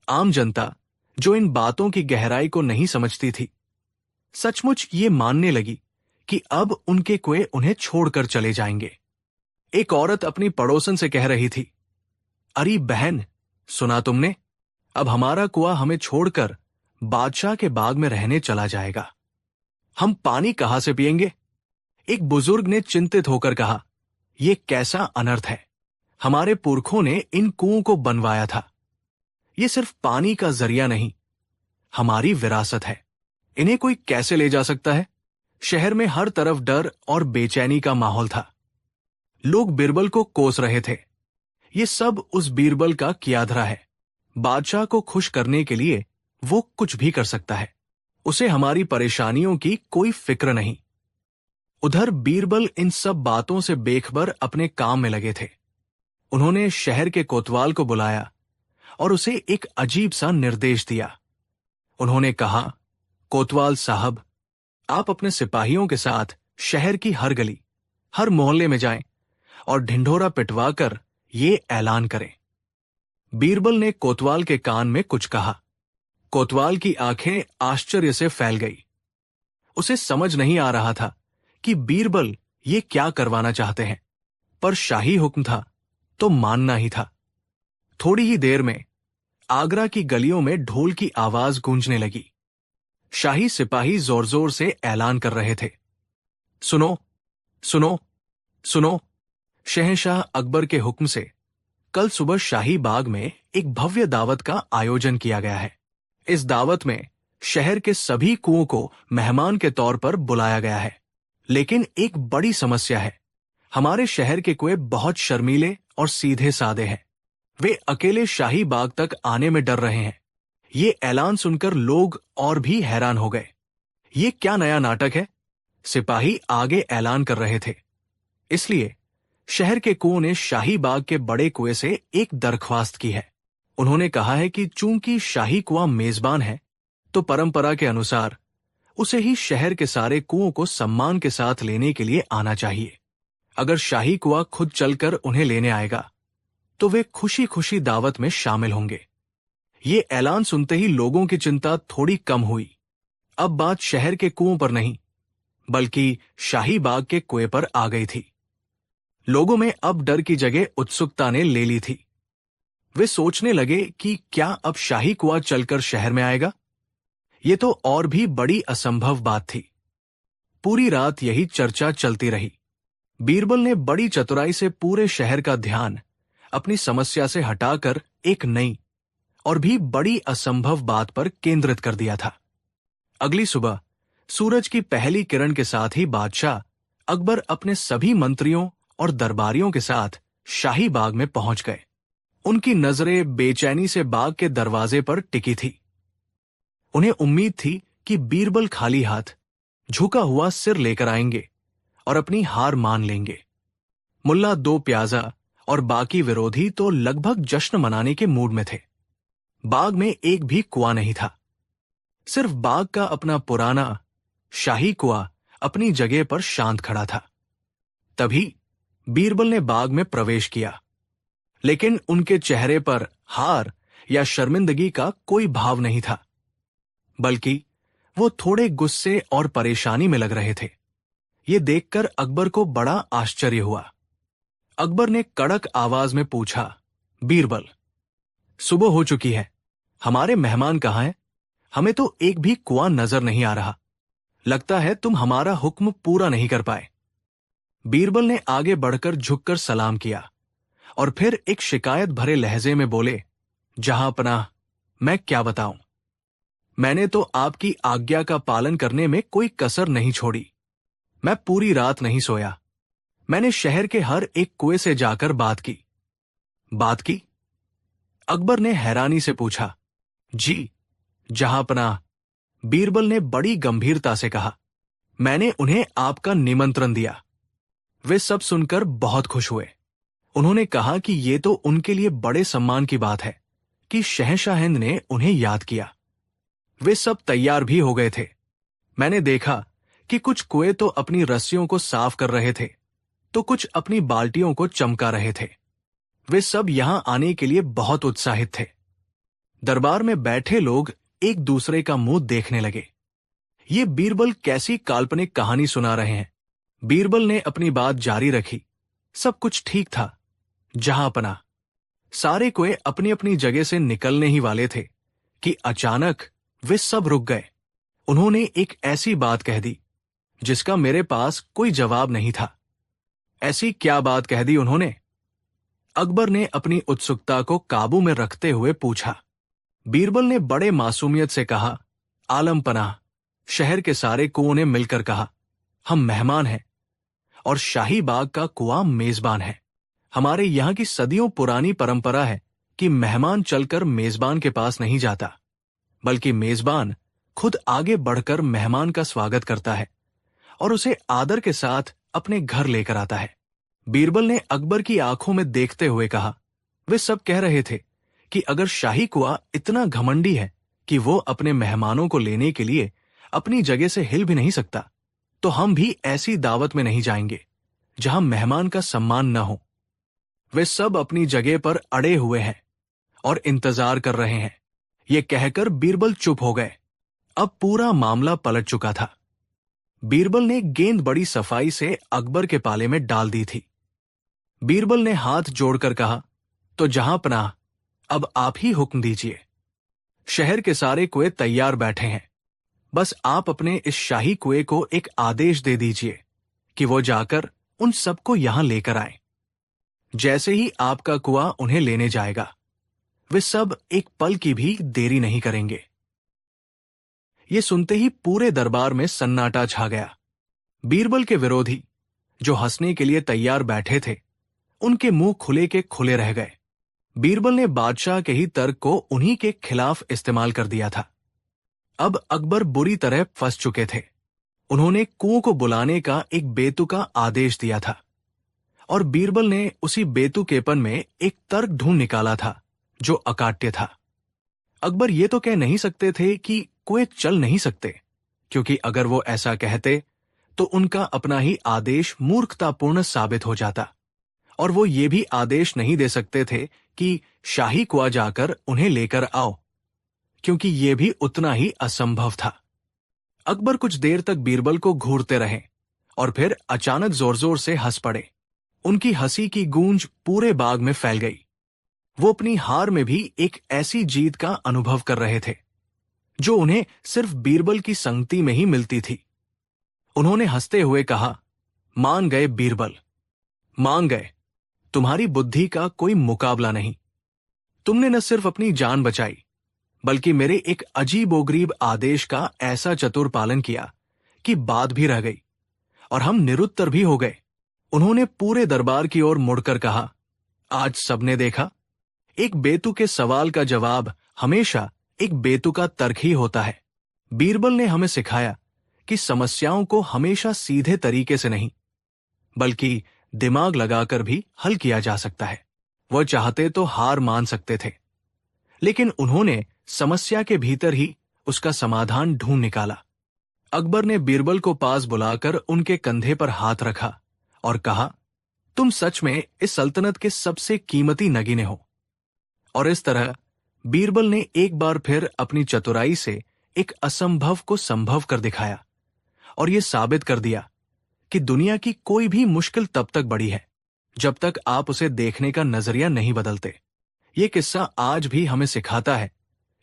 Speaker 1: आम जनता, जो इन बातों की गहराई को नहीं समझती थी, सचमुच ये मानने लगी कि अब उनके कुएं उन्हें छोड़कर चले जाएंगे। एक औरत अपनी पड़ोसन से कह रही थी, अरे बहन, सुना तुमने? अब हमारा कुआं हमें छोड़कर बादशाह के बाग में रहने चला जाएगा। हम पानी कहां से पिएंगे? एक बुजुर्ग ने चिंतित होकर कहा, यह कैसा अनर्थ है। हमारे पुरखों ने इन कुओं को बनवाया था। ये सिर्फ पानी का जरिया नहीं, हमारी विरासत है। इन्हें कोई कैसे ले जा सकता है? शहर में हर तरफ डर और बेचैनी का माहौल था। लोग बीरबल को कोस रहे थे। ये सब उस बीरबल का कियाधरा है। बादशाह को खुश करने के लिए वो कुछ भी कर सकता है। उसे हमारी परेशानियों की कोई फिक्र नहीं। उधर बीरबल इन सब बातों से बेखबर अपने काम में लगे थे। उन्होंने शहर के कोतवाल को बुलाया और उसे एक अजीब सा निर्देश दिया। उन्होंने कहा, कोतवाल साहब, आप अपने सिपाहियों के साथ शहर की हर गली, हर मोहल्ले में जाएं और ढिंढोरा पिटवाकर ये ऐलान करें। बीरबल ने कोतवाल के कान में कुछ कहा। कोतवाल की आंखें आश्चर्य से फैल गई। उसे समझ नहीं आ रहा था कि बीरबल ये क्या करवाना चाहते हैं, पर शाही हुक्म था तो मानना ही था। थोड़ी ही देर में आगरा की गलियों में ढोल की आवाज गूंजने लगी। शाही सिपाही जोर जोर से ऐलान कर रहे थे, सुनो, सुनो, सुनो। शहंशाह अकबर के हुक्म से कल सुबह शाही बाग में एक भव्य दावत का आयोजन किया गया है। इस दावत में शहर के सभी कुओं को मेहमान के तौर पर बुलाया गया है। लेकिन एक बड़ी समस्या है। हमारे शहर के कुएं बहुत शर्मीले और सीधे साधे हैं। वे अकेले शाही बाग तक आने में डर रहे हैं। ये ऐलान सुनकर लोग और भी हैरान हो गए। ये क्या नया नाटक है? सिपाही आगे ऐलान कर रहे थे। इसलिए शहर के कुओं ने शाही बाग के बड़े कुएं से एक दरख्वास्त की है। उन्होंने कहा है कि चूंकि शाही कुआं मेजबान है, तो परंपरा के अनुसार उसे ही शहर के सारे कुओं को सम्मान के साथ लेने के लिए आना चाहिए। अगर शाही कुआं खुद चलकर उन्हें लेने आएगा, तो वे खुशी खुशी दावत में शामिल होंगे। ये ऐलान सुनते ही लोगों की चिंता थोड़ी कम हुई। अब बात शहर के कुओं पर नहीं, बल्कि शाही बाग के कुएं पर आ गई थी। लोगों में अब डर की जगह उत्सुकता ने ले ली थी। वे सोचने लगे कि क्या अब शाही कुआं चलकर शहर में आएगा? ये तो और भी बड़ी असंभव बात थी। पूरी रात यही चर्चा चलती रही। बीरबल ने बड़ी चतुराई से पूरे शहर का ध्यान अपनी समस्या से हटाकर एक नई और भी बड़ी असंभव बात पर केंद्रित कर दिया था। अगली सुबह सूरज की पहली किरण के साथ ही बादशाह अकबर अपने सभी मंत्रियों और दरबारियों के साथ शाही बाग में पहुंच गए। उनकी नजरें बेचैनी से बाग के दरवाजे पर टिकी थी। उन्हें उम्मीद थी कि बीरबल खाली हाथ, झुका हुआ सिर लेकर आएंगे और अपनी हार मान लेंगे। मुल्ला दो प्याजा और बाकी विरोधी तो लगभग जश्न मनाने के मूड में थे। बाग में एक भी कुआं नहीं था। सिर्फ बाग का अपना पुराना शाही कुआं अपनी जगह पर शांत खड़ा था। तभी बीरबल ने बाग में प्रवेश किया, लेकिन उनके चेहरे पर हार या शर्मिंदगी का कोई भाव नहीं था, बल्कि वो थोड़े गुस्से और परेशानी में लग रहे थे। ये देखकर अकबर को बड़ा आश्चर्य हुआ। अकबर ने कड़क आवाज में पूछा, बीरबल, सुबह हो चुकी है, हमारे मेहमान कहाँ हैं? हमें तो एक भी कुआं नजर नहीं आ रहा। लगता है तुम हमारा हुक्म पूरा नहीं कर पाए। बीरबल ने आगे बढ़कर झुककर सलाम किया और फिर एक शिकायत भरे लहजे में बोले, जहांपनाह, मैं क्या बताऊं? मैंने तो आपकी आज्ञा का पालन करने में कोई कसर नहीं छोड़ी। मैं पूरी रात नहीं सोया। मैंने शहर के हर एक कुएं से जाकर बात की। बात की? अकबर ने हैरानी से पूछा। जी, जहांपनाह, बीरबल ने बड़ी गंभीरता से कहा, मैंने उन्हें आपका निमंत्रण दिया। वे सब सुनकर बहुत खुश हुए। उन्होंने कहा कि ये तो उनके लिए बड़े सम्मान की बात है कि शहंशाहिंद ने उन्हें याद किया। वे सब तैयार भी हो गए थे। मैंने देखा कि कुछ कुएं तो अपनी रस्सियों को साफ कर रहे थे, तो कुछ अपनी बाल्टियों को चमका रहे थे। वे सब यहां आने के लिए बहुत उत्साहित थे। दरबार में बैठे लोग एक दूसरे का मुंह देखने लगे। ये बीरबल कैसी काल्पनिक कहानी सुना रहे हैं। बीरबल ने अपनी बात जारी रखी। सब कुछ ठीक था, जहांपनाह। सारे कुएं अपनी अपनी जगह से निकलने ही वाले थे कि अचानक वे सब रुक गए। उन्होंने एक ऐसी बात कह दी जिसका मेरे पास कोई जवाब नहीं था। ऐसी क्या बात कह दी उन्होंने? अकबर ने अपनी उत्सुकता को काबू में रखते हुए पूछा। बीरबल ने बड़े मासूमियत से कहा, आलमपनाह, शहर के सारे कुओं ने मिलकर कहा, हम मेहमान हैं और शाही बाग का कुआं मेजबान है। हमारे यहां की सदियों पुरानी परंपरा है कि मेहमान चलकर मेजबान के पास नहीं जाता, बल्कि मेजबान खुद आगे बढ़कर मेहमान का स्वागत करता है और उसे आदर के साथ अपने घर लेकर आता है। बीरबल ने अकबर की आंखों में देखते हुए कहा, वे सब कह रहे थे कि अगर शाही कुआं इतना घमंडी है कि वो अपने मेहमानों को लेने के लिए अपनी जगह से हिल भी नहीं सकता, तो हम भी ऐसी दावत में नहीं जाएंगे जहां मेहमान का सम्मान न हो। वे सब अपनी जगह पर अड़े हुए हैं और इंतजार कर रहे हैं। ये कहकर बीरबल चुप हो गए। अब पूरा मामला पलट चुका था। बीरबल ने गेंद बड़ी सफाई से अकबर के पाले में डाल दी थी। बीरबल ने हाथ जोड़कर कहा, तो जहांपनाह, अब आप ही हुक्म दीजिए। शहर के सारे कुएं तैयार बैठे हैं। बस आप अपने इस शाही कुएं को एक आदेश दे दीजिए कि वो जाकर उन सबको यहां लेकर आए। जैसे ही आपका कुआं उन्हें लेने जाएगा, वे सब एक पल की भी देरी नहीं करेंगे। ये सुनते ही पूरे दरबार में सन्नाटा छा गया। बीरबल के विरोधी, जो हंसने के लिए तैयार बैठे थे, उनके मुंह खुले के खुले रह गए। बीरबल ने बादशाह के ही तर्क को उन्हीं के खिलाफ इस्तेमाल कर दिया था। अब अकबर बुरी तरह फंस चुके थे। उन्होंने कुओं को बुलाने का एक बेतुका आदेश दिया था और बीरबल ने उसी बेतुकेपन में एक तर्क ढूंढ निकाला था जो अकाट्य था। अकबर ये तो कह नहीं सकते थे कि कुएं चल नहीं सकते, क्योंकि अगर वो ऐसा कहते तो उनका अपना ही आदेश मूर्खतापूर्ण साबित हो जाता, और वो ये भी आदेश नहीं दे सकते थे कि शाही कुआं जाकर उन्हें लेकर आओ, क्योंकि ये भी उतना ही असंभव था। अकबर कुछ देर तक बीरबल को घूरते रहे और फिर अचानक जोर जोर से हंस पड़े। उनकी हंसी की गूंज पूरे बाग में फैल गई। वो अपनी हार में भी एक ऐसी जीत का अनुभव कर रहे थे जो उन्हें सिर्फ बीरबल की संगति में ही मिलती थी। उन्होंने हंसते हुए कहा, मान गए बीरबल, मान गए। तुम्हारी बुद्धि का कोई मुकाबला नहीं। तुमने न सिर्फ अपनी जान बचाई, बल्कि मेरे एक अजीबोगरीब आदेश का ऐसा चतुर पालन किया कि बात भी रह गई और हम निरुत्तर भी हो गए। उन्होंने पूरे दरबार की ओर मुड़कर कहा, आज सबने देखा, एक बेतुके सवाल का जवाब हमेशा एक बेतुका तर्क ही होता है। बीरबल ने हमें सिखाया कि समस्याओं को हमेशा सीधे तरीके से नहीं, बल्कि दिमाग लगाकर भी हल किया जा सकता है। वह चाहते तो हार मान सकते थे, लेकिन उन्होंने समस्या के भीतर ही उसका समाधान ढूंढ निकाला। अकबर ने बीरबल को पास बुलाकर उनके कंधे पर हाथ रखा और कहा, तुम सच में इस सल्तनत के सबसे कीमती नगीने हो। और इस तरह बीरबल ने एक बार फिर अपनी चतुराई से एक असंभव को संभव कर दिखाया और यह साबित कर दिया कि दुनिया की कोई भी मुश्किल तब तक बड़ी है जब तक आप उसे देखने का नजरिया नहीं बदलते। यह किस्सा आज भी हमें सिखाता है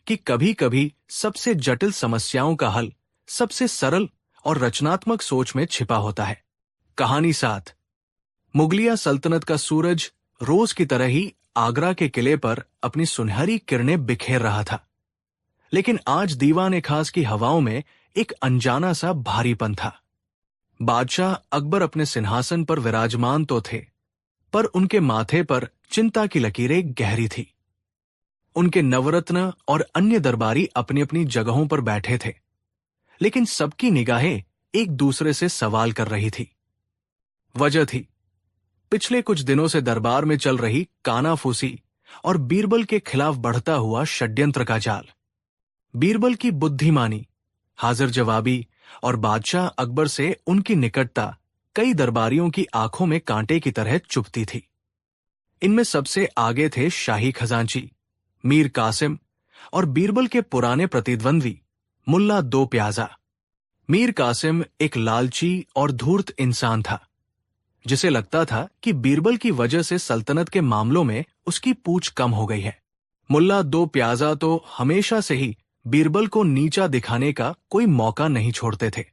Speaker 1: कि कभी कभी सबसे जटिल समस्याओं का हल सबसे सरल और रचनात्मक सोच में छिपा होता है। कहानी 7। मुगलिया सल्तनत का सूरज रोज की तरह ही आगरा के किले पर अपनी सुनहरी किरणें बिखेर रहा था, लेकिन आज दीवान खास की हवाओं में एक अनजाना सा भारीपन था। बादशाह अकबर अपने सिंहासन पर विराजमान तो थे, पर उनके माथे पर चिंता की लकीरें गहरी थी। उनके नवरत्न और अन्य दरबारी अपनी अपनी जगहों पर बैठे थे, लेकिन सबकी निगाहें एक दूसरे से सवाल कर रही थी। वजह थी पिछले कुछ दिनों से दरबार में चल रही कानाफूसी और बीरबल के खिलाफ बढ़ता हुआ षड्यंत्र का जाल। बीरबल की बुद्धिमानी, हाजिर जवाबी और बादशाह अकबर से उनकी निकटता कई दरबारियों की आंखों में कांटे की तरह चुभती थी। इनमें सबसे आगे थे शाही खजांची मीर कासिम और बीरबल के पुराने प्रतिद्वंद्वी मुल्ला दो प्याजा। मीर कासिम एक लालची और धूर्त इंसान था, जिसे लगता था कि बीरबल की वजह से सल्तनत के मामलों में उसकी पूछ कम हो गई है। मुल्ला दो प्याजा तो हमेशा से ही बीरबल को नीचा दिखाने का कोई मौका नहीं छोड़ते थे।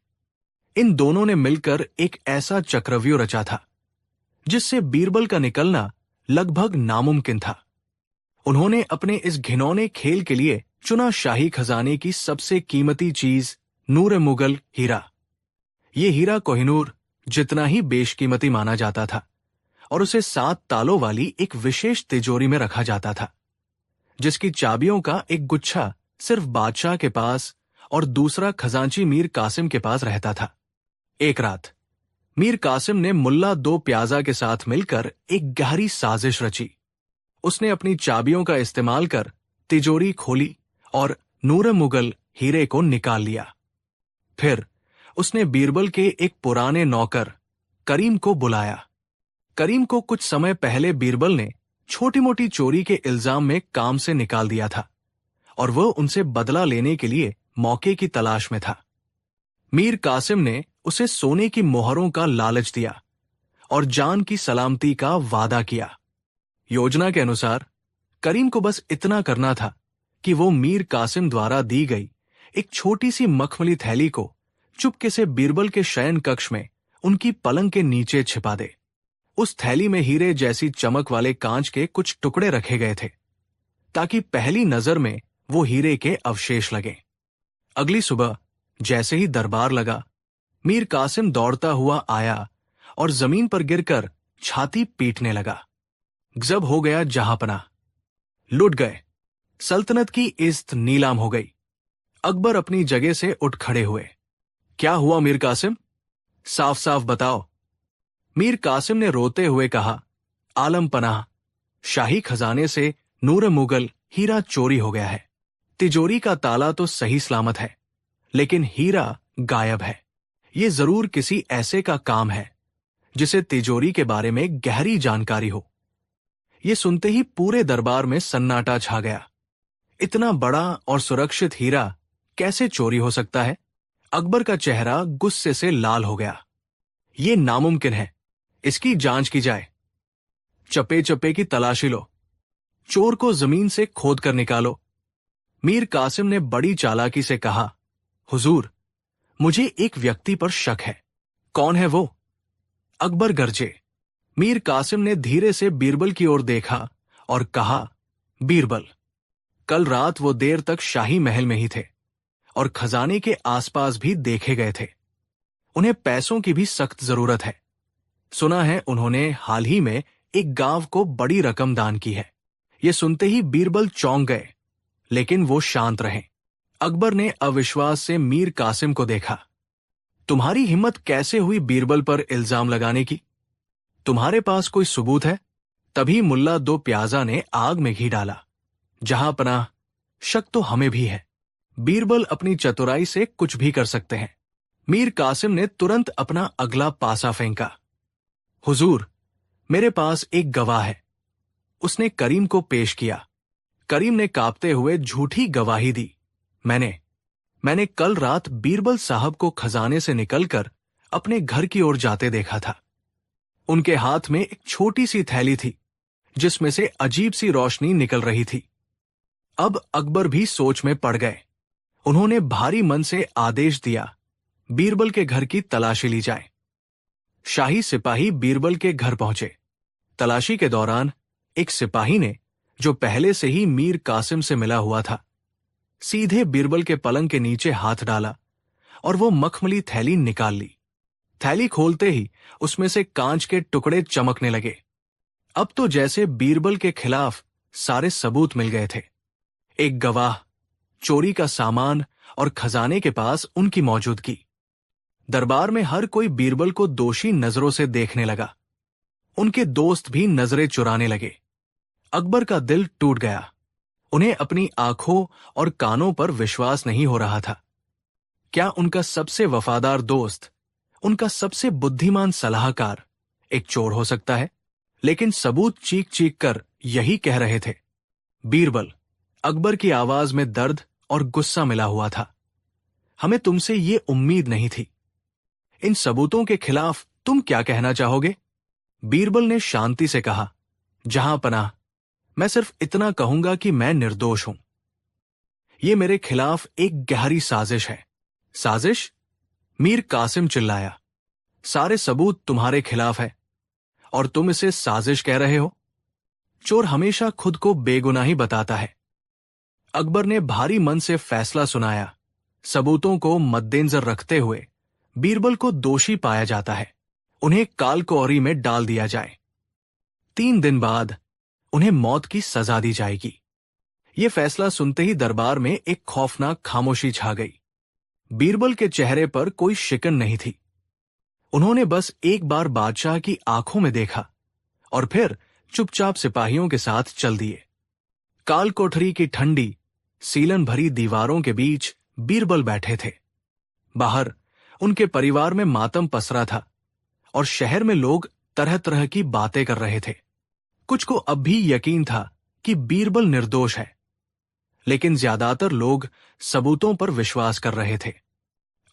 Speaker 1: इन दोनों ने मिलकर एक ऐसा चक्रव्यूह रचा था जिससे बीरबल का निकलना लगभग नामुमकिन था। उन्होंने अपने इस घिनौने खेल के लिए चुना शाही खजाने की सबसे कीमती चीज नूर मुगल हीरा। ये हीरा कोहिनूर जितना ही बेशकीमती माना जाता था और उसे 7 तालों वाली एक विशेष तिजोरी में रखा जाता था, जिसकी चाबियों का एक गुच्छा सिर्फ बादशाह के पास और दूसरा खजांची मीर कासिम के पास रहता था। एक रात मीर कासिम ने मुल्ला दो प्याजा के साथ मिलकर एक गहरी साजिश रची। उसने अपनी चाबियों का इस्तेमाल कर तिजोरी खोली और नूर मुगल हीरे को निकाल लिया। फिर उसने बीरबल के एक पुराने नौकर करीम को बुलाया। करीम को कुछ समय पहले बीरबल ने छोटी मोटी चोरी के इल्जाम में काम से निकाल दिया था और वह उनसे बदला लेने के लिए मौके की तलाश में था। मीर कासिम ने उसे सोने की मोहरों का लालच दिया और जान की सलामती का वादा किया। योजना के अनुसार करीम को बस इतना करना था कि वो मीर कासिम द्वारा दी गई एक छोटी सी मखमली थैली को चुपके से बीरबल के शयन कक्ष में उनकी पलंग के नीचे छिपा दे। उस थैली में हीरे जैसी चमक वाले कांच के कुछ टुकड़े रखे गए थे, ताकि पहली नजर में वो हीरे के अवशेष लगे। अगली सुबह जैसे ही दरबार लगा, मीर कासिम दौड़ता हुआ आया और जमीन पर गिरकर छाती पीटने लगा। गजब हो गया जहांपना, लुट गए। सल्तनत की इज्जत नीलाम हो गई। अकबर अपनी जगह से उठ खड़े हुए। क्या हुआ मीर कासिम? साफ साफ बताओ। मीर कासिम ने रोते हुए कहा, आलम पनाह, शाही खजाने से नूर मुगल हीरा चोरी हो गया है। तिजोरी का ताला तो सही सलामत है, लेकिन हीरा गायब है। ये जरूर किसी ऐसे का काम है जिसे तिजोरी के बारे में गहरी जानकारी हो। ये सुनते ही पूरे दरबार में सन्नाटा छा गया। इतना बड़ा और सुरक्षित हीरा कैसे चोरी हो सकता है? अकबर का चेहरा गुस्से से लाल हो गया। ये नामुमकिन है, इसकी जांच की जाए। चप्पे चप्पे की तलाशी लो, चोर को जमीन से खोद कर निकालो। मीर कासिम ने बड़ी चालाकी से कहा, हुजूर, मुझे एक व्यक्ति पर शक है। कौन है वो? अकबर गरजे। मीर कासिम ने धीरे से बीरबल की ओर देखा और कहा, बीरबल, कल रात वो देर तक शाही महल में ही थे और खजाने के आसपास भी देखे गए थे। उन्हें पैसों की भी सख्त जरूरत है। सुना है उन्होंने हाल ही में एक गांव को बड़ी रकम दान की है। ये सुनते ही बीरबल चौंक गए, लेकिन वो शांत रहे। अकबर ने अविश्वास से मीर कासिम को देखा। तुम्हारी हिम्मत कैसे हुई बीरबल पर इल्जाम लगाने की? तुम्हारे पास कोई सबूत है? तभी मुल्ला दो प्याजा ने आग में घी डाला। जहां पनाह, शक तो हमें भी है। बीरबल अपनी चतुराई से कुछ भी कर सकते हैं। मीर कासिम ने तुरंत अपना अगला पासा फेंका। हुजूर, मेरे पास एक गवाह है। उसने करीम को पेश किया। करीम ने कांपते हुए झूठी गवाही दी। मैंने कल रात बीरबल साहब को खजाने से निकलकर अपने घर की ओर जाते देखा था। उनके हाथ में एक छोटी सी थैली थी जिसमें से अजीब सी रोशनी निकल रही थी। अब अकबर भी सोच में पड़ गए। उन्होंने भारी मन से आदेश दिया, बीरबल के घर की तलाशी ली जाए। शाही सिपाही बीरबल के घर पहुंचे। तलाशी के दौरान एक सिपाही ने, जो पहले से ही मीर कासिम से मिला हुआ था, सीधे बीरबल के पलंग के नीचे हाथ डाला और वो मखमली थैली निकाल ली। थैली खोलते ही उसमें से कांच के टुकड़े चमकने लगे। अब तो जैसे बीरबल के खिलाफ सारे सबूत मिल गए थे। एक गवाह, चोरी का सामान और खजाने के पास उनकी मौजूदगी। दरबार में हर कोई बीरबल को दोषी नजरों से देखने लगा। उनके दोस्त भी नजरें चुराने लगे। अकबर का दिल टूट गया। उन्हें अपनी आंखों और कानों पर विश्वास नहीं हो रहा था। क्या उनका सबसे वफादार दोस्त, उनका सबसे बुद्धिमान सलाहकार एक चोर हो सकता है? लेकिन सबूत चीख चीख कर यही कह रहे थे। बीरबल, अकबर की आवाज में दर्द और गुस्सा मिला हुआ था, हमें तुमसे ये उम्मीद नहीं थी। इन सबूतों के खिलाफ तुम क्या कहना चाहोगे? बीरबल ने शांति से कहा, जहां पनाह, मैं सिर्फ इतना कहूंगा कि मैं निर्दोष हूं। ये मेरे खिलाफ एक गहरी साजिश है। साजिश? मीर कासिम चिल्लाया। सारे सबूत तुम्हारे खिलाफ है और तुम इसे साजिश कह रहे हो? चोर हमेशा खुद को बेगुनाही बताता है। अकबर ने भारी मन से फैसला सुनाया। सबूतों को मद्देनजर रखते हुए बीरबल को दोषी पाया जाता है। उन्हें कालकोरी में डाल दिया जाए। 3 दिन बाद उन्हें मौत की सजा दी जाएगी। यह फैसला सुनते ही दरबार में एक खौफनाक खामोशी छा गई। बीरबल के चेहरे पर कोई शिकन नहीं थी। उन्होंने बस एक बार बादशाह की आंखों में देखा और फिर चुपचाप सिपाहियों के साथ चल दिए। काल कोठरी की ठंडी, सीलन भरी दीवारों के बीच बीरबल बैठे थे। बाहर उनके परिवार में मातम पसरा था और शहर में लोग तरह तरह की बातें कर रहे थे। कुछ को अब भी यकीन था कि बीरबल निर्दोष है, लेकिन ज्यादातर लोग सबूतों पर विश्वास कर रहे थे।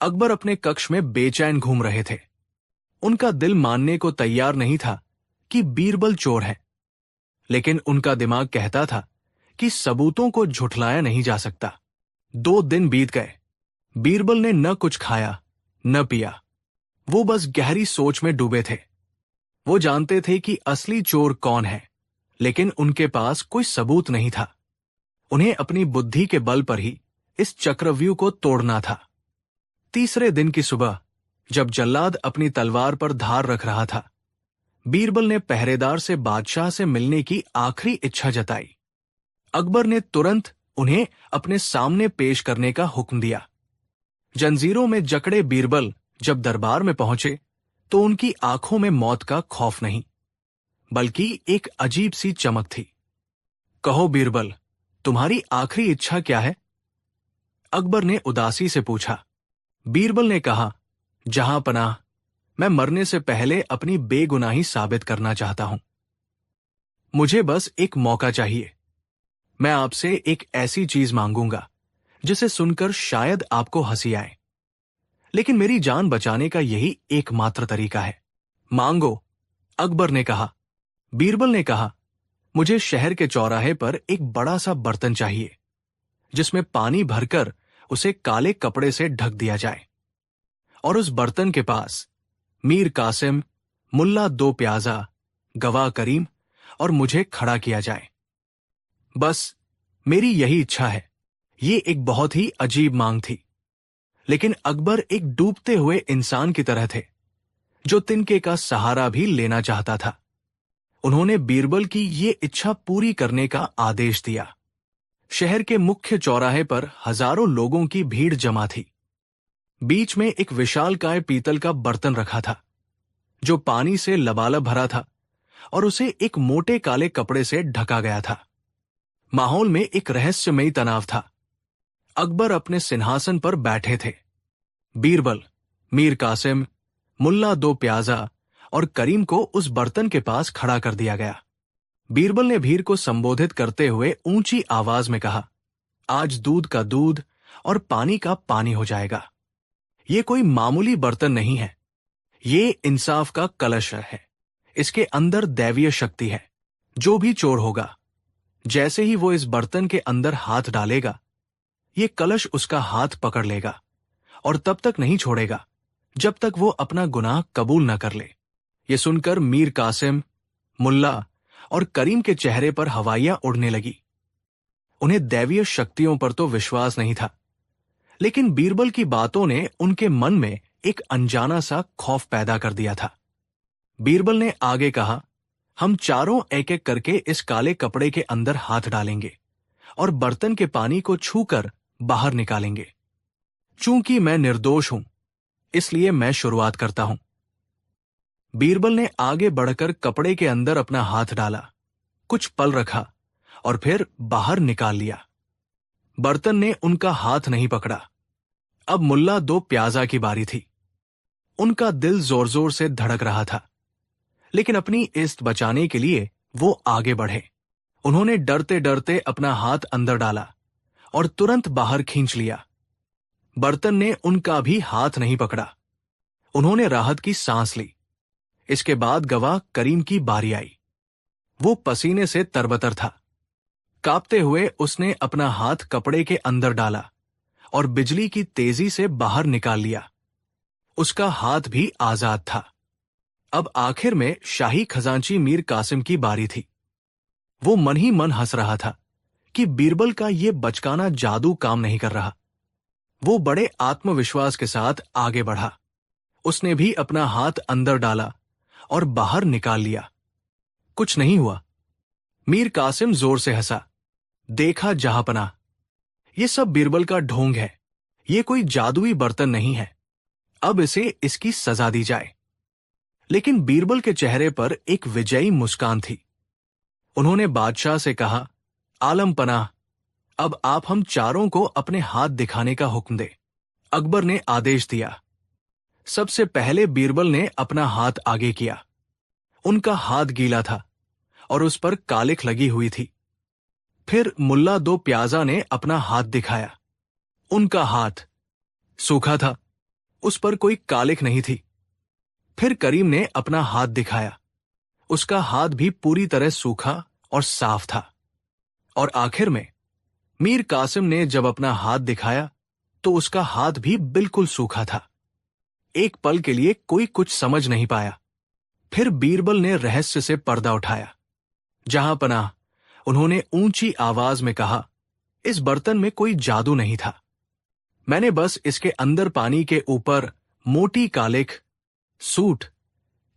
Speaker 1: अकबर अपने कक्ष में बेचैन घूम रहे थे। उनका दिल मानने को तैयार नहीं था कि बीरबल चोर है, लेकिन उनका दिमाग कहता था कि सबूतों को झुठलाया नहीं जा सकता। 2 दिन बीत गए। बीरबल ने न कुछ खाया न पिया। वो बस गहरी सोच में डूबे थे। वो जानते थे कि असली चोर कौन है, लेकिन उनके पास कोई सबूत नहीं था। उन्हें अपनी बुद्धि के बल पर ही इस चक्रव्यूह को तोड़ना था। तीसरे दिन की सुबह, जब जल्लाद अपनी तलवार पर धार रख रहा था, बीरबल ने पहरेदार से बादशाह से मिलने की आखिरी इच्छा जताई। अकबर ने तुरंत उन्हें अपने सामने पेश करने का हुक्म दिया। जंजीरों में जकड़े बीरबल जब दरबार में पहुंचे तो उनकी आंखों में मौत का खौफ नहीं, बल्कि एक अजीब सी चमक थी। कहो बीरबल, तुम्हारी आखिरी इच्छा क्या है? अकबर ने उदासी से पूछा। बीरबल ने कहा, जहां पनाह, मैं मरने से पहले अपनी बेगुनाही साबित करना चाहता हूं। मुझे बस एक मौका चाहिए। मैं आपसे एक ऐसी चीज मांगूंगा जिसे सुनकर शायद आपको हंसी आए, लेकिन मेरी जान बचाने का यही एकमात्र तरीका है। मांगो, अकबर ने कहा। बीरबल ने कहा, मुझे शहर के चौराहे पर एक बड़ा सा बर्तन चाहिए। जिसमें पानी भरकर उसे काले कपड़े से ढक दिया जाए और उस बर्तन के पास मीर कासिम, मुल्ला दो प्याजा, गवाह करीम और मुझे खड़ा किया जाए। बस मेरी यही इच्छा है। ये एक बहुत ही अजीब मांग थी, लेकिन अकबर एक डूबते हुए इंसान की तरह थे जो तिनके का सहारा भी लेना चाहता था। उन्होंने बीरबल की ये इच्छा पूरी करने का आदेश दिया। शहर के मुख्य चौराहे पर हजारों लोगों की भीड़ जमा थी। बीच में एक विशालकाय पीतल का बर्तन रखा था जो पानी से लबालब भरा था और उसे एक मोटे काले कपड़े से ढका गया था। माहौल में एक रहस्यमयी तनाव था। अकबर अपने सिंहासन पर बैठे थे। बीरबल, मीर कासिम, मुल्ला दो प्याजा और करीम को उस बर्तन के पास खड़ा कर दिया गया। बीरबल ने भीड़ को संबोधित करते हुए ऊंची आवाज में कहा, आज दूध का दूध और पानी का पानी हो जाएगा। ये कोई मामूली बर्तन नहीं है, ये इंसाफ का कलश है। इसके अंदर दैवीय शक्ति है। जो भी चोर होगा, जैसे ही वो इस बर्तन के अंदर हाथ डालेगा, ये कलश उसका हाथ पकड़ लेगा और तब तक नहीं छोड़ेगा जब तक वो अपना गुनाह कबूल न कर ले। ये सुनकर मीर कासिम, मुल्ला और करीम के चेहरे पर हवाइयां उड़ने लगी। उन्हें दैवीय शक्तियों पर तो विश्वास नहीं था, लेकिन बीरबल की बातों ने उनके मन में एक अनजाना सा खौफ पैदा कर दिया था। बीरबल ने आगे कहा, हम चारों एक एक करके इस काले कपड़े के अंदर हाथ डालेंगे और बर्तन के पानी को छूकर बाहर निकालेंगे। चूंकि मैं निर्दोष हूं, इसलिए मैं शुरुआत करता हूं। बीरबल ने आगे बढ़कर कपड़े के अंदर अपना हाथ डाला, कुछ पल रखा और फिर बाहर निकाल लिया। बर्तन ने उनका हाथ नहीं पकड़ा। अब मुल्ला दो प्याजा की बारी थी। उनका दिल जोर जोर से धड़क रहा था, लेकिन अपनी इज्जत बचाने के लिए वो आगे बढ़े। उन्होंने डरते डरते अपना हाथ अंदर डाला और तुरंत बाहर खींच लिया। बर्तन ने उनका भी हाथ नहीं पकड़ा। उन्होंने राहत की सांस ली। इसके बाद गवाह करीम की बारी आई। वो पसीने से तरबतर था। कांपते हुए उसने अपना हाथ कपड़े के अंदर डाला और बिजली की तेजी से बाहर निकाल लिया। उसका हाथ भी आजाद था। अब आखिर में शाही खजांची मीर कासिम की बारी थी। वो मन ही मन हंस रहा था कि बीरबल का ये बचकाना जादू काम नहीं कर रहा। वो बड़े आत्मविश्वास के साथ आगे बढ़ा। उसने भी अपना हाथ अंदर डाला और बाहर निकाल लिया। कुछ नहीं हुआ। मीर कासिम जोर से हंसा। देखा जहांपना, ये सब बीरबल का ढोंग है। ये कोई जादुई बर्तन नहीं है। अब इसे इसकी सजा दी जाए। लेकिन बीरबल के चेहरे पर एक विजयी मुस्कान थी। उन्होंने बादशाह से कहा, आलम पनाह, अब आप हम चारों को अपने हाथ दिखाने का हुक्म दे। अकबर ने आदेश दिया। सबसे पहले बीरबल ने अपना हाथ आगे किया। उनका हाथ गीला था और उस पर कालिख लगी हुई थी। फिर मुल्ला दो प्याजा ने अपना हाथ दिखाया। उनका हाथ सूखा था, उस पर कोई कालिख नहीं थी। फिर करीम ने अपना हाथ दिखाया। उसका हाथ भी पूरी तरह सूखा और साफ था। और आखिर में मीर कासिम ने जब अपना हाथ दिखाया तो उसका हाथ भी बिल्कुल सूखा था। एक पल के लिए कोई कुछ समझ नहीं पाया। फिर बीरबल ने रहस्य से पर्दा उठाया। जहांपनाह, उन्होंने ऊंची आवाज में कहा, इस बर्तन में कोई जादू नहीं था। मैंने बस इसके अंदर पानी के ऊपर मोटी कालिख, सूट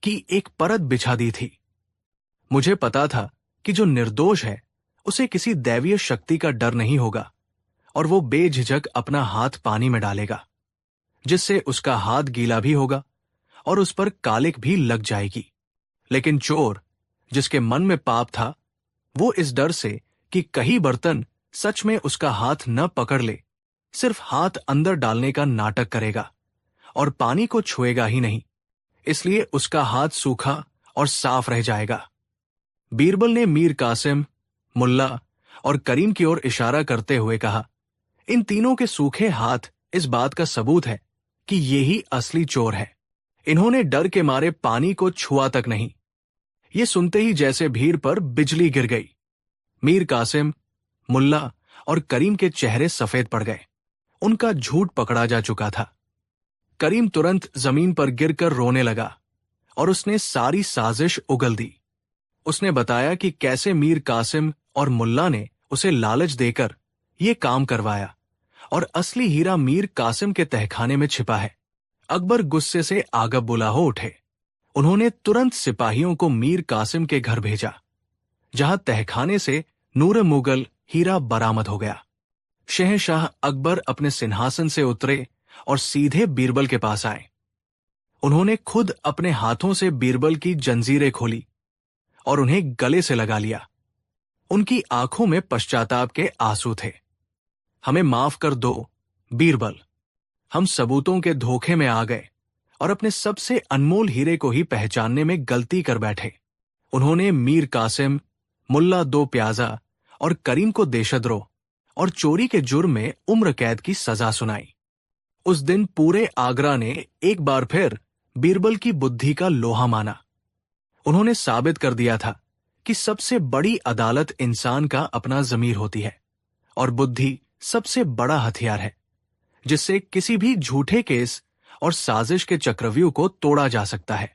Speaker 1: की एक परत बिछा दी थी। मुझे पता था कि जो निर्दोष है उसे किसी दैवीय शक्ति का डर नहीं होगा और वो बेझिझक अपना हाथ पानी में डालेगा, जिससे उसका हाथ गीला भी होगा और उस पर कालिख भी लग जाएगी। लेकिन चोर, जिसके मन में पाप था, वो इस डर से कि कहीं बर्तन सच में उसका हाथ न पकड़ ले, सिर्फ हाथ अंदर डालने का नाटक करेगा और पानी को छुएगा ही नहीं, इसलिए उसका हाथ सूखा और साफ रह जाएगा। बीरबल ने मीर कासिम, मुल्ला और करीम की ओर इशारा करते हुए कहा, इन तीनों के सूखे हाथ इस बात का सबूत है कि ये ही असली चोर है। इन्होंने डर के मारे पानी को छुआ तक नहीं। ये सुनते ही जैसे भीड़ पर बिजली गिर गई। मीर कासिम, मुल्ला और करीम के चेहरे सफेद पड़ गए। उनका झूठ पकड़ा जा चुका था। करीम तुरंत जमीन पर गिरकर रोने लगा और उसने सारी साजिश उगल दी। उसने बताया कि कैसे मीर कासिम और मुल्ला ने उसे लालच देकर ये काम करवाया और असली हीरा मीर कासिम के तहखाने में छिपा है। अकबर गुस्से से आगब बुला हो उठे। उन्होंने तुरंत सिपाहियों को मीर कासिम के घर भेजा, जहां तहखाने से नूर मुगल हीरा बरामद हो गया। शहंशाह अकबर अपने सिंहासन से उतरे और सीधे बीरबल के पास आए। उन्होंने खुद अपने हाथों से बीरबल की जंजीरें खोली और उन्हें गले से लगा लिया। उनकी आंखों में पश्चाताप के आंसू थे। हमें माफ कर दो बीरबल, हम सबूतों के धोखे में आ गए और अपने सबसे अनमोल हीरे को ही पहचानने में गलती कर बैठे। उन्होंने मीर कासिम, मुल्ला दो प्याजा और करीम को देशद्रोह और चोरी के जुर्म में उम्र कैद की सजा सुनाई। उस दिन पूरे आगरा ने एक बार फिर बीरबल की बुद्धि का लोहा माना। उन्होंने साबित कर दिया था कि सबसे बड़ी अदालत इंसान का अपना ज़मीर होती है और बुद्धि सबसे बड़ा हथियार है, जिससे किसी भी झूठे केस और साजिश के चक्रव्यूह को तोड़ा जा सकता है।